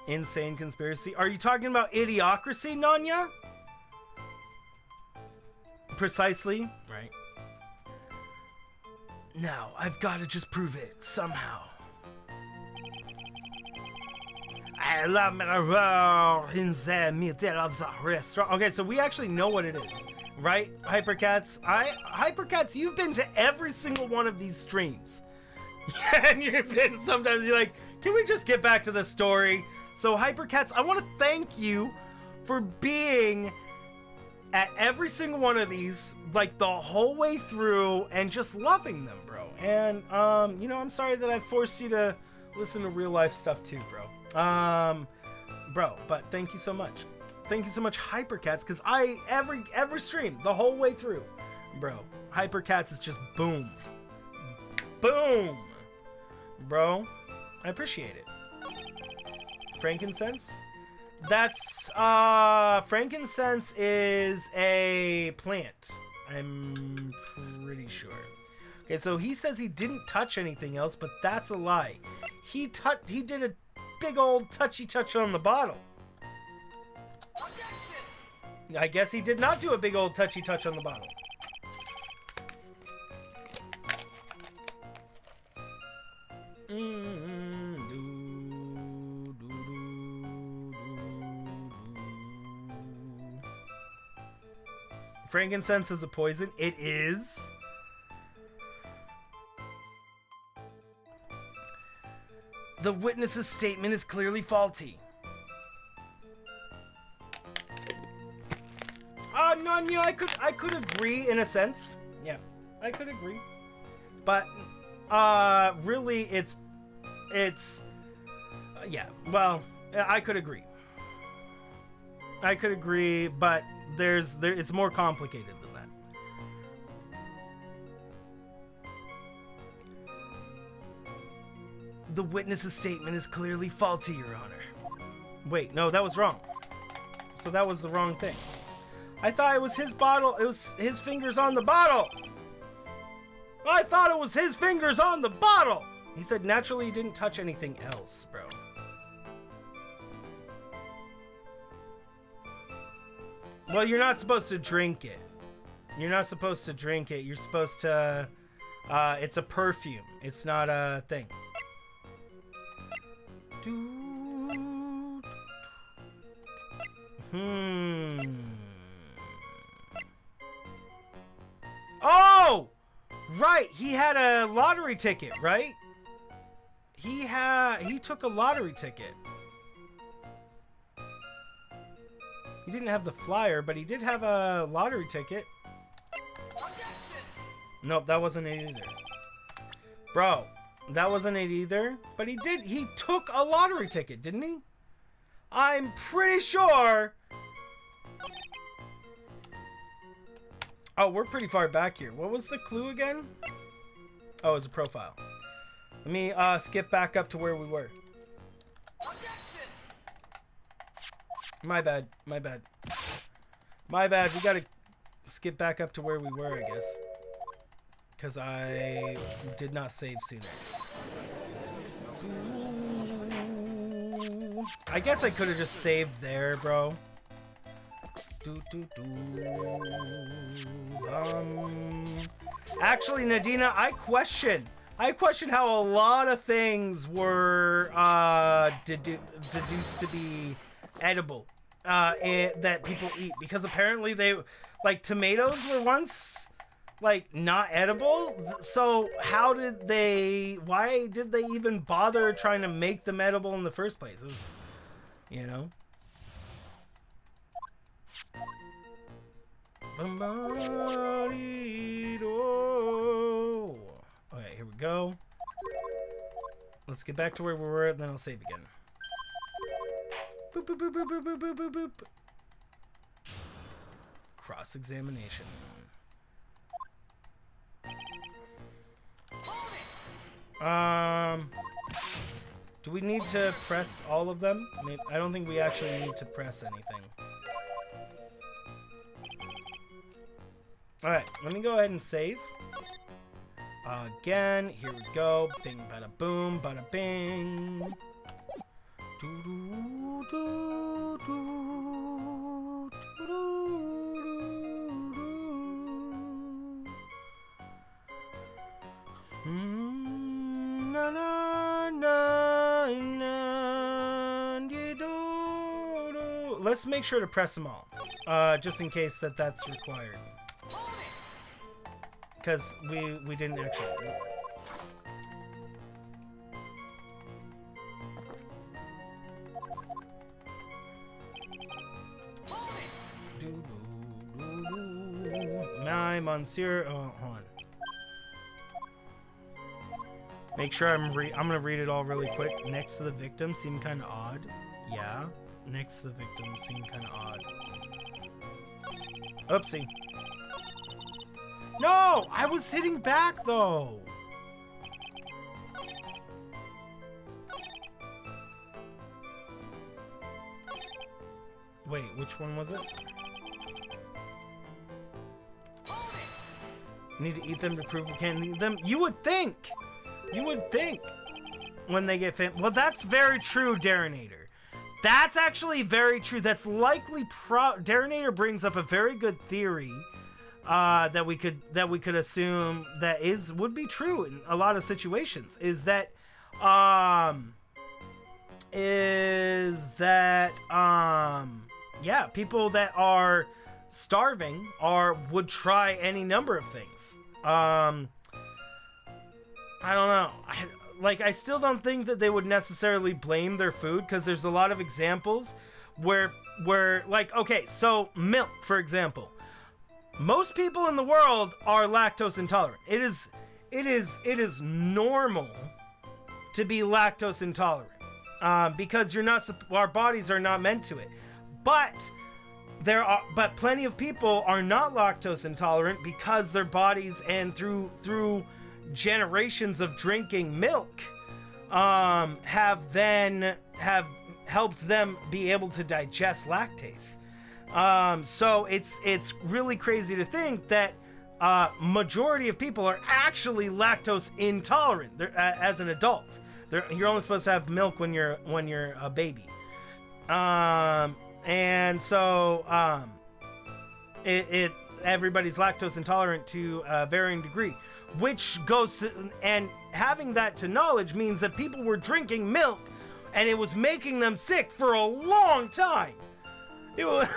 Insane conspiracy. Are you talking about Idiocracy, Nanya? Precisely. Right. Now, I've got to just prove it, somehow. I love mirror in the middle of the restaurant. Okay, so we actually know what it is. Right, Hypercats? Hypercats, you've been to every single one of these streams. And you've been, sometimes you're like, can we just get back to the story? So Hypercats, I want to thank you for being at every single one of these, like the whole way through, and just loving them, bro. And, you know, I'm sorry that I forced you to listen to real life stuff too, bro. Bro, but thank you so much. Thank you so much, Hypercats, because every stream, the whole way through, bro, Hypercats is just boom. Boom! Bro, I appreciate it. Frankincense? That's, frankincense is a plant. I'm pretty sure. Okay, so he says he didn't touch anything else, but that's a lie. He did a big old touchy touch on the bottle. I guess he did not do a big old touchy touch on the bottle. Frankincense is a poison. It is. The witness's statement is clearly faulty. No, yeah, I could agree in a sense. Yeah, I could agree. But, really, it's, yeah, well, I could agree. I could agree, but it's more complicated than that. The witness's statement is clearly faulty, Your Honor. Wait, no, that was wrong. So that was the wrong thing. I thought it was his bottle. It was his fingers on the bottle. I thought it was his fingers on the bottle. He said naturally he didn't touch anything else, bro. Well, you're not supposed to drink it. You're not supposed to drink it. You're supposed to... it's a perfume. It's not a thing. Oh! Right, he had a lottery ticket, right? He took a lottery ticket. He didn't have the flyer, but he did have a lottery ticket. Nope, that wasn't it either. Bro, that wasn't it either. But he took a lottery ticket, didn't he? I'm pretty sure. Oh, we're pretty far back here. What was the clue again? Oh, it was a profile. Let me skip back up to where we were. My bad. My bad. My bad. We gotta skip back up to where we were, I guess. Because I did not save sooner. I guess I could have just saved there, bro. Actually, Nadina, I question how a lot of things were deduced to be edible that people eat, because apparently they, like, tomatoes were once, like, not edible. So why did they even bother trying to make them edible in the first place? It was, you know. Okay, here we go. Let's get back to where we were, and then I'll save again. Boop, boop, boop, boop, boop, boop, boop, boop, boop. Cross-examination. Do we need to press all of them? I don't think we actually need to press anything. Alright, let me go ahead and save. Again, here we go. Bing, bada boom, bada bing. Doo doo doo doo doo doo. Na na na na doo doo. Let's make sure to press them all, just in case that's required. Because we didn't actually. My monsieur. Oh, hold on. Make sure I'm gonna read it all really quick. Next to the victim seemed kind of odd. Yeah. Next to the victim seemed kind of odd. Oopsie. No! I was sitting back, though! Wait, which one was it? Need to eat them to prove we can't eat them? You would think! You would think! When they get fit. Well, that's very true, Darinator. That's actually very true. That's likely Darinator brings up a very good theory. That we could assume that would be true in a lot of situations is that yeah, people that are starving would try any number of things. I don't know. I still don't think that they would necessarily blame their food, because there's a lot of examples where like, okay, so milk, for example. Most people in the world are lactose intolerant. It is normal to be lactose intolerant, because our bodies are not meant to it. But plenty of people are not lactose intolerant because their bodies, and through generations of drinking milk, have helped them be able to digest lactase. So it's really crazy to think that majority of people are actually lactose intolerant as an adult. You're only supposed to have milk when you're a baby, and so everybody's lactose intolerant to a varying degree, which goes to, and having that to knowledge means that people were drinking milk and it was making them sick for a long time. It was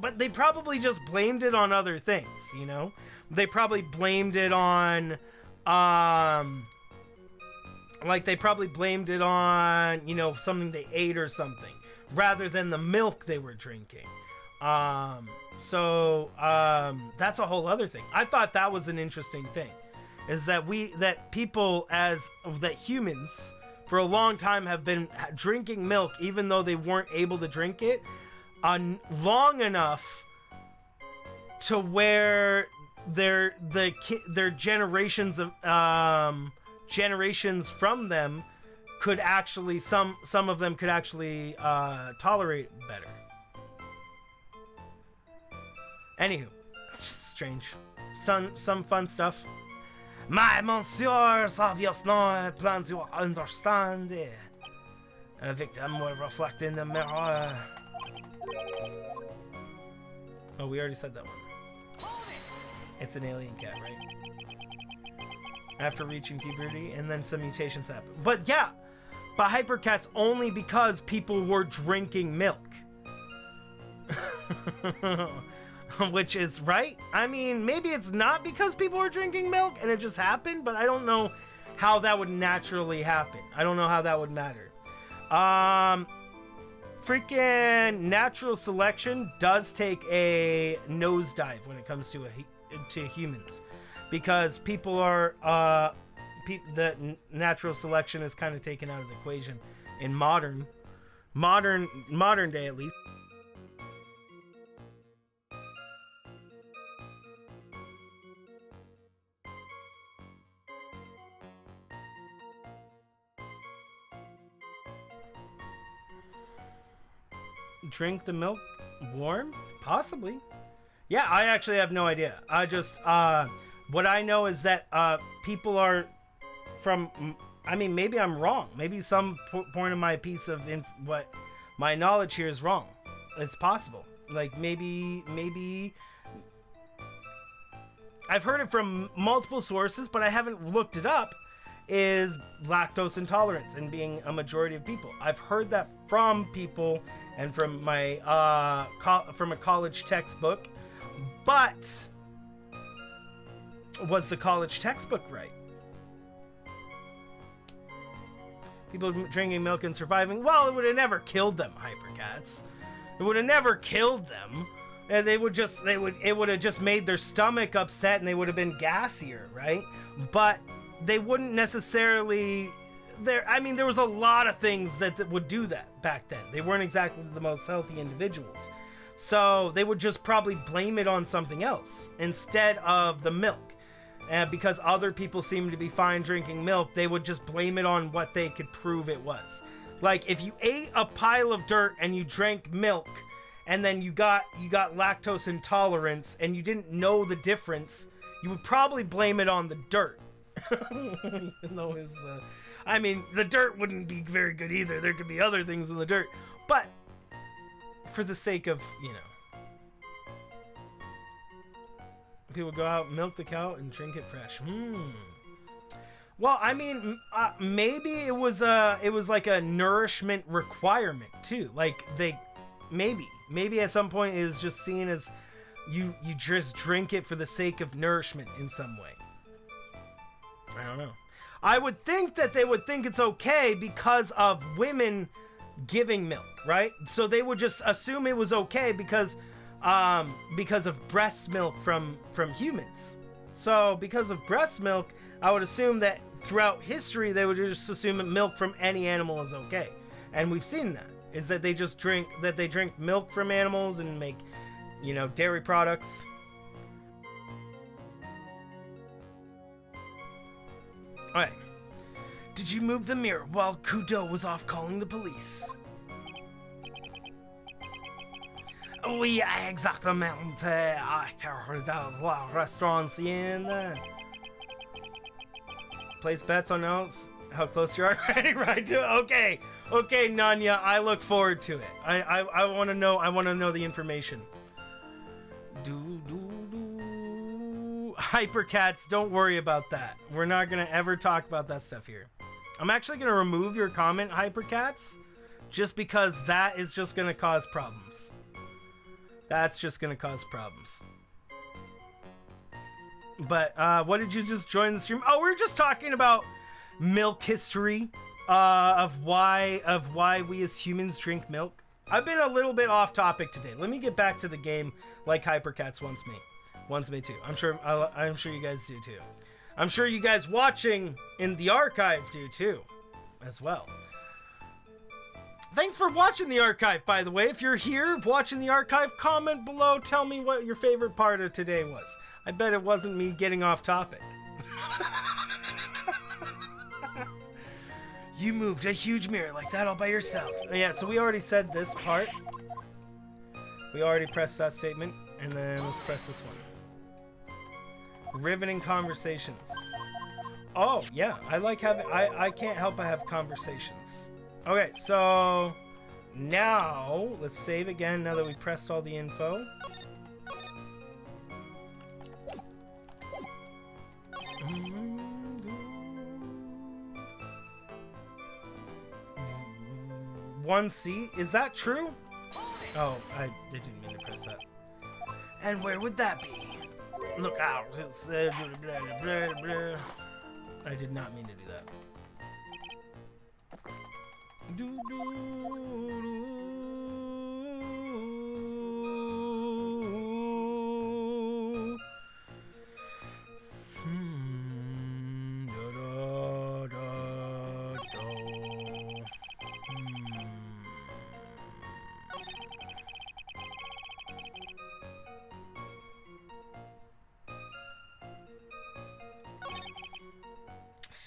but they probably just blamed it on other things, you know? They probably blamed it on, something they ate or something, rather than the milk they were drinking. So that's a whole other thing. I thought that was an interesting thing, is that humans for a long time have been drinking milk, even though they weren't able to drink it long enough to where their generations of generations from them could actually, some of them could actually tolerate it better. Anywho, it's just strange. Some fun stuff. My monsieurs obviously plans you understand. A victim will reflect in the mirror. Oh, we already said that one. It's an alien cat, right? After reaching puberty, and then some mutations happen. But yeah, but hypercats only because people were drinking milk. Which is right. I mean, maybe it's not because people were drinking milk and it just happened, but I don't know how that would naturally happen. I don't know how that would matter. Freaking natural selection does take a nosedive when it comes to humans, because people natural selection is kind of taken out of the equation in modern day, at least. Drink the milk warm? Possibly. Yeah, I actually have no idea. I just, what I know is that people are from, I mean, maybe I'm wrong. Maybe some point of my piece of what my knowledge here is wrong. It's possible. Like, maybe I've heard it from multiple sources, but I haven't looked it up, is lactose intolerance and being a majority of people. I've heard that from people and from my from a college textbook, but was the college textbook right? People drinking milk and surviving, well, it would have never killed them, Hypercats. It would have never killed them. And it would have just made their stomach upset and they would have been gassier, right? But they wouldn't necessarily, there was a lot of things that would do that back then. They weren't exactly the most healthy individuals. So they would just probably blame it on something else instead of the milk. And because other people seemed to be fine drinking milk, they would just blame it on what they could prove it was. Like, if you ate a pile of dirt and you drank milk, and then you got lactose intolerance, and you didn't know the difference, you would probably blame it on the dirt. Even though the dirt wouldn't be very good either. There could be other things in the dirt. But, for the sake of, people go out, milk the cow, and drink it fresh. Well, maybe it was like a nourishment requirement too. Like maybe at some point it is just seen as you just drink it for the sake of nourishment in some way. I don't know. I would think that they would think it's okay because of women giving milk, right? So they would just assume it was okay because of breast milk from humans. So because of breast milk, I would assume that throughout history they would just assume that milk from any animal is okay. And we've seen that, is that they drink milk from animals and make, dairy products. Alright. Did you move the mirror while Kudo was off calling the police? Oui, exactement. Restaurants in. Place bets on how close you are. Right to it. Okay, Nanya. I look forward to it. I want to know. I want to know the information. Hypercats, don't worry about that. We're not gonna ever talk about that stuff here. I'm actually gonna remove your comment, Hypercats, just because that is just gonna cause problems. That's just gonna cause problems. But what did you just join the stream? Oh, we were just talking about milk history, of why we as humans drink milk. I've been a little bit off topic today. Let me get back to the game like Hypercats wants me to. I'm sure you guys do too. I'm sure you guys watching in the archive do too, as well. Thanks for watching the archive, by the way. If you're here watching the archive, comment below. Tell me what your favorite part of today was. I bet it wasn't me getting off topic. You moved a huge mirror like that all by yourself. Yeah, so we already said this part. We already pressed that statement. And then let's press this one. Riveting conversations. Oh, yeah. I can't help but have conversations. Okay, so now let's save again now that we pressed all the info. One C? Is that true? Oh, I didn't mean to press that. And where would that be? Look out. It's, blah, blah, blah. I did not mean to do that.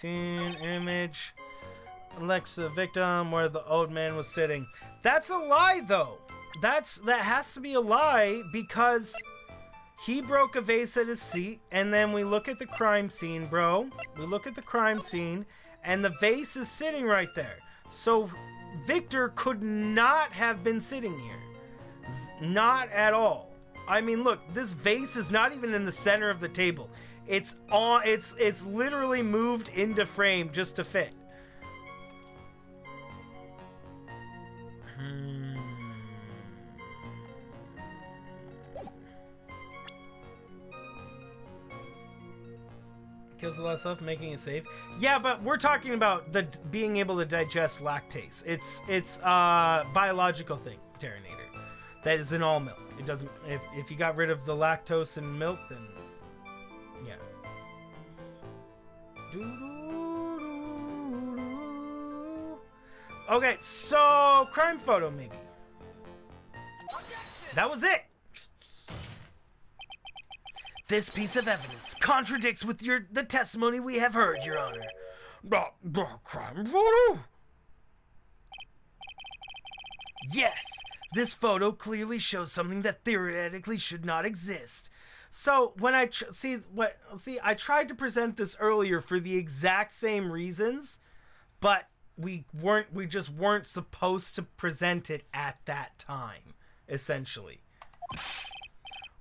Scene, image. Alexa, victim, where the old man was sitting. That's a lie, though. That has to be a lie because he broke a vase at his seat, and then we look at the crime scene, bro. We look at the crime scene, and the vase is sitting right there. So Victor could not have been sitting here. Not at all. I mean, look, this vase is not even in the center of the table. It's literally moved into frame just to fit. Kills a lot of stuff, making it safe. Yeah, but we're talking about the being able to digest lactase. It's a biological thing, Terranator. That is in all milk. It doesn't. If you got rid of the lactose in milk, then yeah. Okay, so crime photo maybe. That was it. This piece of evidence contradicts with the testimony we have heard, Your Honor. The crime photo? Yes, this photo clearly shows something that theoretically should not exist. So when I I tried to present this earlier for the exact same reasons, but we just weren't supposed to present it at that time, essentially.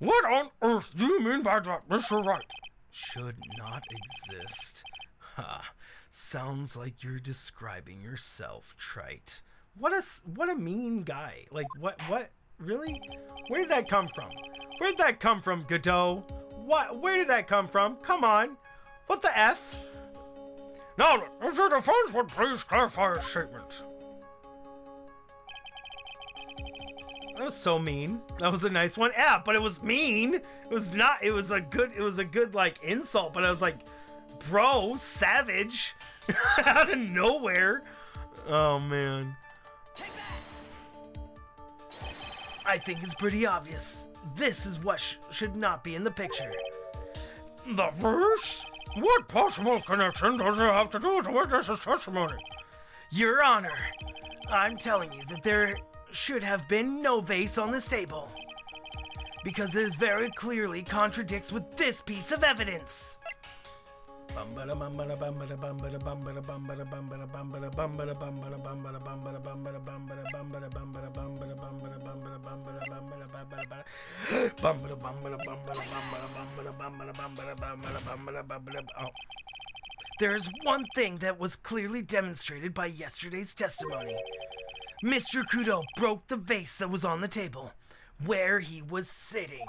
What on earth do you mean by that, Mr. Wright? Should not exist. Ha. Sounds like you're describing yourself, Trite. What a mean guy. Like, what, really? Where did that come from? Where'd that come from, Godot? Where did that come from? Come on. What the F? Now, if the defense would please clarify his statement. That was so mean. That was a nice one. Yeah, but it was mean. It was not. It was a good like insult. But I was like, bro, savage, out of nowhere. Oh man. I think it's pretty obvious. This is what should not be in the picture. The verse? What possible connection does it have to do with the witness's testimony? Your Honor, I'm telling you that there should have been no vase on this table, because it very clearly contradicts with this piece of evidence. There's one thing that was clearly demonstrated by yesterday's testimony. Mr. Kudo broke the vase that was on the table, where he was sitting.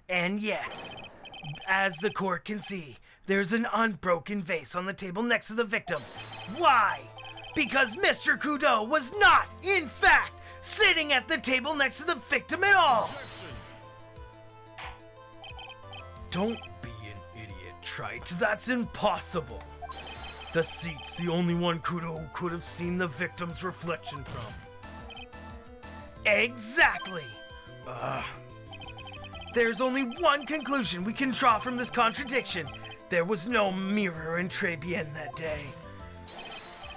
And yet, as the court can see, there's an unbroken vase on the table next to the victim. Why? Because Mr. Kudo was not, in fact, sitting at the table next to the victim at all. Don't be an idiot, Trite. That's impossible. The seat's the only one Kudo could have seen the victim's reflection from. Exactly. There's only one conclusion we can draw from this contradiction. There was no mirror in Tribulations that day.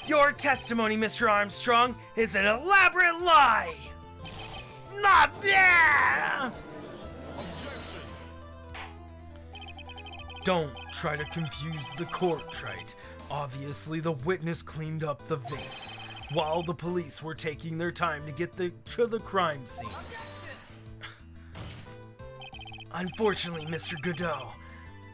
Your testimony, Mr. Armstrong, is an elaborate lie. Not there! Don't try to confuse the court, Trite. Obviously, the witness cleaned up the vase, while the police were taking their time to get to the crime scene. Unfortunately, Mr. Godot,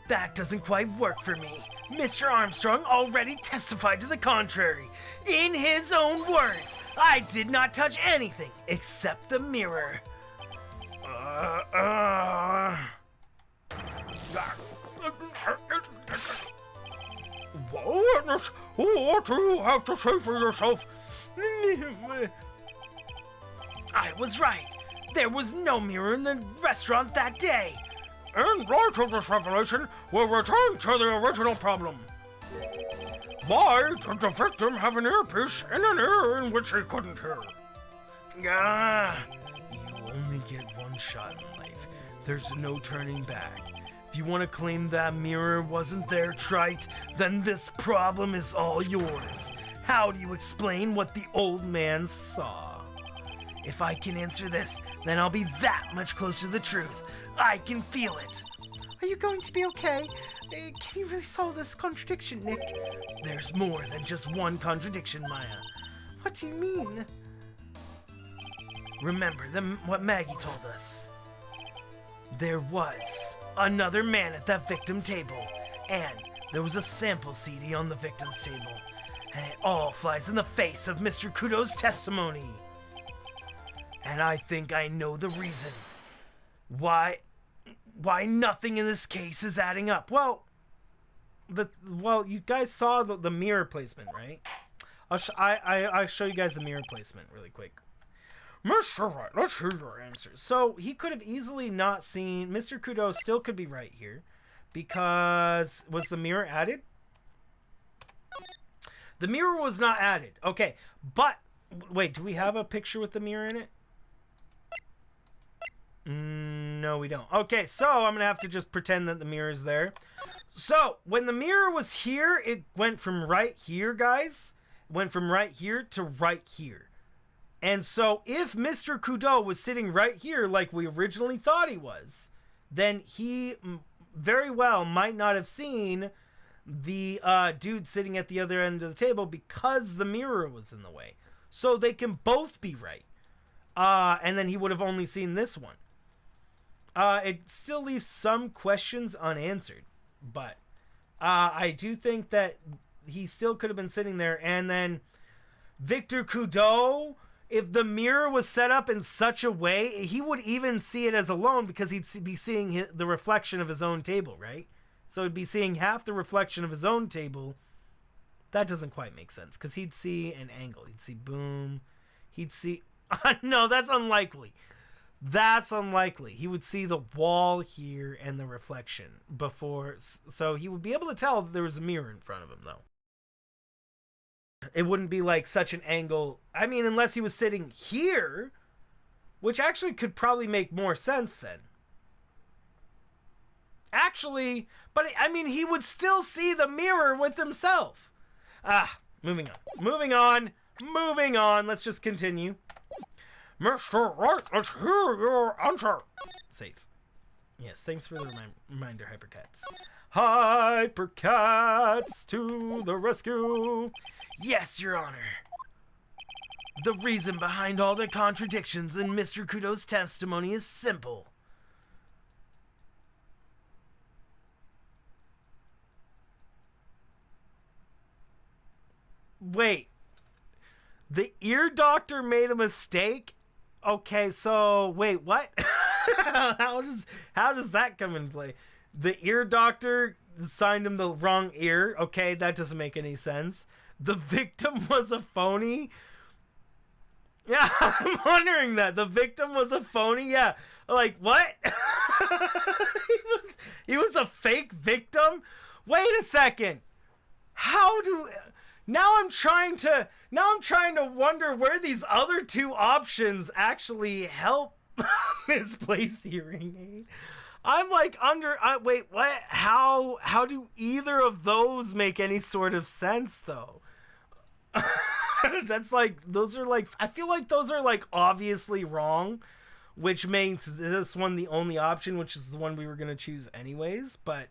that doesn't quite work for me. Mr. Armstrong already testified to the contrary. In his own words, I did not touch anything except the mirror. Witness, what do you have to say for yourself? I was right. There was no mirror in the restaurant that day. In light of this revelation, we'll return to the original problem. Why did the victim have an earpiece in an ear in which he couldn't hear? You only get one shot in life. There's no turning back. If If you want to claim that mirror wasn't there, Trite, then this problem is all yours. How do you explain what the old man saw? If I can answer this, then I'll be that much closer to the truth. I can feel it. Are you going to be okay? Can you really solve this contradiction, Nick? There's more than just one contradiction, Maya. What do you mean? Remember what Maggie told us. There was another man at that victim table, and there was a sample CD on the victim's table, and it all flies in the face of Mr. Kudo's testimony. And I think I know the reason why nothing in this case is adding up. Well, you guys saw the mirror placement, right? I'll show you guys the mirror placement really quick. Mr. Wright, let's hear your answers. So he could have easily not seen. Mr. Kudo still could be right here, because was the mirror added? The mirror was not added. Okay, but wait, do we have a picture with the mirror in it? No, we don't. Okay, so I'm gonna have to just pretend that the mirror is there. So when the mirror was here, it went from right here, guys. Went from right here to right here. And so if Mr. Kudo was sitting right here like we originally thought he was, then he very well might not have seen the dude sitting at the other end of the table because the mirror was in the way. So they can both be right. And then he would have only seen this one. It still leaves some questions unanswered. But I do think that he still could have been sitting there. And then Victor Kudo, if the mirror was set up in such a way, he would even see it as alone because he'd be seeing the reflection of his own table, right? So he'd be seeing half the reflection of his own table. That doesn't quite make sense because he'd see an angle. He'd see boom. He'd see... No, that's unlikely. That's unlikely. He would see the wall here and the reflection before. So he would be able to tell that there was a mirror in front of him, though. It wouldn't be like such an angle. I mean, unless he was sitting here, which actually could probably make more sense then. Actually, but I mean, he would still see the mirror with himself. Moving on. Moving on. Let's just continue. Mr. Wright, let's hear your answer. Safe. Yes, thanks for the reminder, Hypercats. Hypercats to the rescue. Yes, Your Honor. The reason behind all the contradictions in Mr. Kudo's testimony is simple. Wait. The ear doctor made a mistake? Okay, so wait, what? How does that come in play? The ear doctor assigned him the wrong ear. Okay, that doesn't make any sense. The victim was a phony. Yeah, I'm wondering that. The victim was a phony? Yeah. Like, what? he was a fake victim? Wait a second. Now I'm trying to wonder where these other two options actually help misplaced hearing aid. I'm like wait, what? How do either of those make any sort of sense though? That's like, those are like, I feel like those are like obviously wrong, which makes this one the only option, which is the one we were going to choose anyways, but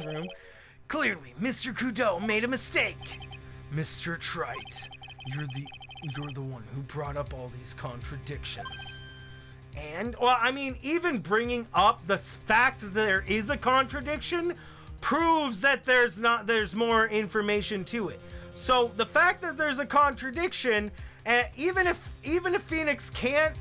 room. Clearly, Mr. Kudo made a mistake. Mr. Trite, you're the one who brought up all these contradictions. And, well, I mean, even bringing up the fact that there is a contradiction proves that there's more information to it. So the fact that there's a contradiction, even if Phoenix can't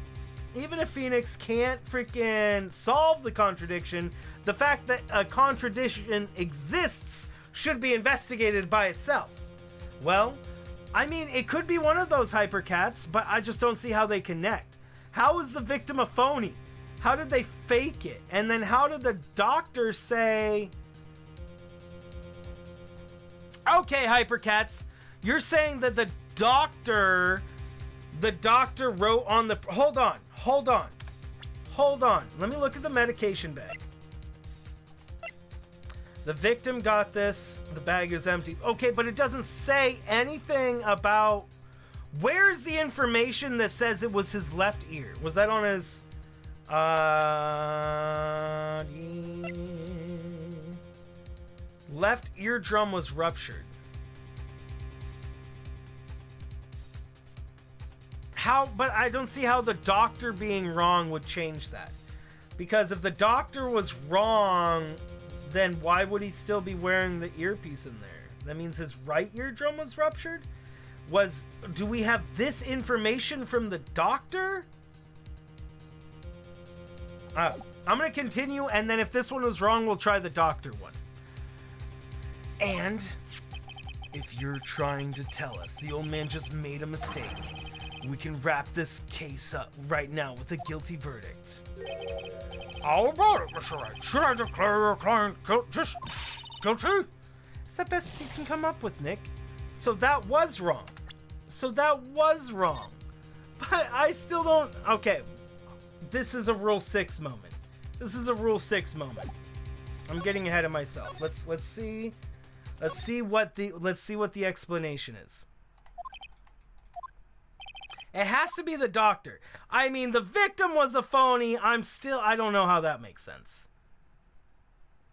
freaking solve the contradiction, the fact that a contradiction exists should be investigated by itself. Well, I mean, it could be one of those hypercats, but I just don't see how they connect. How is the victim a phony? How did they fake it? And then how did the doctor say... Okay, hypercats, you're saying that the doctor wrote on the... Hold on. Hold on. Let me look at the medication bag. The victim got this. The bag is empty. Okay, but it doesn't say anything about... Where's the information that says it was his left ear? Was that on his... Left eardrum was ruptured. How? But I don't see how the doctor being wrong would change that. Because if the doctor was wrong, then why would he still be wearing the earpiece in there? That means his right eardrum was ruptured? Do we have this information from the doctor? I'm going to continue, and then if this one was wrong, we'll try the doctor one. And if you're trying to tell us the old man just made a mistake, we can wrap this case up right now with a guilty verdict. How about it, Mr. Wright? Should I declare your client just guilty? It's the best you can come up with, Nick. So that was wrong. But I still don't... Okay. This is a Rule 6 moment. I'm getting ahead of myself. Let's see what the explanation is. It has to be the doctor. I mean, the victim was a phony. I don't know how that makes sense.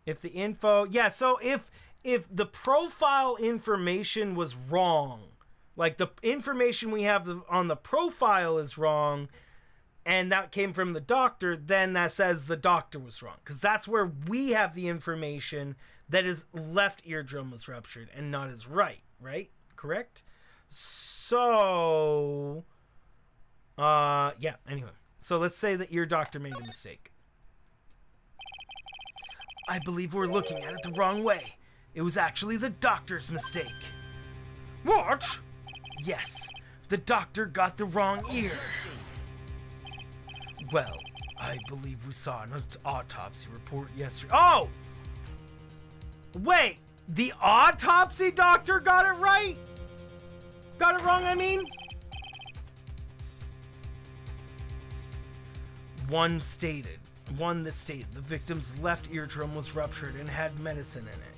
If the info... Yeah, so if the profile information was wrong, like the information we have on the profile is wrong, and that came from the doctor, then that says the doctor was wrong. Because that's where we have the information that his left eardrum was ruptured and not his right? Correct? So... yeah, anyway. So let's say the ear doctor made a mistake. I believe we're looking at it the wrong way. It was actually the doctor's mistake. What? Yes, the doctor got the wrong ear. Well, I believe we saw an autopsy report yesterday. Oh! Wait, the autopsy doctor got it right? Got it wrong, I mean? One that stated the victim's left eardrum was ruptured and had medicine in it.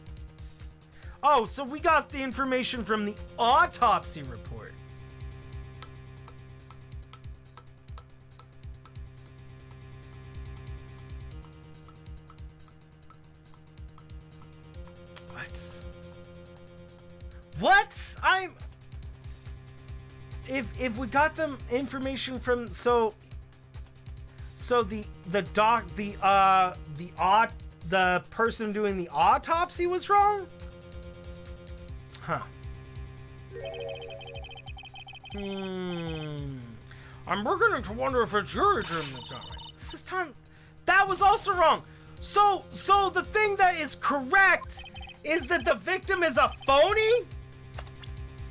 Oh, so we got the information from the autopsy report. What? If we got them information from the person doing the autopsy was wrong? Huh. I'm beginning to wonder if it's your eardrum that's not right. This is time. That was also wrong. So the thing that is correct is that the victim is a phony?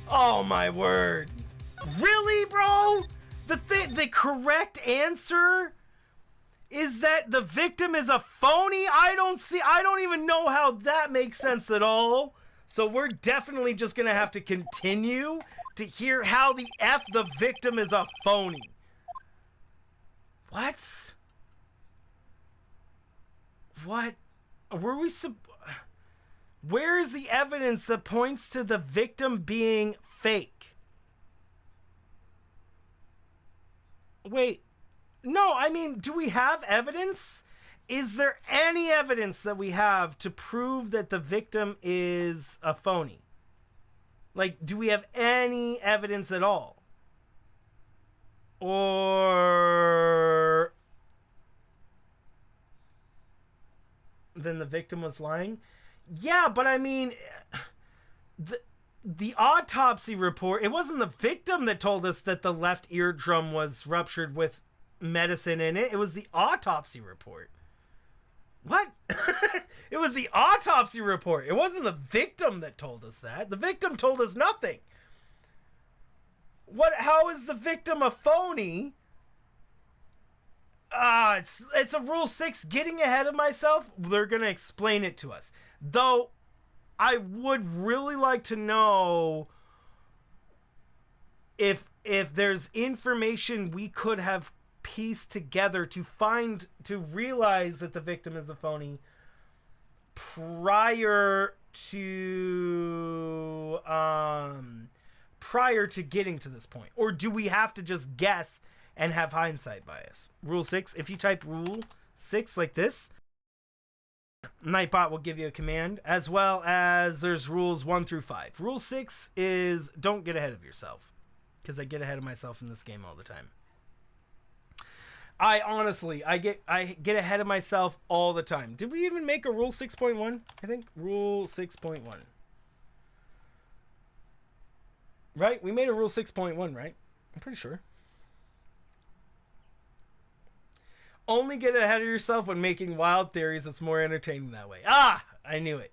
Oh my word. Really, bro? The correct answer is that the victim is a phony? I don't even know how that makes sense at all. So we're definitely just gonna have to continue to hear how the victim is a phony. What? Where is the evidence that points to the victim being fake? Wait. No, I mean, do we have evidence? Is there any evidence that we have to prove that the victim is a phony? Like, do we have any evidence at all? Or then the victim was lying? Yeah, but I mean, the autopsy report, it wasn't the victim that told us that the left eardrum was ruptured with medicine in it. It was the autopsy report. What? It was the autopsy report. It wasn't the victim that told us that. The victim told us nothing. How is the victim a phony? It's a Rule 6. Getting ahead of myself. They're going to explain it to us. Though, I would really like to know if there's information we could have piece together to realize that the victim is a phony prior to getting to this point? Or do we have to just guess and have hindsight bias? Rule 6, if you type rule 6 like this, Nightbot will give you a command, as well as there's rules 1 through 5. Rule 6 is don't get ahead of yourself, because I get ahead of myself in this game all the time. I get ahead of myself all the time. Did we even make a rule 6.1? I think rule 6.1. Right? We made a rule 6.1, right? I'm pretty sure. Only get ahead of yourself when making wild theories. It's more entertaining that way. Ah! I knew it.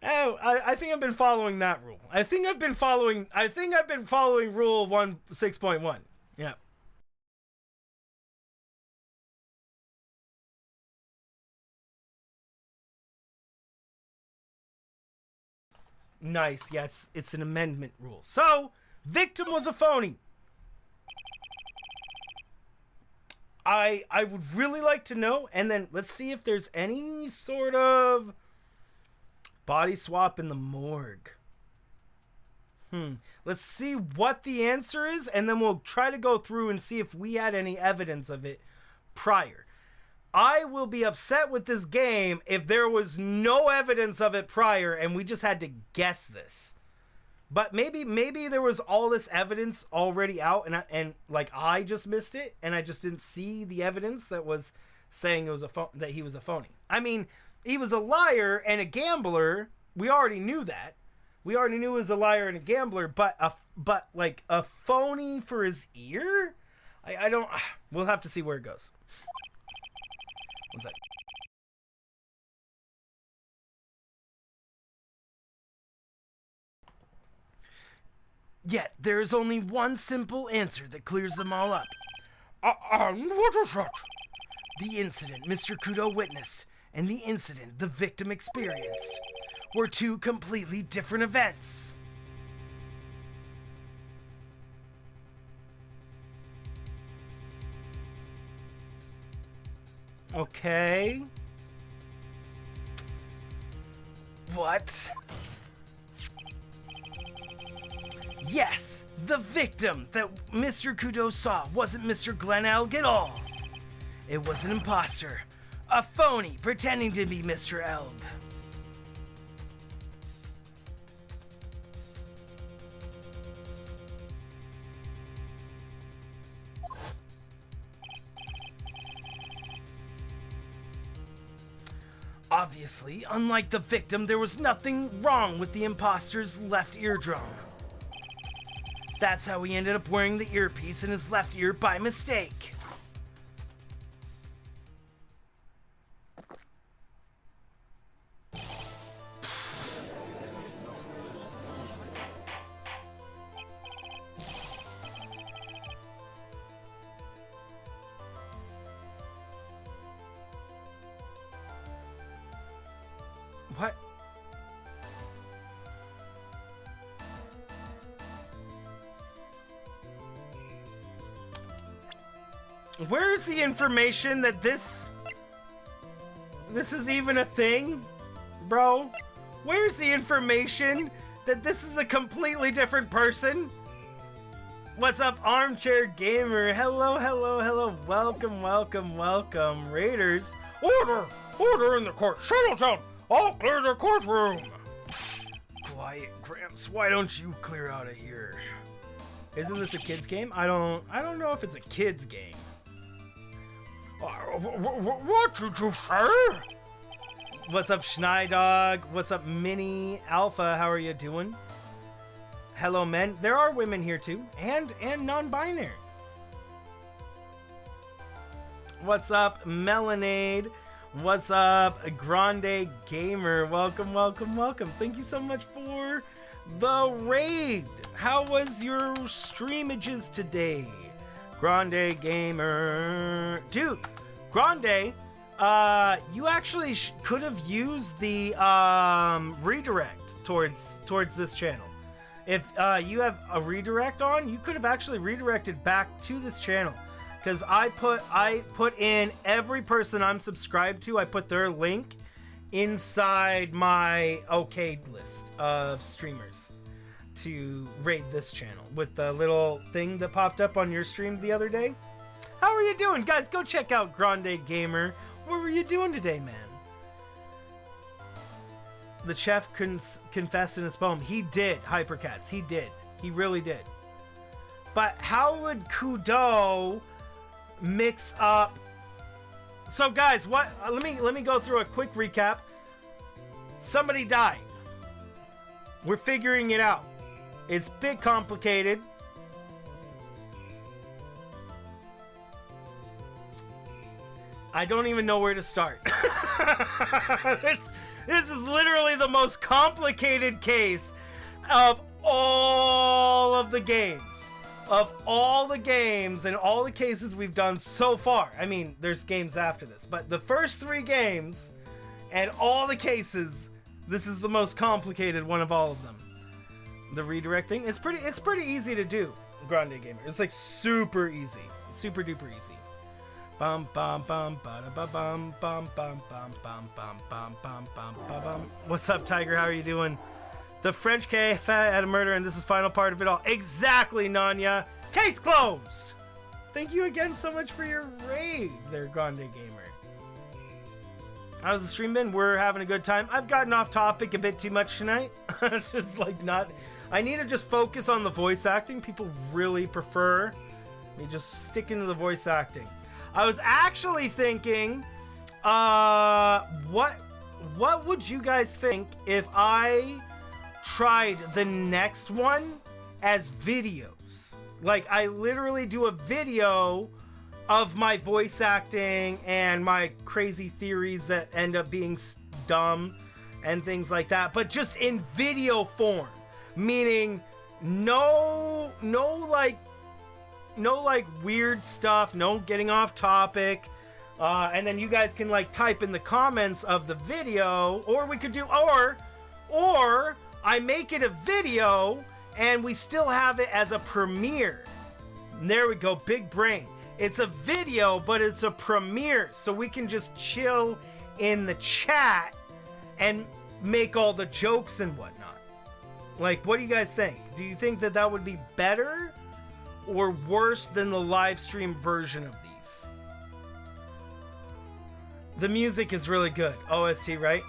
Oh, I think I've been following that rule. I think I've been following rule 6.1. Yeah. Nice. Yeah, it's an amendment rule. So, victim was a phony. I would really like to know, and then let's see if there's any sort of body swap in the morgue. Let's see what the answer is, and then we'll try to go through and see if we had any evidence of it prior. I will be upset with this game if there was no evidence of it prior and we just had to guess this. But maybe there was all this evidence already out, and I just missed it, and I just didn't see the evidence that was saying it was that he was a phony. I mean, he was a liar and a gambler. We already knew that. We already knew he was a liar and a gambler, but a phony for his ear? I don't. We'll have to see where it goes. One sec. Yet, there is only one simple answer that clears them all up. What is that? The incident Mr. Kudo witnessed and the incident the victim experienced were two completely different events. Okay. What? Yes, the victim that Mr. Kudo saw wasn't Mr. Glenn Elg at all. It was an imposter, a phony pretending to be Mr. Elg. Obviously, unlike the victim, there was nothing wrong with the imposter's left eardrum. That's how he ended up wearing the earpiece in his left ear by mistake. What? Where's the information that this is even a thing, bro? Where's the information that this is a completely different person? What's up, Armchair Gamer? Hello, hello, hello. Welcome, welcome, welcome, Raiders. Order! Order in the court. Settle down. I'll clear the courtroom. Quiet, Gramps. Why don't you clear out of here? Isn't this a kid's game? I don't know if it's a kid's game. What did you say? What's up, Schneidog? What's up, Mini Alpha? How are you doing? Hello, men. There are women here too, and non-binary. What's up, Melanade? What's up, Grande Gamer? Welcome, welcome, welcome. Thank you so much for the raid. How was your streamages today? Grande Gamer. Dude, Grande, you actually could have used the redirect towards this channel. if you have a redirect on, you could have actually redirected back to this channel. Because I put in every person I'm subscribed to, I put their link inside my OK list of streamers to raid this channel with the little thing that popped up on your stream the other day. How are you doing, guys? Go check out Grande Gamer. What were you doing today, man? The chef confessed in his poem. He did, Hypercats. He did. He really did. But how would Kudo mix up? So guys, what? Let me go through a quick recap. Somebody died. We're figuring it out. It's a bit complicated. I don't even know where to start. This is literally the most complicated case of all of the games. Of all the games and all the cases we've done so far. I mean, there's games after this, but the first 3 games and all the cases, this is the most complicated one of all of them. The redirecting, it's pretty easy to do, Grande Gamer. It's like super easy. Super duper easy. Bum bum bum bada ba bum bum bum bum bum bum bum bum bum bum. What's up, Tiger? How are you doing? The French cafe had a murder, and this is final part of it all. Exactly, Nanya. Case closed. Thank you again so much for your raid, there, Grande Gamer. How's the stream been? We're having a good time. I've gotten off topic a bit too much tonight. Just like not. I need to just focus on the voice acting. People really prefer me just sticking to the voice acting. I was actually thinking, what would you guys think if I tried the next one as videos? Like, I literally do a video of my voice acting and my crazy theories that end up being dumb and things like that, but just in video form, meaning no weird stuff, no getting off topic, and then you guys can like type in the comments of the video, or we could do, or I make it a video and we still have it as a premiere. And there we go, big brain. It's a video, but it's a premiere, so we can just chill in the chat and make all the jokes and whatnot. Like, what do you guys think? Do you think that would be better or worse than the live stream version of these? The music is really good. OST, right?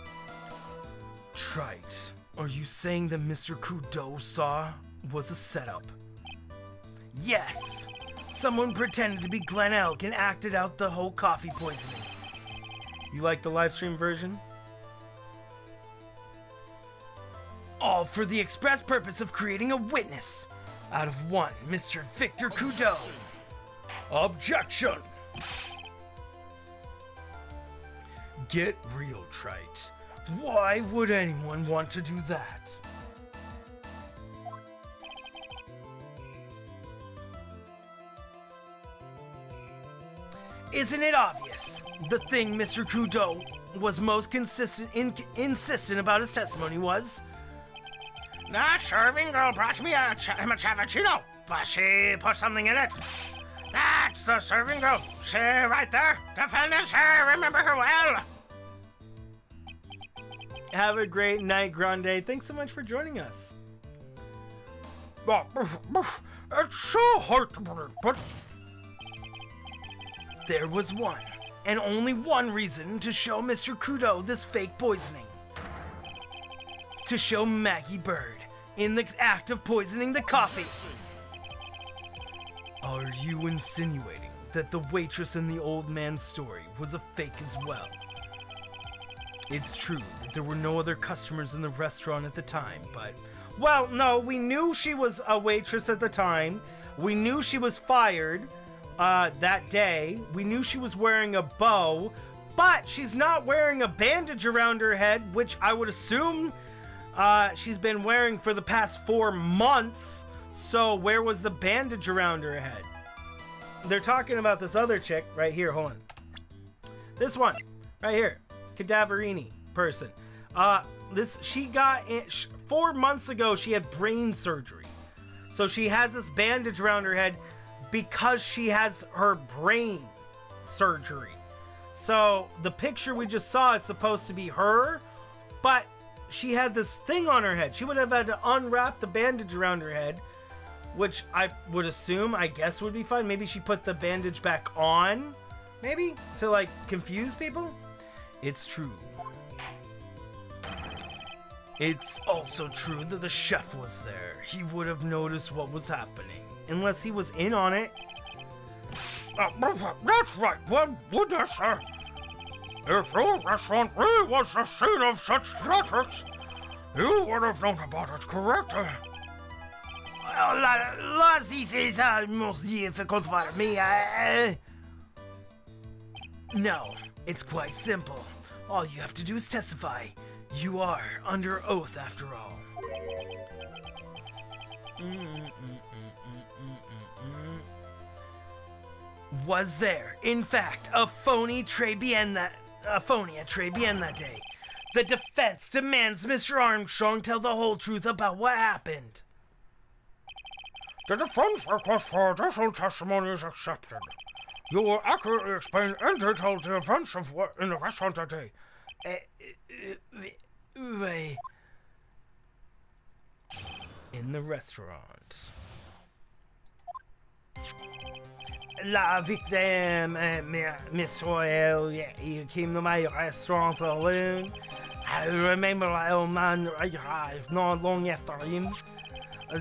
Trite. Are you saying that Mr. Kudo saw was a setup? Yes! Someone pretended to be Glen Elk and acted out the whole coffee poisoning. You like the live stream version? All for the express purpose of creating a witness out of one Mr. Victor Kudo. Objection! Get real, Trite. Why would anyone want to do that? Isn't it obvious? The thing Mr. Kudo was most insistent about his testimony was... The serving girl brought me him a cappuccino, but she put something in it. That's the serving girl. She right there. Defendants her. Remember her well. Have a great night, Grande. Thanks so much for joining us. It's so hard to believe, but... There was one, and only one reason to show Mr. Kudo this fake poisoning. To show Maggie Bird in the act of poisoning the coffee. Are you insinuating that the waitress in the old man's story was a fake as well? It's true that there were no other customers in the restaurant at the time, but... Well, no, we knew she was a waitress at the time. We knew she was fired that day. We knew she was wearing a bow, but she's not wearing a bandage around her head, which I would assume she's been wearing for the past 4 months. So where was the bandage around her head? They're talking about this other chick right here. Hold on. This one right here. Cadaverini person. She got in, 4 months ago, she had brain surgery. So she has this bandage around her head because she has her brain surgery. So the picture we just saw is supposed to be her, but she had this thing on her head. She would have had to unwrap the bandage around her head, which I would assume, I guess, would be fine. Maybe she put the bandage back on, maybe, to, like, confuse people? It's true. It's also true that the chef was there. He would have noticed what was happening, unless he was in on it. That's right. What would I say? If your restaurant really was the scene of such tragics, you would have known about it, correct? This is most difficult for me. No, it's quite simple. All you have to do is testify. You are under oath, after all. Was there, in fact, a phony at Trey Bien that day? The defense demands Mr. Armstrong tell the whole truth about what happened. The defense request for additional testimony is accepted. You will accurately explain in detail the events of what in the restaurant that day. In the restaurant. La victim, Miss Royale, he came to my restaurant alone. I remember a old man arrived not long after him.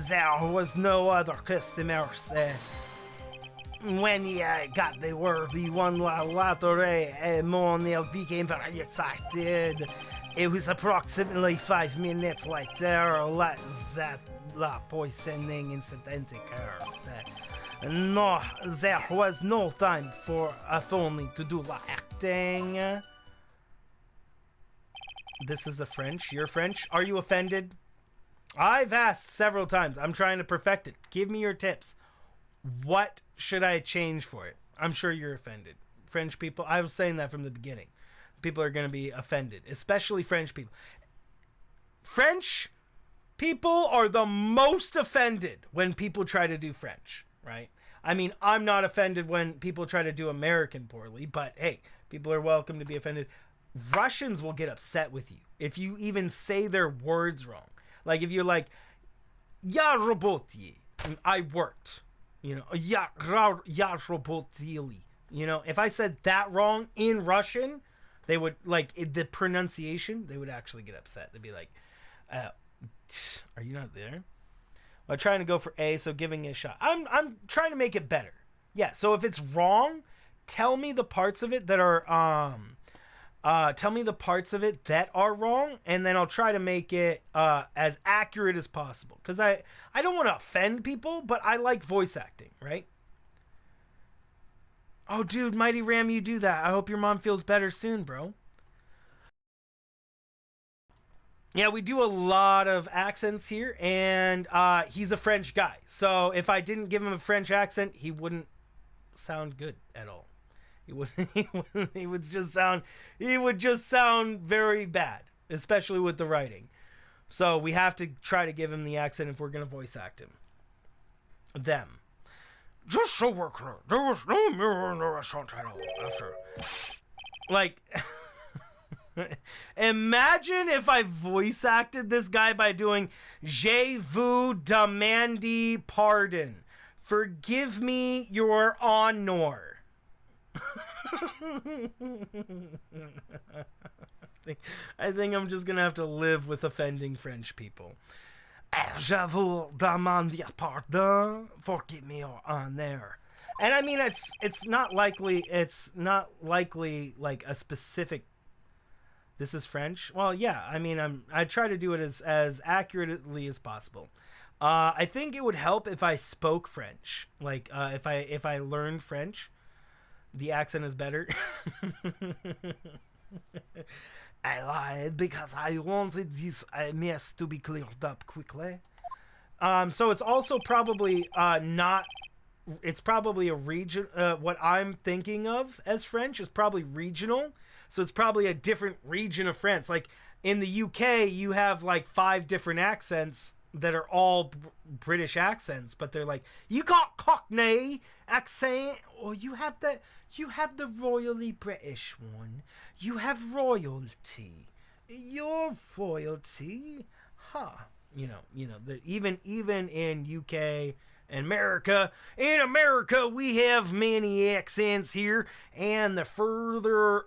There was no other customers. When he got the word, he won la lottery. Monel became very excited. It was approximately 5 minutes later that la poisoning incident occurred. No, there was no time for a phony to do the acting. This is a French. You're French. Are you offended? I've asked several times. I'm trying to perfect it. Give me your tips. What should I change for it? I'm sure you're offended. French people, I was saying that from the beginning. People are going to be offended, especially French people. French people are the most offended when people try to do French, right? I mean, I'm not offended when people try to do American poorly, but hey, people are welcome to be offended. Russians will get upset with you if you even say their words wrong. Like if you're like, "Я работаю," I worked. You know, "Я работали." You know, if I said that wrong in Russian, they would, like, the pronunciation, they would actually get upset. They'd be like, are you not there? I'm trying to go for A, so giving it a shot. I'm trying to make it better. Yeah, so if it's wrong, tell me the parts of it that are wrong, and then I'll try to make it as accurate as possible. Because I don't want to offend people, but I like voice acting, right? Oh, dude, Mighty Ram, you do that. I hope your mom feels better soon, bro. Yeah, we do a lot of accents here, and he's a French guy. So if I didn't give him a French accent, he wouldn't sound good at all. He would just sound very bad, especially with the writing. So we have to try to give him the accent if we're going to voice act him. Them. Just so we're clear, there was no mirror in the restaurant at all after. Like, imagine if I voice acted this guy by doing "Je vous demande pardon. Forgive me, your honor." I think I'm just gonna have to live with offending French people. Je vous demande pardon. Forgive me, your honor. And I mean, it's not likely like a specific. This is French. Well, yeah. I mean, I try to do it as accurately as possible. I think it would help if I spoke French. Like if I learned French, the accent is better. I lied because I wanted this mess to be cleared up quickly. So it's also probably not. It's probably a region. What I'm thinking of as French is probably regional. So it's probably a different region of France. Like in the UK, you have like 5 different accents that are all British accents, but they're like, you got Cockney accent, or you have the royally British one. You have royalty. Your royalty, huh? You know, even in UK and America, we have many accents here, and the further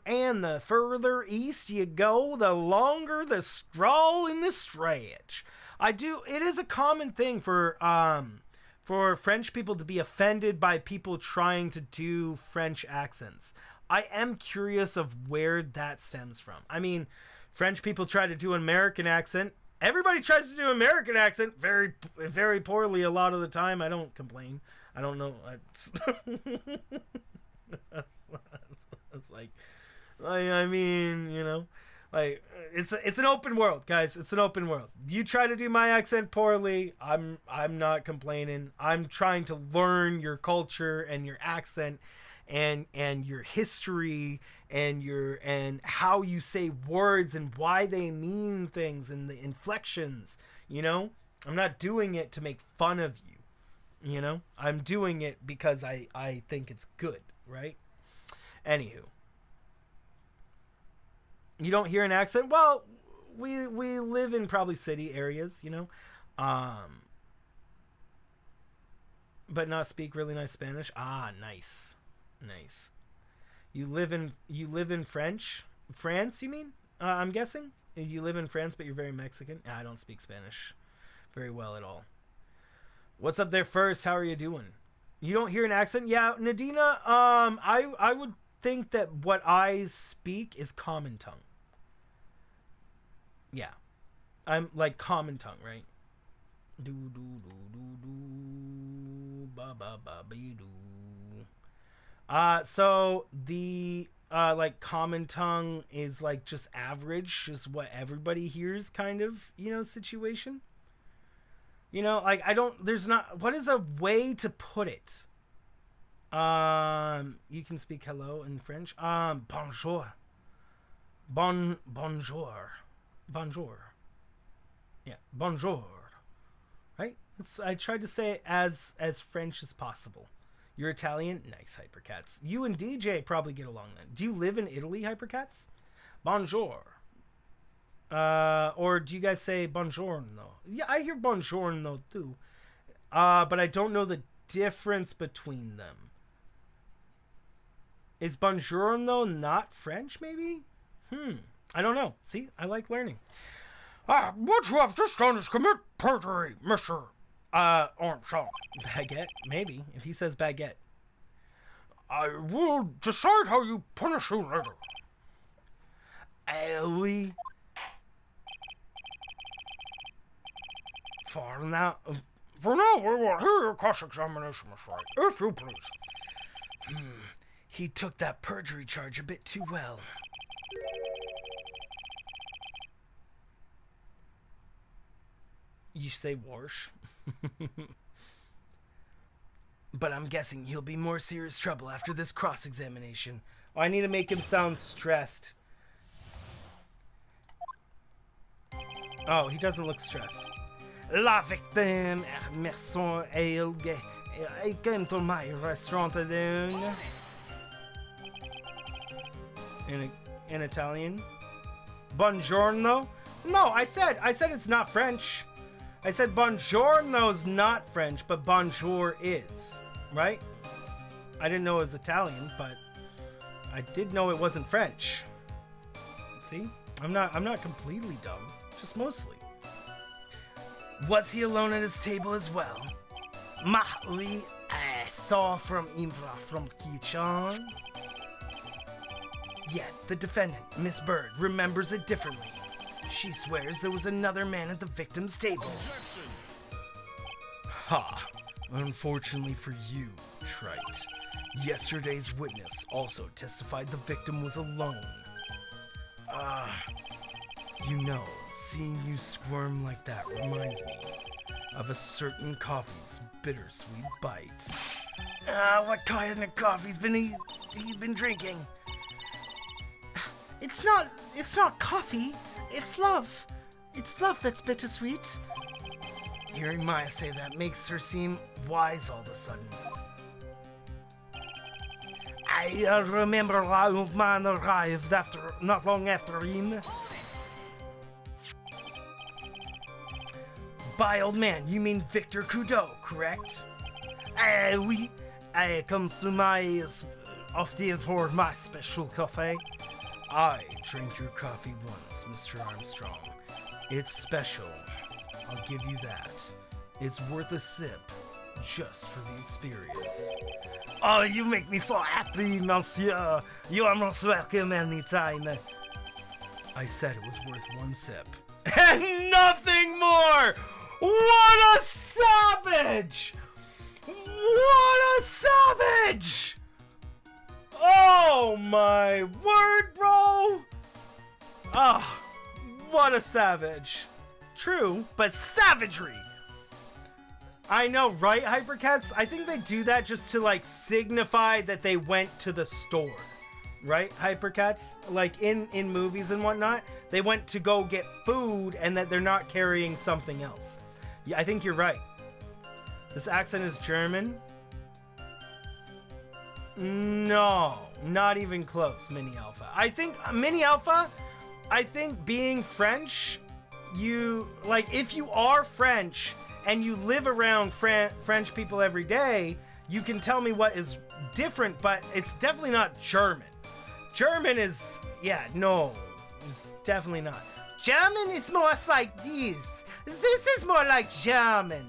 east you go, the longer the straw in the stretch. It is a common thing for French people to be offended by people trying to do French accents. I am curious of where that stems from. I mean, French people try to do an American accent. Everybody tries to do an American accent very, very poorly a lot of the time. I don't complain. I don't know. It's like, I mean, you know, like it's an open world, guys. It's an open world. You try to do my accent poorly, I'm not complaining. I'm trying to learn your culture and your accent and your history and how you say words and why they mean things and the inflections, you know? I'm not doing it to make fun of you, you know? I'm doing it because I think it's good, right? Anywho. You don't hear an accent? Well, we live in probably city areas, you know? But not speak really nice Spanish. Ah, nice. Nice. You live in France, you mean? I'm guessing? You live in France, but you're very Mexican? I don't speak Spanish very well at all. What's up there first? How are you doing? You don't hear an accent? Yeah, Nadina, I would think that what I speak is common tongue. Yeah. I'm like common tongue, right? Do do do do do ba ba ba be do. So the like common tongue is like just average, just what everybody hears kind of, you know, situation. You know, like what is a way to put it? You can speak hello in French. Bonjour. Bonjour. Yeah, bonjour. Right? I tried to say it as French as possible. You're Italian? Nice, Hypercats. You and DJ probably get along then. Do you live in Italy, Hypercats? Bonjour. Or do you guys say buongiorno? Yeah, I hear buongiorno too. But I don't know the difference between them. Is buongiorno not French, maybe? I don't know. See, I like learning. What you have just done is commit perjury, Mr. Armstrong. Baguette? Maybe, if he says baguette. I will decide how you punish you later. Oui. For now, we will hear your cross-examination, Miss Wright, if you please. He took that perjury charge a bit too well. You say Warsh? But I'm guessing he'll be more serious trouble after this cross-examination. Oh, I need to make him sound stressed. Oh, he doesn't look stressed. La victime, merci, I came to my restaurant alone. In Italian? Buongiorno? No, I said it's not French. I said buongiorno's not French, but bonjour is, right? I didn't know it was Italian, but I did know it wasn't French. See? I'm not completely dumb, just mostly. Was he alone at his table as well? Oui, I saw from kitchen. Yet the defendant, Miss Bird, remembers it differently. She swears there was another man at the victim's table. Objection. Ha! Unfortunately for you, Trite. Yesterday's witness also testified the victim was alone. You know, seeing you squirm like that reminds me of a certain coffee's bittersweet bite. What kind of coffee's he been drinking? It's not coffee. It's love. It's love that's bittersweet. Hearing Maya say that makes her seem wise all of a sudden. I remember a old man arrived not long after him. By old man, you mean Victor Kudo, correct? Oui. Comes to my often for my special coffee. I drink your coffee once, Mr. Armstrong. It's special. I'll give you that. It's worth a sip, just for the experience. Oh, you make me so happy, monsieur. You are most welcome anytime. I said it was worth one sip. And nothing more! What a savage! What a savage! Oh my word, bro! Ah, what a savage. True, but savagery! I know, right, Hypercats? I think they do that just to, like, signify that they went to the store. Right, Hypercats? Like, in movies and whatnot, they went to go get food and that they're not carrying something else. Yeah, I think you're right. This accent is German? No, not even close, Mini Alpha. I think, Mini Alpha, I think being French, you, like, if you are French and you live around French people every day, you can tell me what is different, but it's definitely not German. German is, yeah, no, it's definitely not. German is more like this. This is more like German.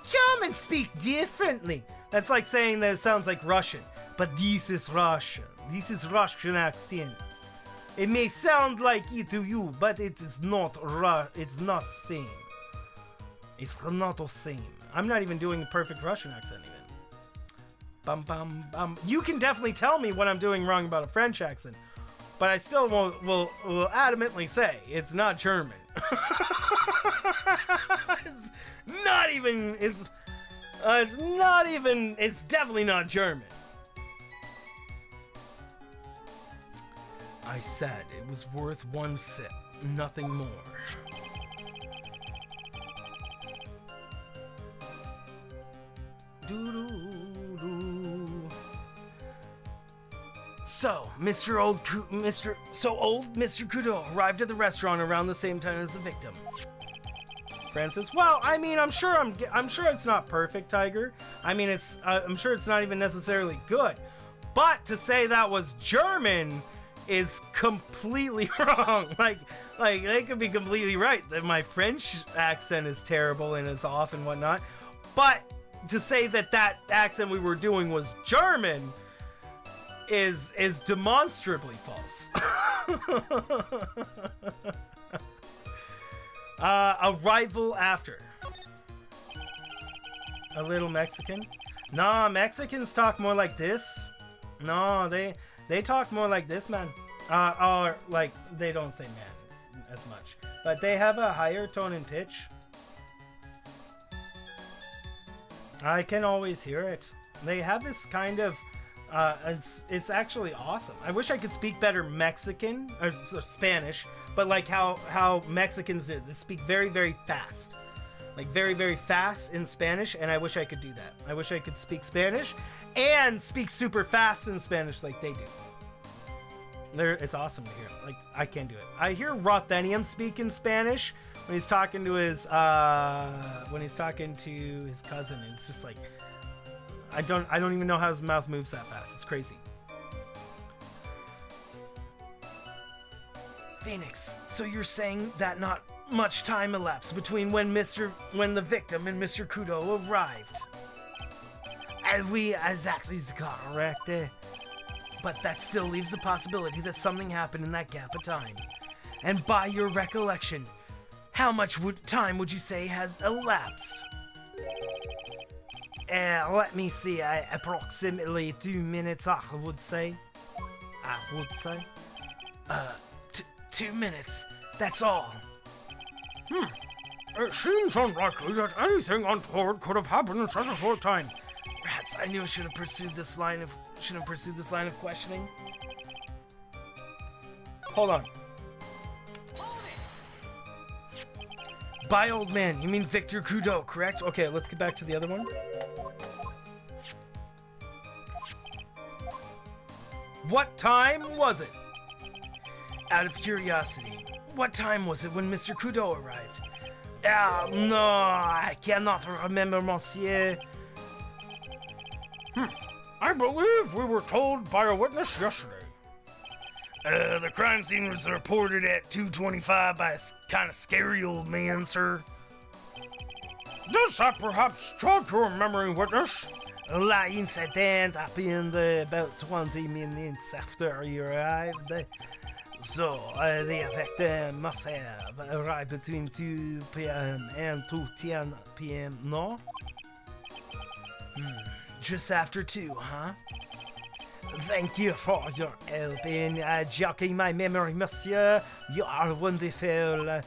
Germans speak differently. That's like saying that it sounds like Russian, but this is Russian. This is Russian accent. It may sound like it to you, but it is not it's not same. It's not the same. I'm not even doing a perfect Russian accent even. Bum bum bum. You can definitely tell me what I'm doing wrong about a French accent, but I still will adamantly say it's not German. It's not even. It's not even. It's definitely not German. I said it was worth one sip, nothing more. So, Mr. Kudo arrived at the restaurant around the same time as the victim. Francis, well, I mean, I'm sure it's not perfect, Tiger. I mean, I'm sure it's not even necessarily good. But to say that was German is completely wrong. Like they could be completely right that my French accent is terrible and is off and whatnot. But to say that accent we were doing was German is demonstrably false. Arrival after. A little Mexican? Nah, Mexicans talk more like this. No, they talk more like this, man. Or like they don't say man as much, but they have a higher tone and pitch. I can always hear it. They have this kind of it's actually awesome. I wish I could speak better Mexican or Spanish, but like how Mexicans do. They speak very, very fast. Like very, very fast in Spanish, and I wish I could do that. I wish I could speak Spanish and speak super fast in Spanish like they do. It's awesome to hear. Like, I can't do it. I hear Rothenium speak in Spanish when he's talking to his cousin. It's just like I don't even know how his mouth moves that fast. It's crazy. Phoenix, so you're saying that not much time elapsed between when the victim and Mr. Kudo arrived? We exactly correct. But that still leaves the possibility that something happened in that gap of time. And by your recollection, how much time would you say has elapsed? Let me see. Approximately 2 minutes, I would say. 2 minutes. That's all. It seems unlikely that anything untoward could have happened in such a short time. Rats, I knew I should have pursued this line of questioning. Hold on. By old man, you mean Victor Trudeau, correct? Okay, let's get back to the other one. What time was it? Out of curiosity, what time was it when Mr. Trudeau arrived? No, I cannot remember, monsieur. I believe we were told by a witness yesterday. The crime scene was reported at 2:25 by a kind of scary old man, sir. Does that perhaps jog your memory, witness? The incident happened about 20 minutes after you arrived. So, the victim must have arrived between 2 p.m. and 2:10 p.m., no? Just after 2, huh? Thank you for your help in jogging my memory, monsieur. You are wonderful.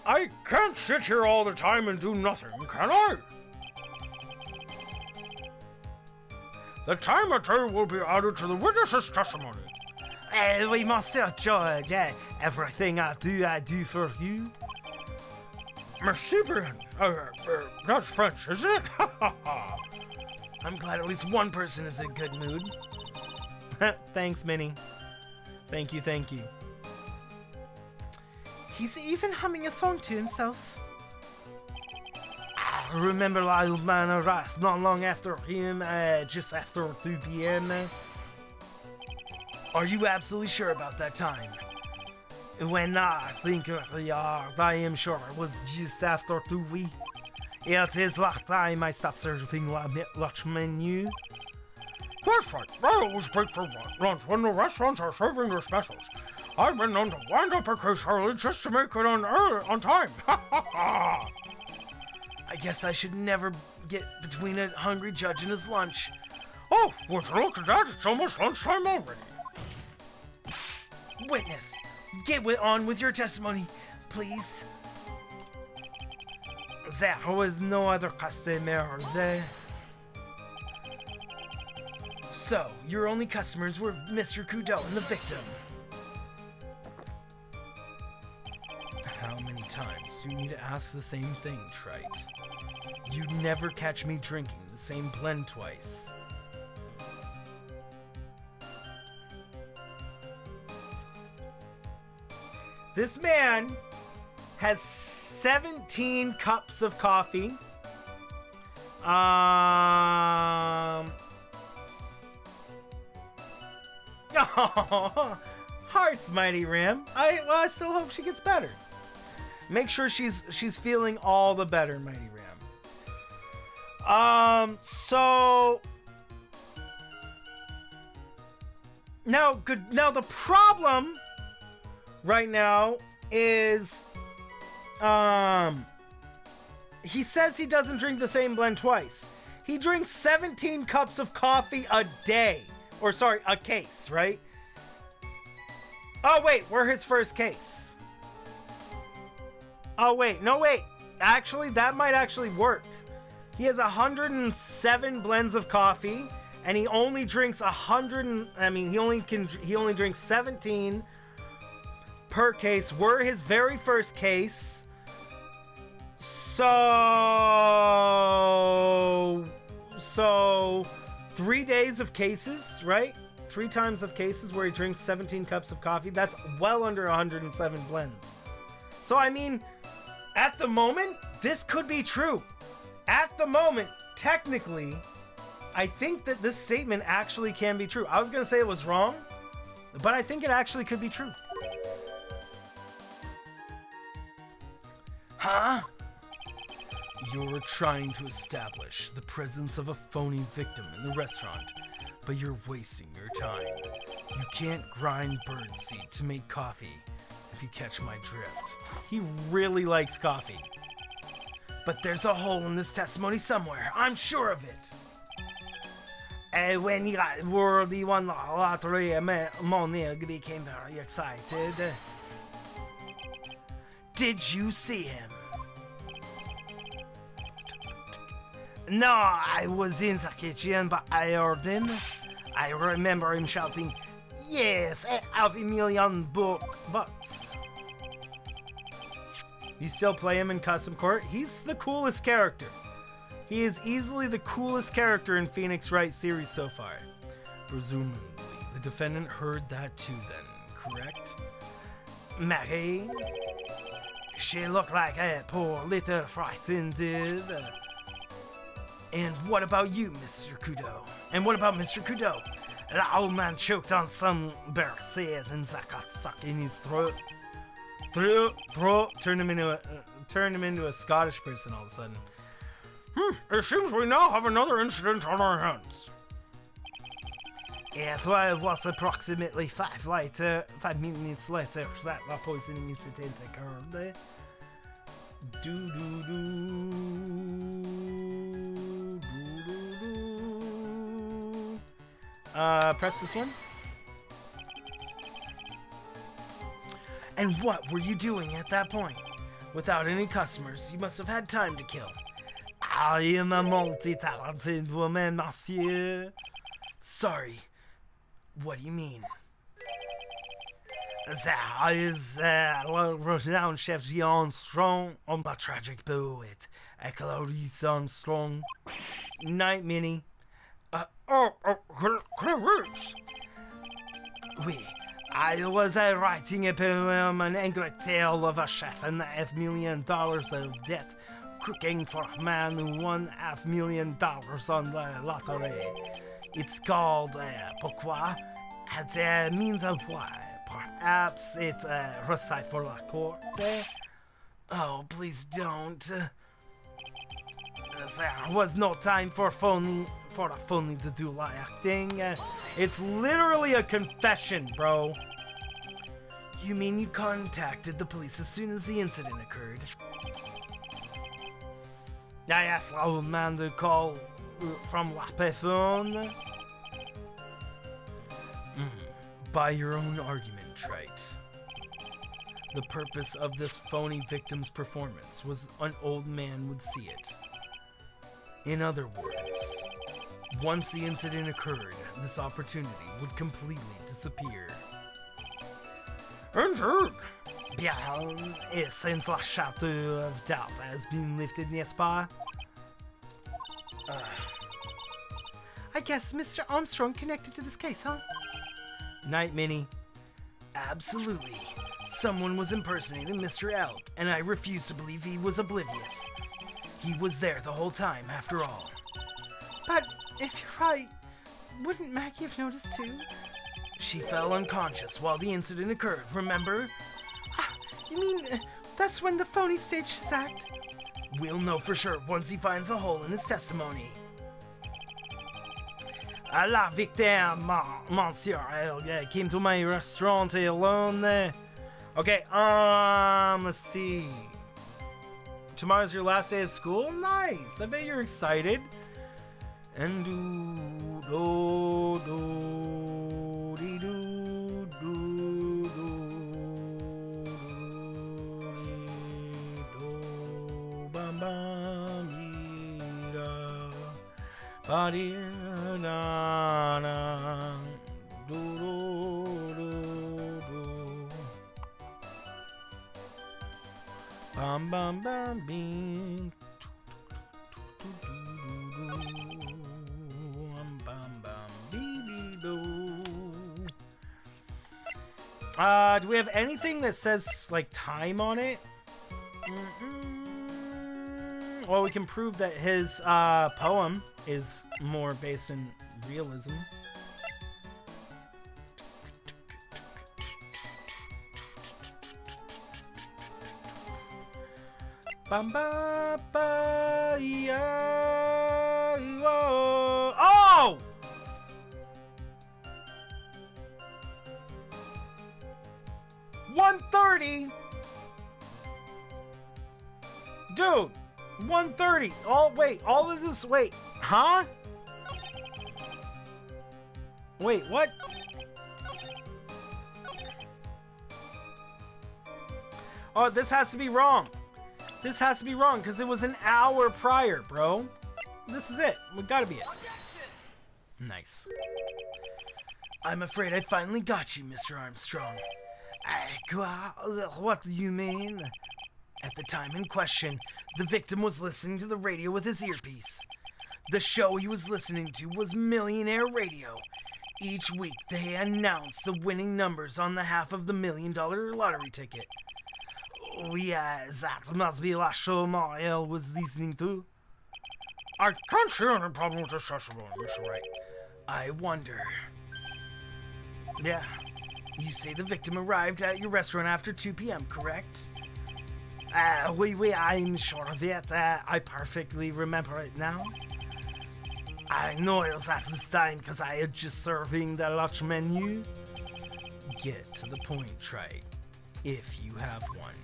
I can't sit here all the time and do nothing, can I? The time of day will be added to the witness's testimony. We must judge everything I do for you. Merci bien. That's French, isn't it? I'm glad at least one person is in a good mood. Thanks, Minnie. Thank you, thank you. He's even humming a song to himself. I remember the old man arrived not long after him, just after 2 p.m. Are you absolutely sure about that time? When I think I am sure it was just after 2 weeks. It is last time I stopped serving lunch menu. That's right. I always break for lunch when the restaurants are serving their specials. I've been known to wind up a case early just to make it on time. I guess I should never get between a hungry judge and his lunch. Oh, would you look at that? It's almost lunchtime already. Witness, get on with your testimony, please. There was no other customers. So, your only customers were Mr. Trudeau and the victim. How many times do you need to ask the same thing, Trite? You'd never catch me drinking the same blend twice. This man has 17 cups of coffee. Oh, hearts, Mighty Ram. I still hope she gets better. Make sure she's feeling all the better, Mighty Ram. So now the problem right now is he says he doesn't drink the same blend twice. He drinks 17 cups of coffee a day. Or sorry, a case, right? Oh wait, we're his first case. Oh wait, no wait. Actually, that might actually work. He has 107 blends of coffee, and he only drinks he only drinks 17 per case. We're his very first case. So 3 days of cases, right? 3 times of cases where he drinks 17 cups of coffee. That's well under 107 blends. So I mean, at the moment, this could be true. At the moment, technically, I think that this statement actually can be true. I was going to say it was wrong, but I think it actually could be true. Huh? You're trying to establish the presence of a phony victim in the restaurant, but you're wasting your time. You can't grind birdseed to make coffee, if you catch my drift. He really likes coffee. But there's a hole in this testimony somewhere. I'm sure of it. When he got word he won the lottery, Monique became very excited. Did you see him? No, I was in the kitchen, but I heard him. I remember him shouting, "Yes, I have $1,000,000 bucks." You still play him in Custom Court? He's the coolest character. He is easily the coolest character in Phoenix Wright series so far. Presumably, the defendant heard that too then, correct? Mary? She looked like a poor little frightened dude. And what about you, Mr. Kudo? And what about Mr. Kudo? The old man choked on some berries and that got stuck in his throat. Throat. Turned him into a Scottish person all of a sudden. It seems we now have another incident on our hands. Yes, well, it was approximately 5 minutes later that the poisoning incident occurred. Press this one. And what were you doing at that point? Without any customers, you must have had time to kill. I am a multi-talented woman, monsieur. Sorry. What do you mean? There is renowned chef Armstrong, the tragic poet, Clarice Armstrong. Night, Minnie. Clarice. Oui. I was writing a poem, an angry tale of a chef and $500,000 of debt, cooking for a man who won $500,000 on the lottery. It's called Pourquoi? It means why. Perhaps it's recite for la court. Oh, please don't. There was no time for the phony to do like acting. It's literally a confession, bro. You mean you contacted the police as soon as the incident occurred? I asked the old man to call from la payphone. By your own argument, Wright. The purpose of this phony victim's performance was an old man would see it. In other words, once the incident occurred, this opportunity would completely disappear. Indeed. Bien, et since la shadow of doubt has been lifted, n'est-ce pas? I guess Mr. Armstrong connected to this case, huh? Night, Minnie. Absolutely. Someone was impersonating Mr. Elk, and I refuse to believe he was oblivious. He was there the whole time, after all. But if you're right, wouldn't Maggie have noticed too? She fell unconscious while the incident occurred, remember? You mean that's when the phony staged his act? We'll know for sure once he finds a hole in his testimony. La victime, monsieur, elle came to my restaurant alone. Okay, let's see. Tomorrow's your last day of school? Nice, I bet you're excited. And bam bam bam bing. Do we have anything that says like time on it? Well, we can prove that his poem is more based in realism. Bam ba ba ya whoa. Oh! $130. Dude, $130. All of this. Wait, huh? Wait, what? Oh, this has to be wrong. This has to be wrong because it was an hour prior, bro. This is it. We gotta be it. Nice. I'm afraid I finally got you, Mr. Armstrong. What do you mean? At the time in question, the victim was listening to the radio with his earpiece. The show he was listening to was Millionaire Radio. Each week, they announced the winning numbers on the half of the $1 million lottery ticket. That must be the show Marielle was listening to. I can't see any problem with this testimony, Mr. Wright. I wonder. Yeah. You say the victim arrived at your restaurant after 2 p.m., correct? Oui, I'm sure of it. I perfectly remember it now. I know it was at this time because I had just serving the lunch menu. Get to the point, Trite. If you have one.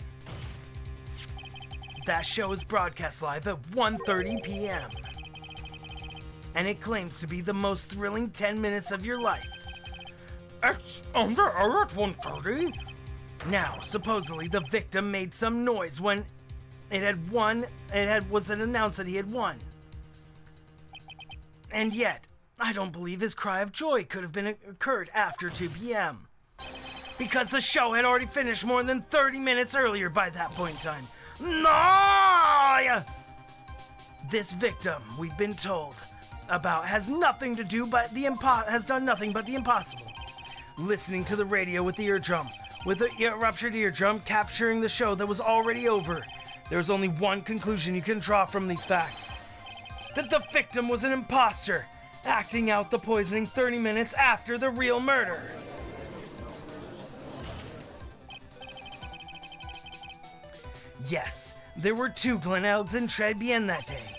That show is broadcast live at 1:30 p.m. And it claims to be the most thrilling 10 minutes of your life. It's on the air at 1:30? Now, supposedly the victim made some noise when was announced that he had won. And yet, I don't believe his cry of joy could have been occurred after 2 p.m. Because the show had already finished more than 30 minutes earlier by that point in time. No! This victim, we've been told about, has done nothing but the impossible. Listening to the radio with the eardrum, with a ruptured eardrum, capturing the show that was already over. There's only one conclusion you can draw from these facts. That the victim was an imposter, acting out the poisoning 30 minutes after the real murder. Yes, there were 2 Glen Elgs in Tribulations that day.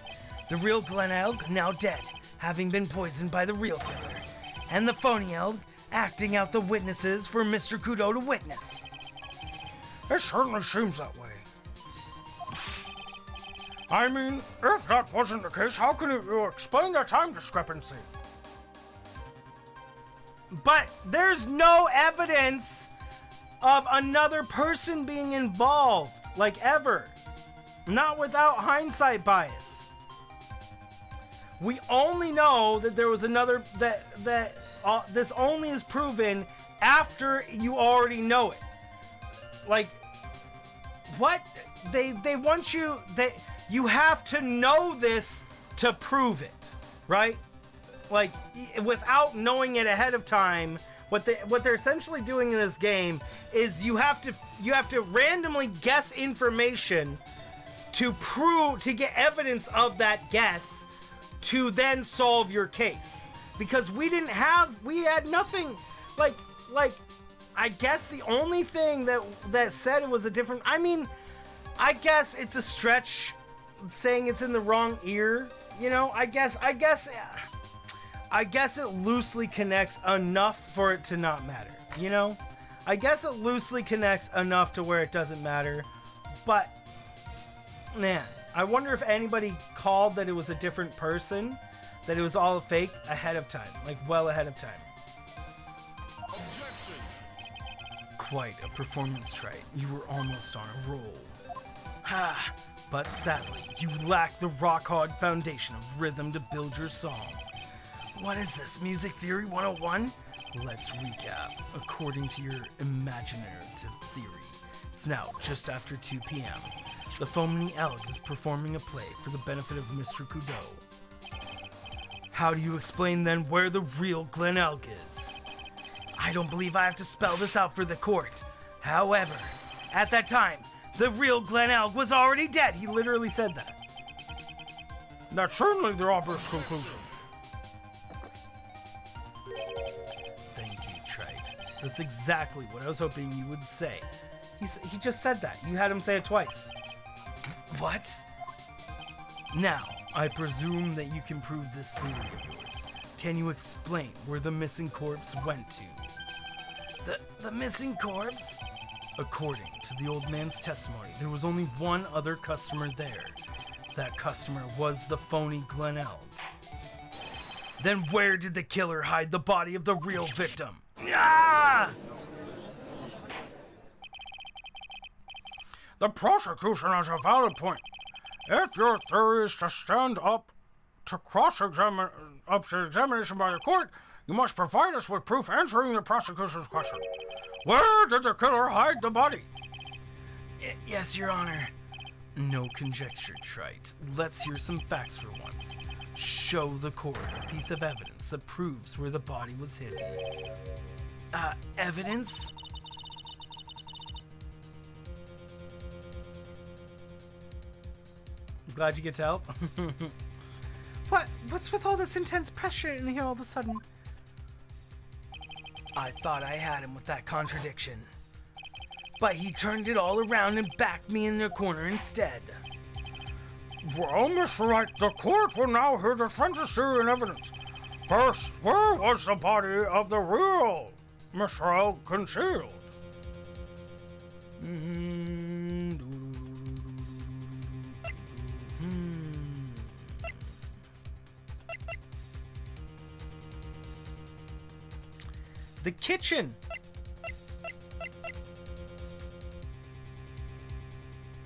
The real Glen Elg, now dead, having been poisoned by the real killer. And the phony Elg, acting out the witnesses for Mr. Kudo to witness. It certainly seems that way. I mean, if that wasn't the case, how can you explain the time discrepancy? But there's no evidence of another person being involved, like ever. Not without hindsight bias. We only know that there was another, this only is proven after you already know it. Like, what? They want you, you have to know this to prove it, right? Like, without knowing it ahead of time, what they're essentially doing in this game is you have to randomly guess information to get evidence of that guess to then solve your case. Because we had nothing, like, I guess the only thing that said it was a different, I mean, I guess it's a stretch saying it's in the wrong ear, you know. I guess it loosely connects enough for it to not matter, you know. I guess it loosely connects enough to where it doesn't matter. But man, I wonder if anybody called that it was a different person, that it was all a fake ahead of time, like well ahead of time. Objection. Quite a performance, Trite. You were almost on a roll. Ha! But sadly, you lack the rock-hard foundation of rhythm to build your song. What is this, Music Theory 101? Let's recap. According to your imaginative theory, it's now just after 2 p.m. The phony Elg is performing a play for the benefit of Mr. Kudo. How do you explain then where the real Glen Elg is? I don't believe I have to spell this out for the court. However, at that time, the real Glen Elg was already dead. He literally said that. That's certainly the obvious conclusion. Thank you, Trite. That's exactly what I was hoping you would say. He just said that. You had him say it twice. What? Now, I presume that you can prove this theory of yours. Can you explain where the missing corpse went to? The missing corpse? According to the old man's testimony, there was only one other customer there. That customer was the phony Glen Elg. Then where did the killer hide the body of the real victim? Ah! The prosecution has a valid point. If your theory is to stand up to examination by the court, you must provide us with proof answering the prosecution's question. Where did the killer hide the body? Yes, Your Honor. No conjecture, Wright. Let's hear some facts for once. Show the court a piece of evidence that proves where the body was hidden. Evidence? Glad you get to help. What's with all this intense pressure in here all of a sudden? I thought I had him with that contradiction. But he turned it all around and backed me in the corner instead. Well, Mr. Wright, the court will now hear the defense's theory and evidence. First, where was the body of the real Mr. L concealed? The kitchen.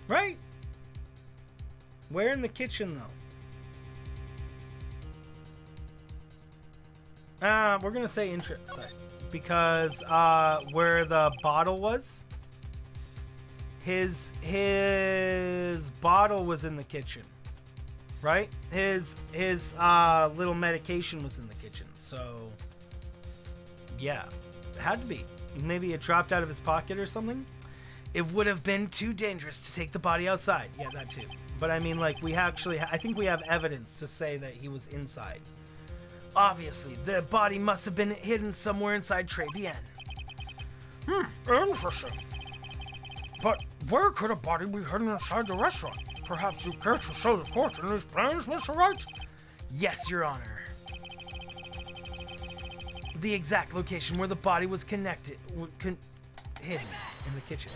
Right? Where in the kitchen, though? We're gonna say inside because where the bottle was, his bottle was in the kitchen, right? His little medication was in the kitchen, so yeah, it had to be. Maybe it dropped out of his pocket or something. It would have been too dangerous to take the body outside. Yeah, that too. But I mean, like, I think we have evidence to say that he was inside. Obviously, the body must have been hidden somewhere inside Tribulations. Interesting. But where could a body be hidden inside the restaurant? Perhaps you care to show the court in these plans, Mr. Wright? Yes, Your Honor. The exact location where the body was hidden in the kitchen.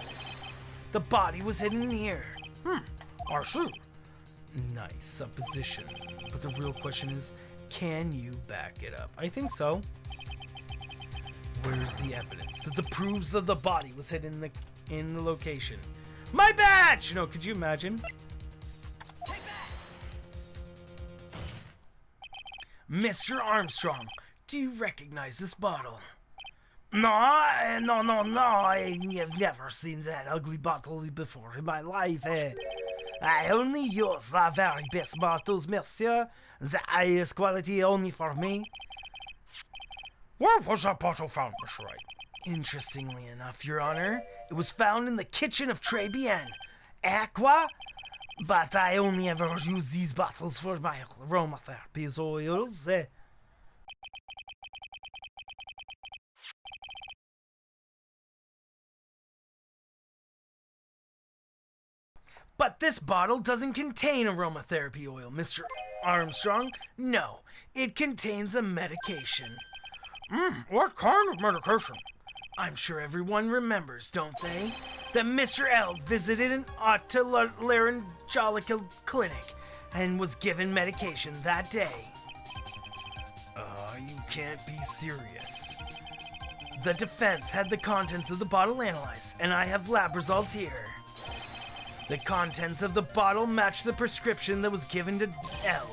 The body was hidden here. I see. Nice supposition. But the real question is, can you back it up? I think so. Where's the evidence that proves that the body was hidden in the location? My badge! You know, could you imagine? Mr. Armstrong, do you recognize this bottle? No, I have never seen that ugly bottle before in my life. I only use the very best bottles, monsieur. The highest quality only for me. Where was that bottle found, Mr. Wright? Interestingly enough, Your Honor, it was found in the kitchen of Tribulations. Aqua? But I only ever use these bottles for my aromatherapy oils. But this bottle doesn't contain aromatherapy oil, Mr. Armstrong. No, it contains a medication. What kind of medication? I'm sure everyone remembers, don't they? That Mr. L visited an otolaryngological clinic and was given medication that day. You can't be serious. The defense had the contents of the bottle analyzed, and I have lab results here. The contents of the bottle match the prescription that was given to Elg.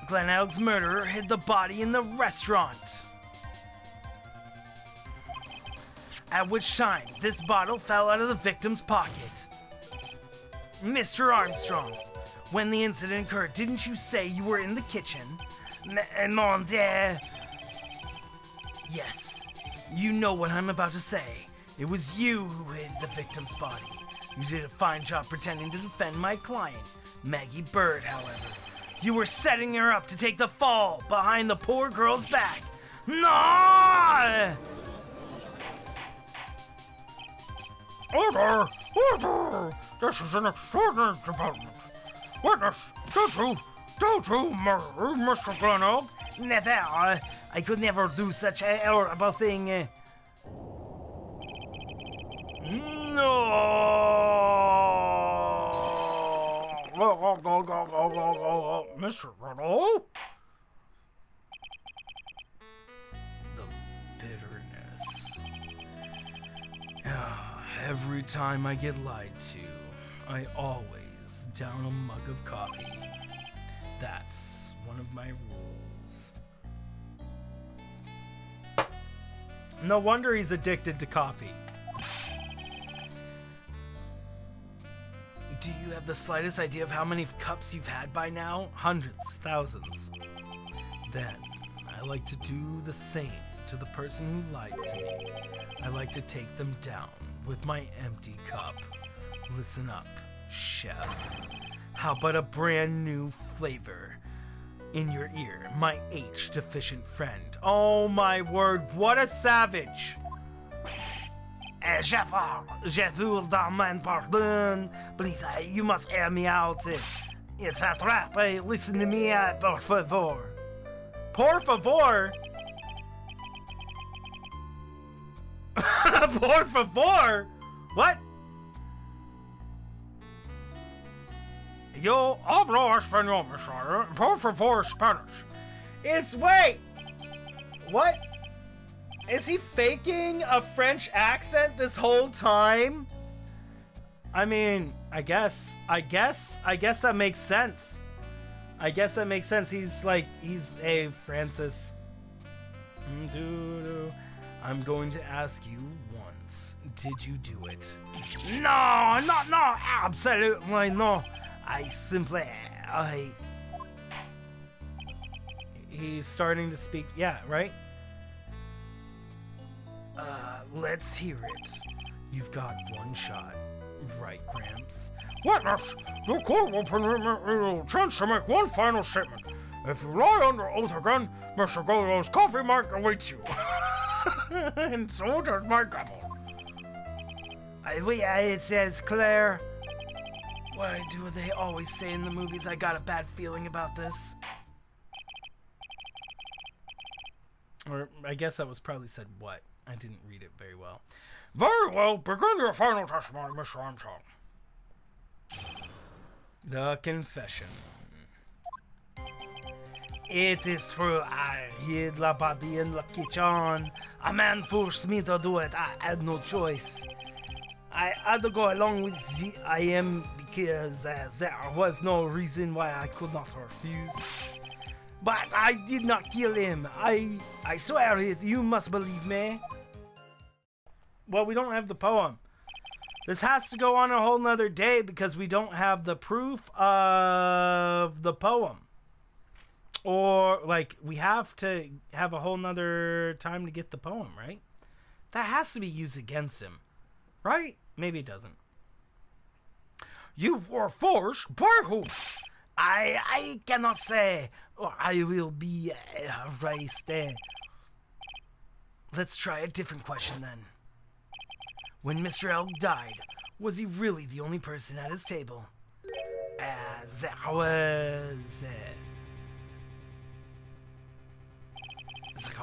Glenn Elg's murderer hid the body in the restaurant. At which time, this bottle fell out of the victim's pocket. Mr. Armstrong, when the incident occurred, didn't you say you were in the kitchen? Mon Dieu. Yes, you know what I'm about to say. It was you who hid the victim's body. You did a fine job pretending to defend my client, Maggie Bird, however. You were setting her up to take the fall behind the poor girl's back. No! Order! Order! This is an extraordinary development. Witness, did you murder Mr. Glenn Elg? Never. I could never do such a horrible thing. No! Mr. Riddle? The bitterness. Every time I get lied to, I always glasses down a mug of coffee. That's one of my rules. No wonder he's addicted to coffee. Do you have the slightest idea of how many cups you've had by now? Hundreds, thousands. Then, I like to do the same to the person who lied to me. I like to take them down with my empty cup. Listen up, chef. How about a brand new flavor in your ear, my H-deficient friend? Oh my word, what a savage! Chef, je vous demande pardon. Please, you must air me out. It's a trap. Listen to me, por favor. Por favor? Por favor? What? Yo hablo español, Messiah. Por favor, Spanish. Wait! What? Is he faking a French accent this whole time? I mean, I guess that makes sense. I guess that makes sense. He's a Francis. I'm going to ask you once. Did you do it? No, absolutely no. He's starting to speak. Yeah, right? Let's hear it. You've got one shot. Right, Gramps? Witness, the court will permit me a chance to make one final statement. If you lie under oath again, Mr. Golio's coffee mark awaits you. And so does my gavel. It says Claire. Why do they always say in the movies I got a bad feeling about this? Or I guess that was probably said what? I didn't read it very well. Very well. Begin your final testimony, Mr. Armstrong. The confession. It is true. I hid the body in the kitchen. A man forced me to do it. I had no choice. I had to go along with the IM because there was no reason why I could not refuse. But I did not kill him. I swear it. You must believe me. Well, we don't have the poem. This has to go on a whole nother day because we don't have the proof of the poem. Or, we have to have a whole nother time to get the poem, right? That has to be used against him. Right? Maybe it doesn't. You were forced by whom? I cannot say, or I will be erased. Let's try a different question then. When Mr. Elk died, was he really the only person at his table? There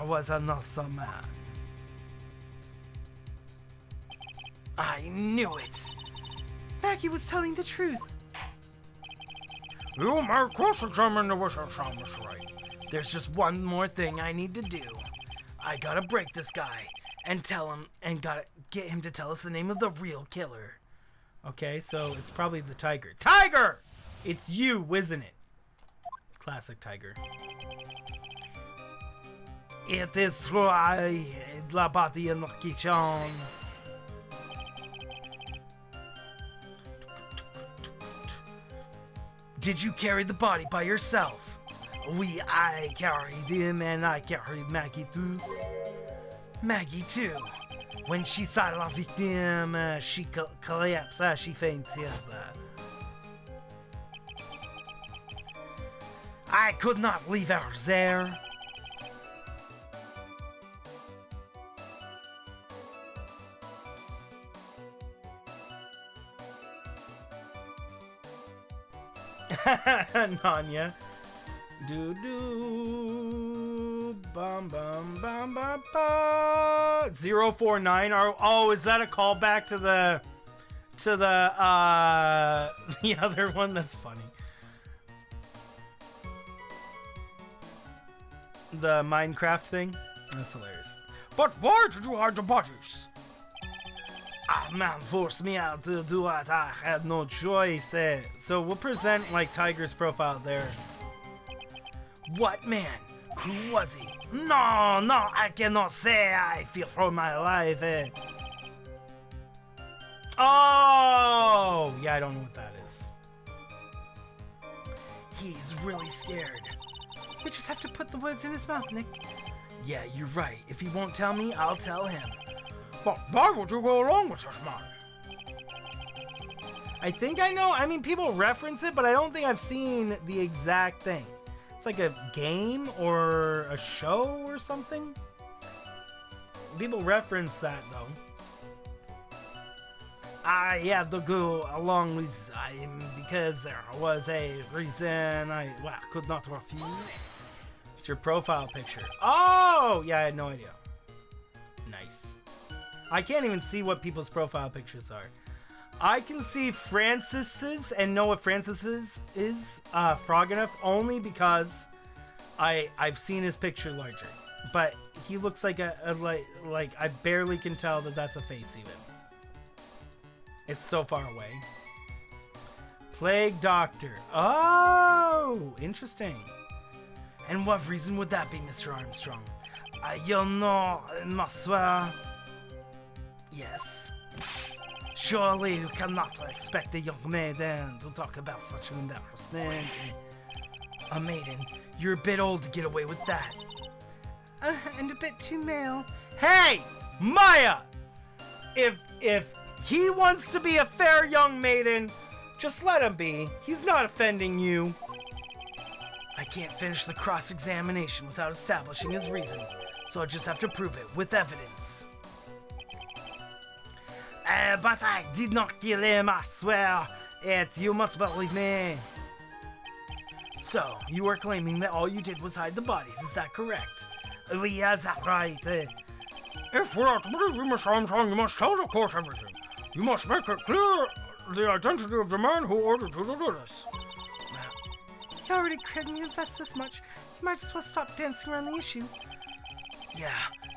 was another man. I knew it. Maggie was telling the truth. You may cross-examine the whistle sound, Mr. Wright. There's just one more thing I need to do. I gotta break this guy and tell him, and gotta get him to tell us the name of the real killer. Okay, so it's probably the Tiger. Tiger! It's you, isn't it? Classic Tiger. It is true, I hid the body in the kitchen. Did you carry the body by yourself? I carried him and I carried Maggie too. Maggie too. When she saw la victim, she collapsed, she fainted. I could not leave her there. Nanya. Do do bum bum bum bum bum 049. Oh, is that a callback to the the other one? That's funny. The Minecraft thing? That's hilarious. But why did you hide the bodies? man forced me out to do it. I had no choice. So we'll present like Tiger's profile there. What man? Who was he? No, I cannot say. I fear for my life. Oh, yeah, I don't know what that is. He's really scared. We just have to put the words in his mouth, Nick. Yeah, you're right. If he won't tell me, I'll tell him. But why would you go along with this man? I think I know. I mean, people reference it, but I don't think I've seen the exact thing. It's like a game or a show or something. People reference that, though. I had to go along with him because there was a reason I could not refuse. It's your profile picture. Oh! Yeah, I had no idea. Nice. I can't even see what people's profile pictures are. I can see Francis's and know what Francis's is, Froganoff, only because I've seen his picture larger. But he looks like like I barely can tell that that's a face even. It's so far away. Plague Doctor. Oh, interesting. And what reason would that be, Mr. Armstrong? You know, monsieur. Yes. Surely you cannot expect a young maiden to talk about such an embarrassment. A maiden, you're a bit old to get away with that. And a bit too male. Hey, Maya! If he wants to be a fair young maiden, just let him be. He's not offending you. I can't finish the cross-examination without establishing his reason, so I just have to prove it with evidence. But I did not kill him, I swear. You must believe me. So, you are claiming that all you did was hide the bodies, is that correct? Yes, that's right. If we are to believe you, Mr. Armstrong, you must tell the court everything. You must make it clear the identity of the man who ordered you to do this. You already couldn't invest this much. You might as well stop dancing around the issue. Yeah,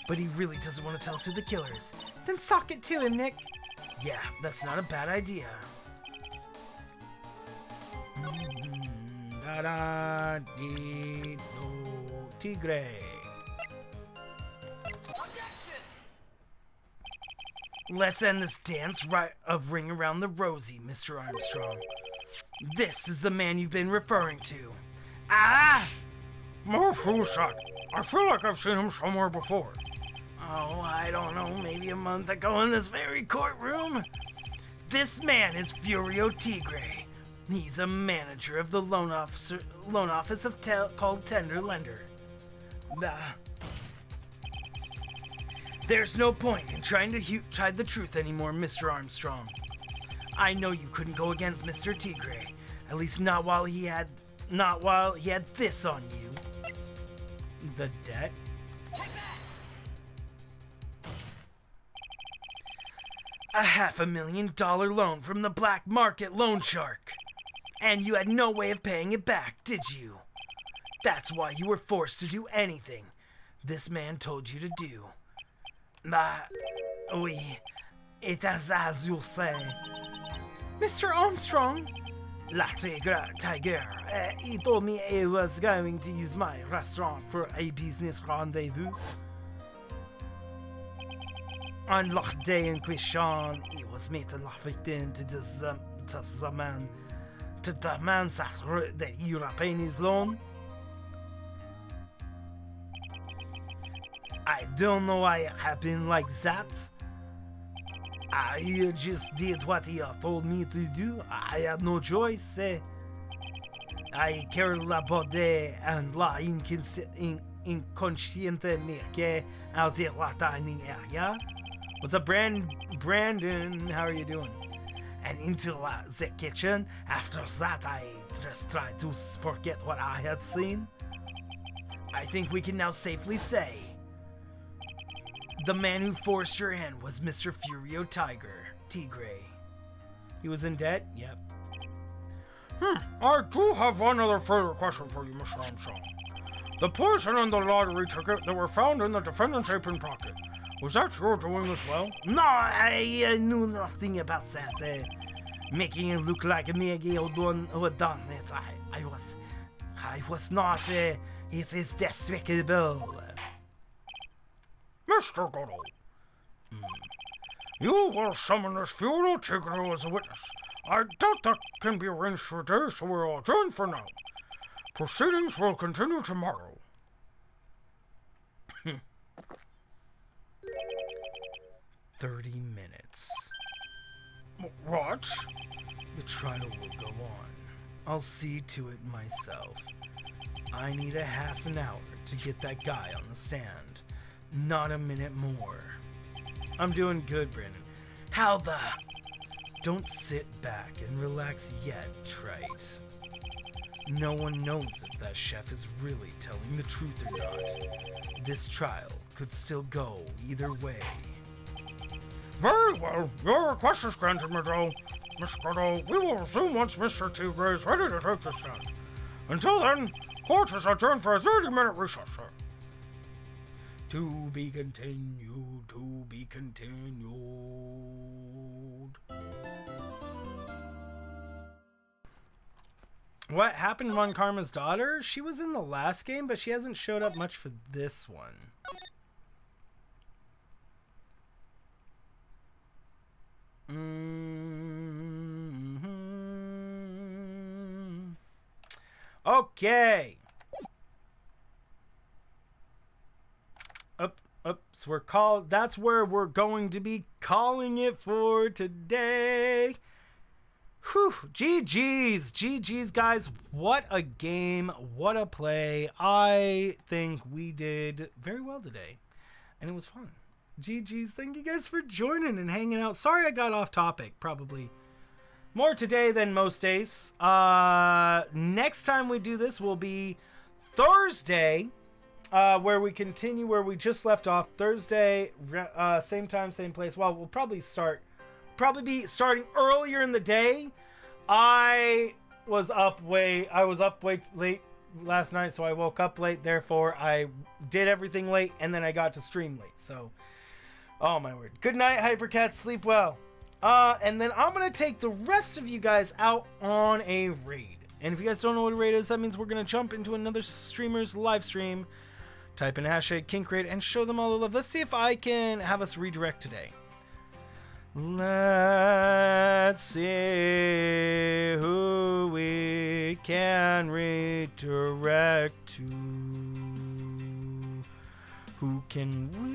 but he really doesn't want to tell us who the killer is. Then sock it to him, Nick. Yeah, that's not a bad idea. Tigre. Let's end this dance of Ring Around the Rosie, Mr. Armstrong. This is the man you've been referring to. Ah! More who's that? I feel like I've seen him somewhere before. Oh, I don't know, maybe a month ago in this very courtroom. This man is Furio Tigre. He's a manager of the loan office called Tender Lender. There's no point in trying to hide the truth anymore, Mr. Armstrong. I know you couldn't go against Mr. Tigre, at least not while he had this on you. The debt? A $500,000 loan from the black market loan shark. And you had no way of paying it back, did you? That's why you were forced to do anything this man told you to do. Oui, it is as you say. Mr. Armstrong? La Tiger, he told me he was going to use my restaurant for a business rendezvous. On the day in question, he was meeting the victim to demand that he repay his loan. I don't know why it happened like that. I just did what he told me to do. I had no choice. I cared about and la inconsciente me out there la dining area. What's up, Brandon? How are you doing? And into the kitchen. After that, I just tried to forget what I had seen. I think we can now safely say the man who forced your hand was Mr. Furio Tigre. He was in debt? Yep. I do have one other further question for you, Mr. Armstrong. The poison and the lottery ticket that were found in the defendant's apron pocket, Was that your doing as well? No, I knew nothing about that. Making it look like me who done it. I was not. It is despicable. Mr. Goodall, you will summon this feudal Tigger as a witness. I doubt that can be arranged today, so we're all adjourned for now. Proceedings will continue tomorrow. 30 minutes. What? The trial will go on. I'll see to it myself. I need a half an hour to get that guy on the stand. Not a minute more. I'm doing good, Brandon. How the... Don't sit back and relax yet, Wright. No one knows if that chef is really telling the truth or not. This trial could still go either way. Very well. Your request is granted, Madame. Miss Goodall, we will resume once Mr. Tigre is ready to take the stand. Until then, court is adjourned for a 30-minute recess, sir. To be continued, to be continued. What happened on Karma's daughter? She was in the last game, but she hasn't showed up much for this one. Okay. So that's where we're going to be calling it for today. Whew, GG's, guys. What a game. What a play. I think we did very well today. And it was fun. GG's. Thank you guys for joining and hanging out. Sorry I got off topic. Probably more today than most days. Next time we do this will be Thursday. Where we continue where we just left off. Thursday, same time, same place. Well, we'll probably be starting earlier in the day. I was up way late last night, so I woke up late. Therefore, I did everything late, and then I got to stream late. So, oh my word. Good night, Hypercats. Sleep well. And then I'm gonna take the rest of you guys out on a raid. And if you guys don't know what a raid is, that means we're gonna jump into another streamer's live stream. Type in hashtag KinkRaid and show them all the love. Let's see if I can have us redirect today. Let's see who we can redirect to. Who can we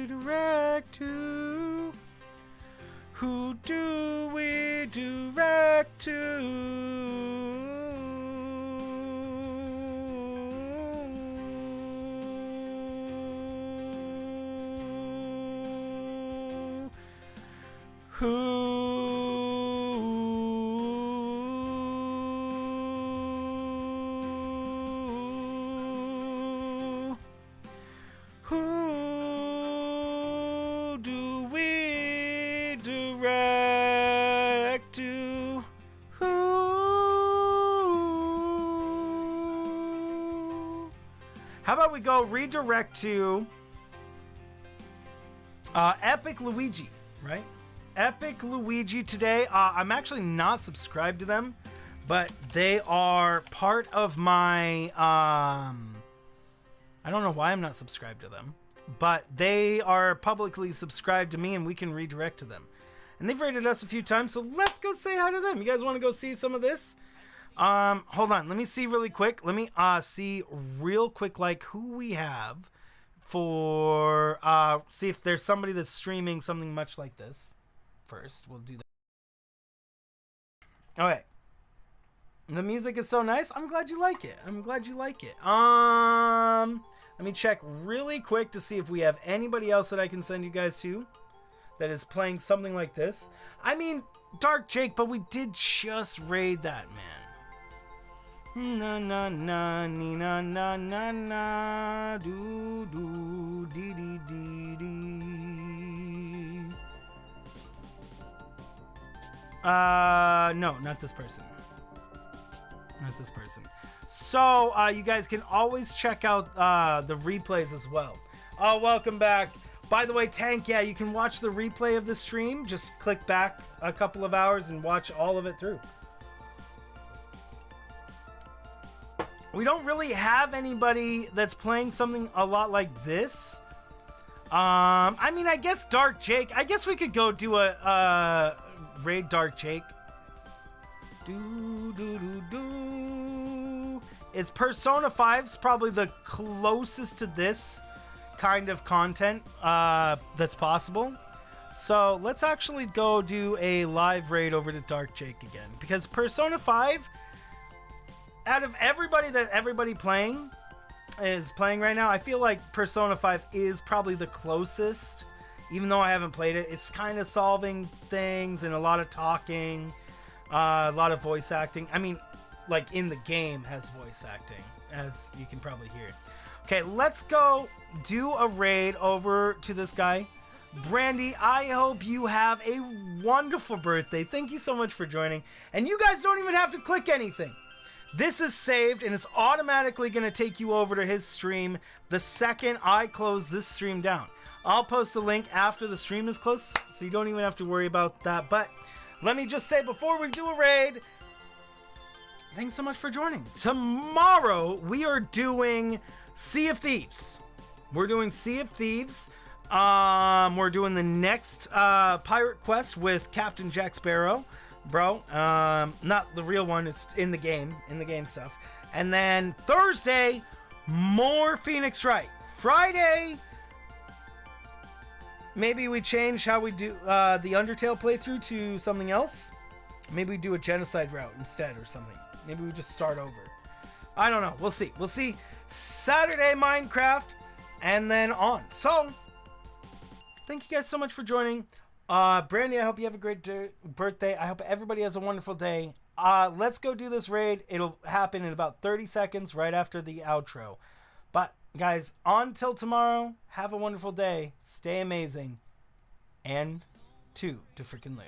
redirect to? Who do we direct to? Who do we direct to? Who? How about we go redirect to Epic Luigi, right? Epic Luigi today. I'm actually not subscribed to them, but they are part of my I don't know why I'm not subscribed to them, but they are publicly subscribed to me and we can redirect to them. And they've rated us a few times, so let's go say hi to them. You guys want to go see some of this? Hold on, let me see really quick. Let me see real quick like who we have for see if there's somebody that's streaming something much like this. First, we'll do that. Okay. The music is so nice. I'm glad you like it. Let me check really quick to see if we have anybody else that I can send you guys to that is playing something like this. I mean, Dark Jake, but we did just raid that man. Na na na ni na na na na do do dee dee dee dee. No, not this person. So, you guys can always check out the replays as well. Oh, welcome back. By the way, Tank, yeah, you can watch the replay of the stream. Just click back a couple of hours and watch all of it through. We don't really have anybody that's playing something a lot like this. I mean, I guess Dark Jake. I guess we could go do a raid Dark Jake. It's Persona 5's probably the closest to this kind of content that's possible. So let's actually go do a live raid over to Dark Jake again, because Persona 5, out of everybody playing right now, I feel like Persona 5 is probably the closest. Even though I haven't played it, it's kind of solving things and a lot of talking, a lot of voice acting. I mean, like in the game has voice acting, as you can probably hear. Okay, let's go do a raid over to this guy. Brandy, I hope you have a wonderful birthday. Thank you so much for joining. And you guys don't even have to click anything. This is saved, and it's automatically going to take you over to his stream the second I close this stream down. I'll post a link after the stream is closed, so you don't even have to worry about that. But let me just say, before we do a raid, thanks so much for joining. Tomorrow, we are doing Sea of Thieves. We're doing Sea of Thieves. We're doing the next pirate quest with Captain Jack Sparrow. Bro, not the real one, it's in the game stuff. And then Thursday, more Phoenix Wright. Friday, maybe we change how we do the Undertale playthrough to something else. Maybe we do a genocide route instead or something. Maybe we just start over. I don't know. We'll see. We'll see. Saturday, Minecraft, and then on. So, thank you guys so much for joining. Brandy, I hope you have a great birthday. I hope everybody has a wonderful day. Let's go do this raid. It'll happen in about 30 seconds right after the outro. But, guys, until tomorrow, have a wonderful day. Stay amazing. And to freaking Lou.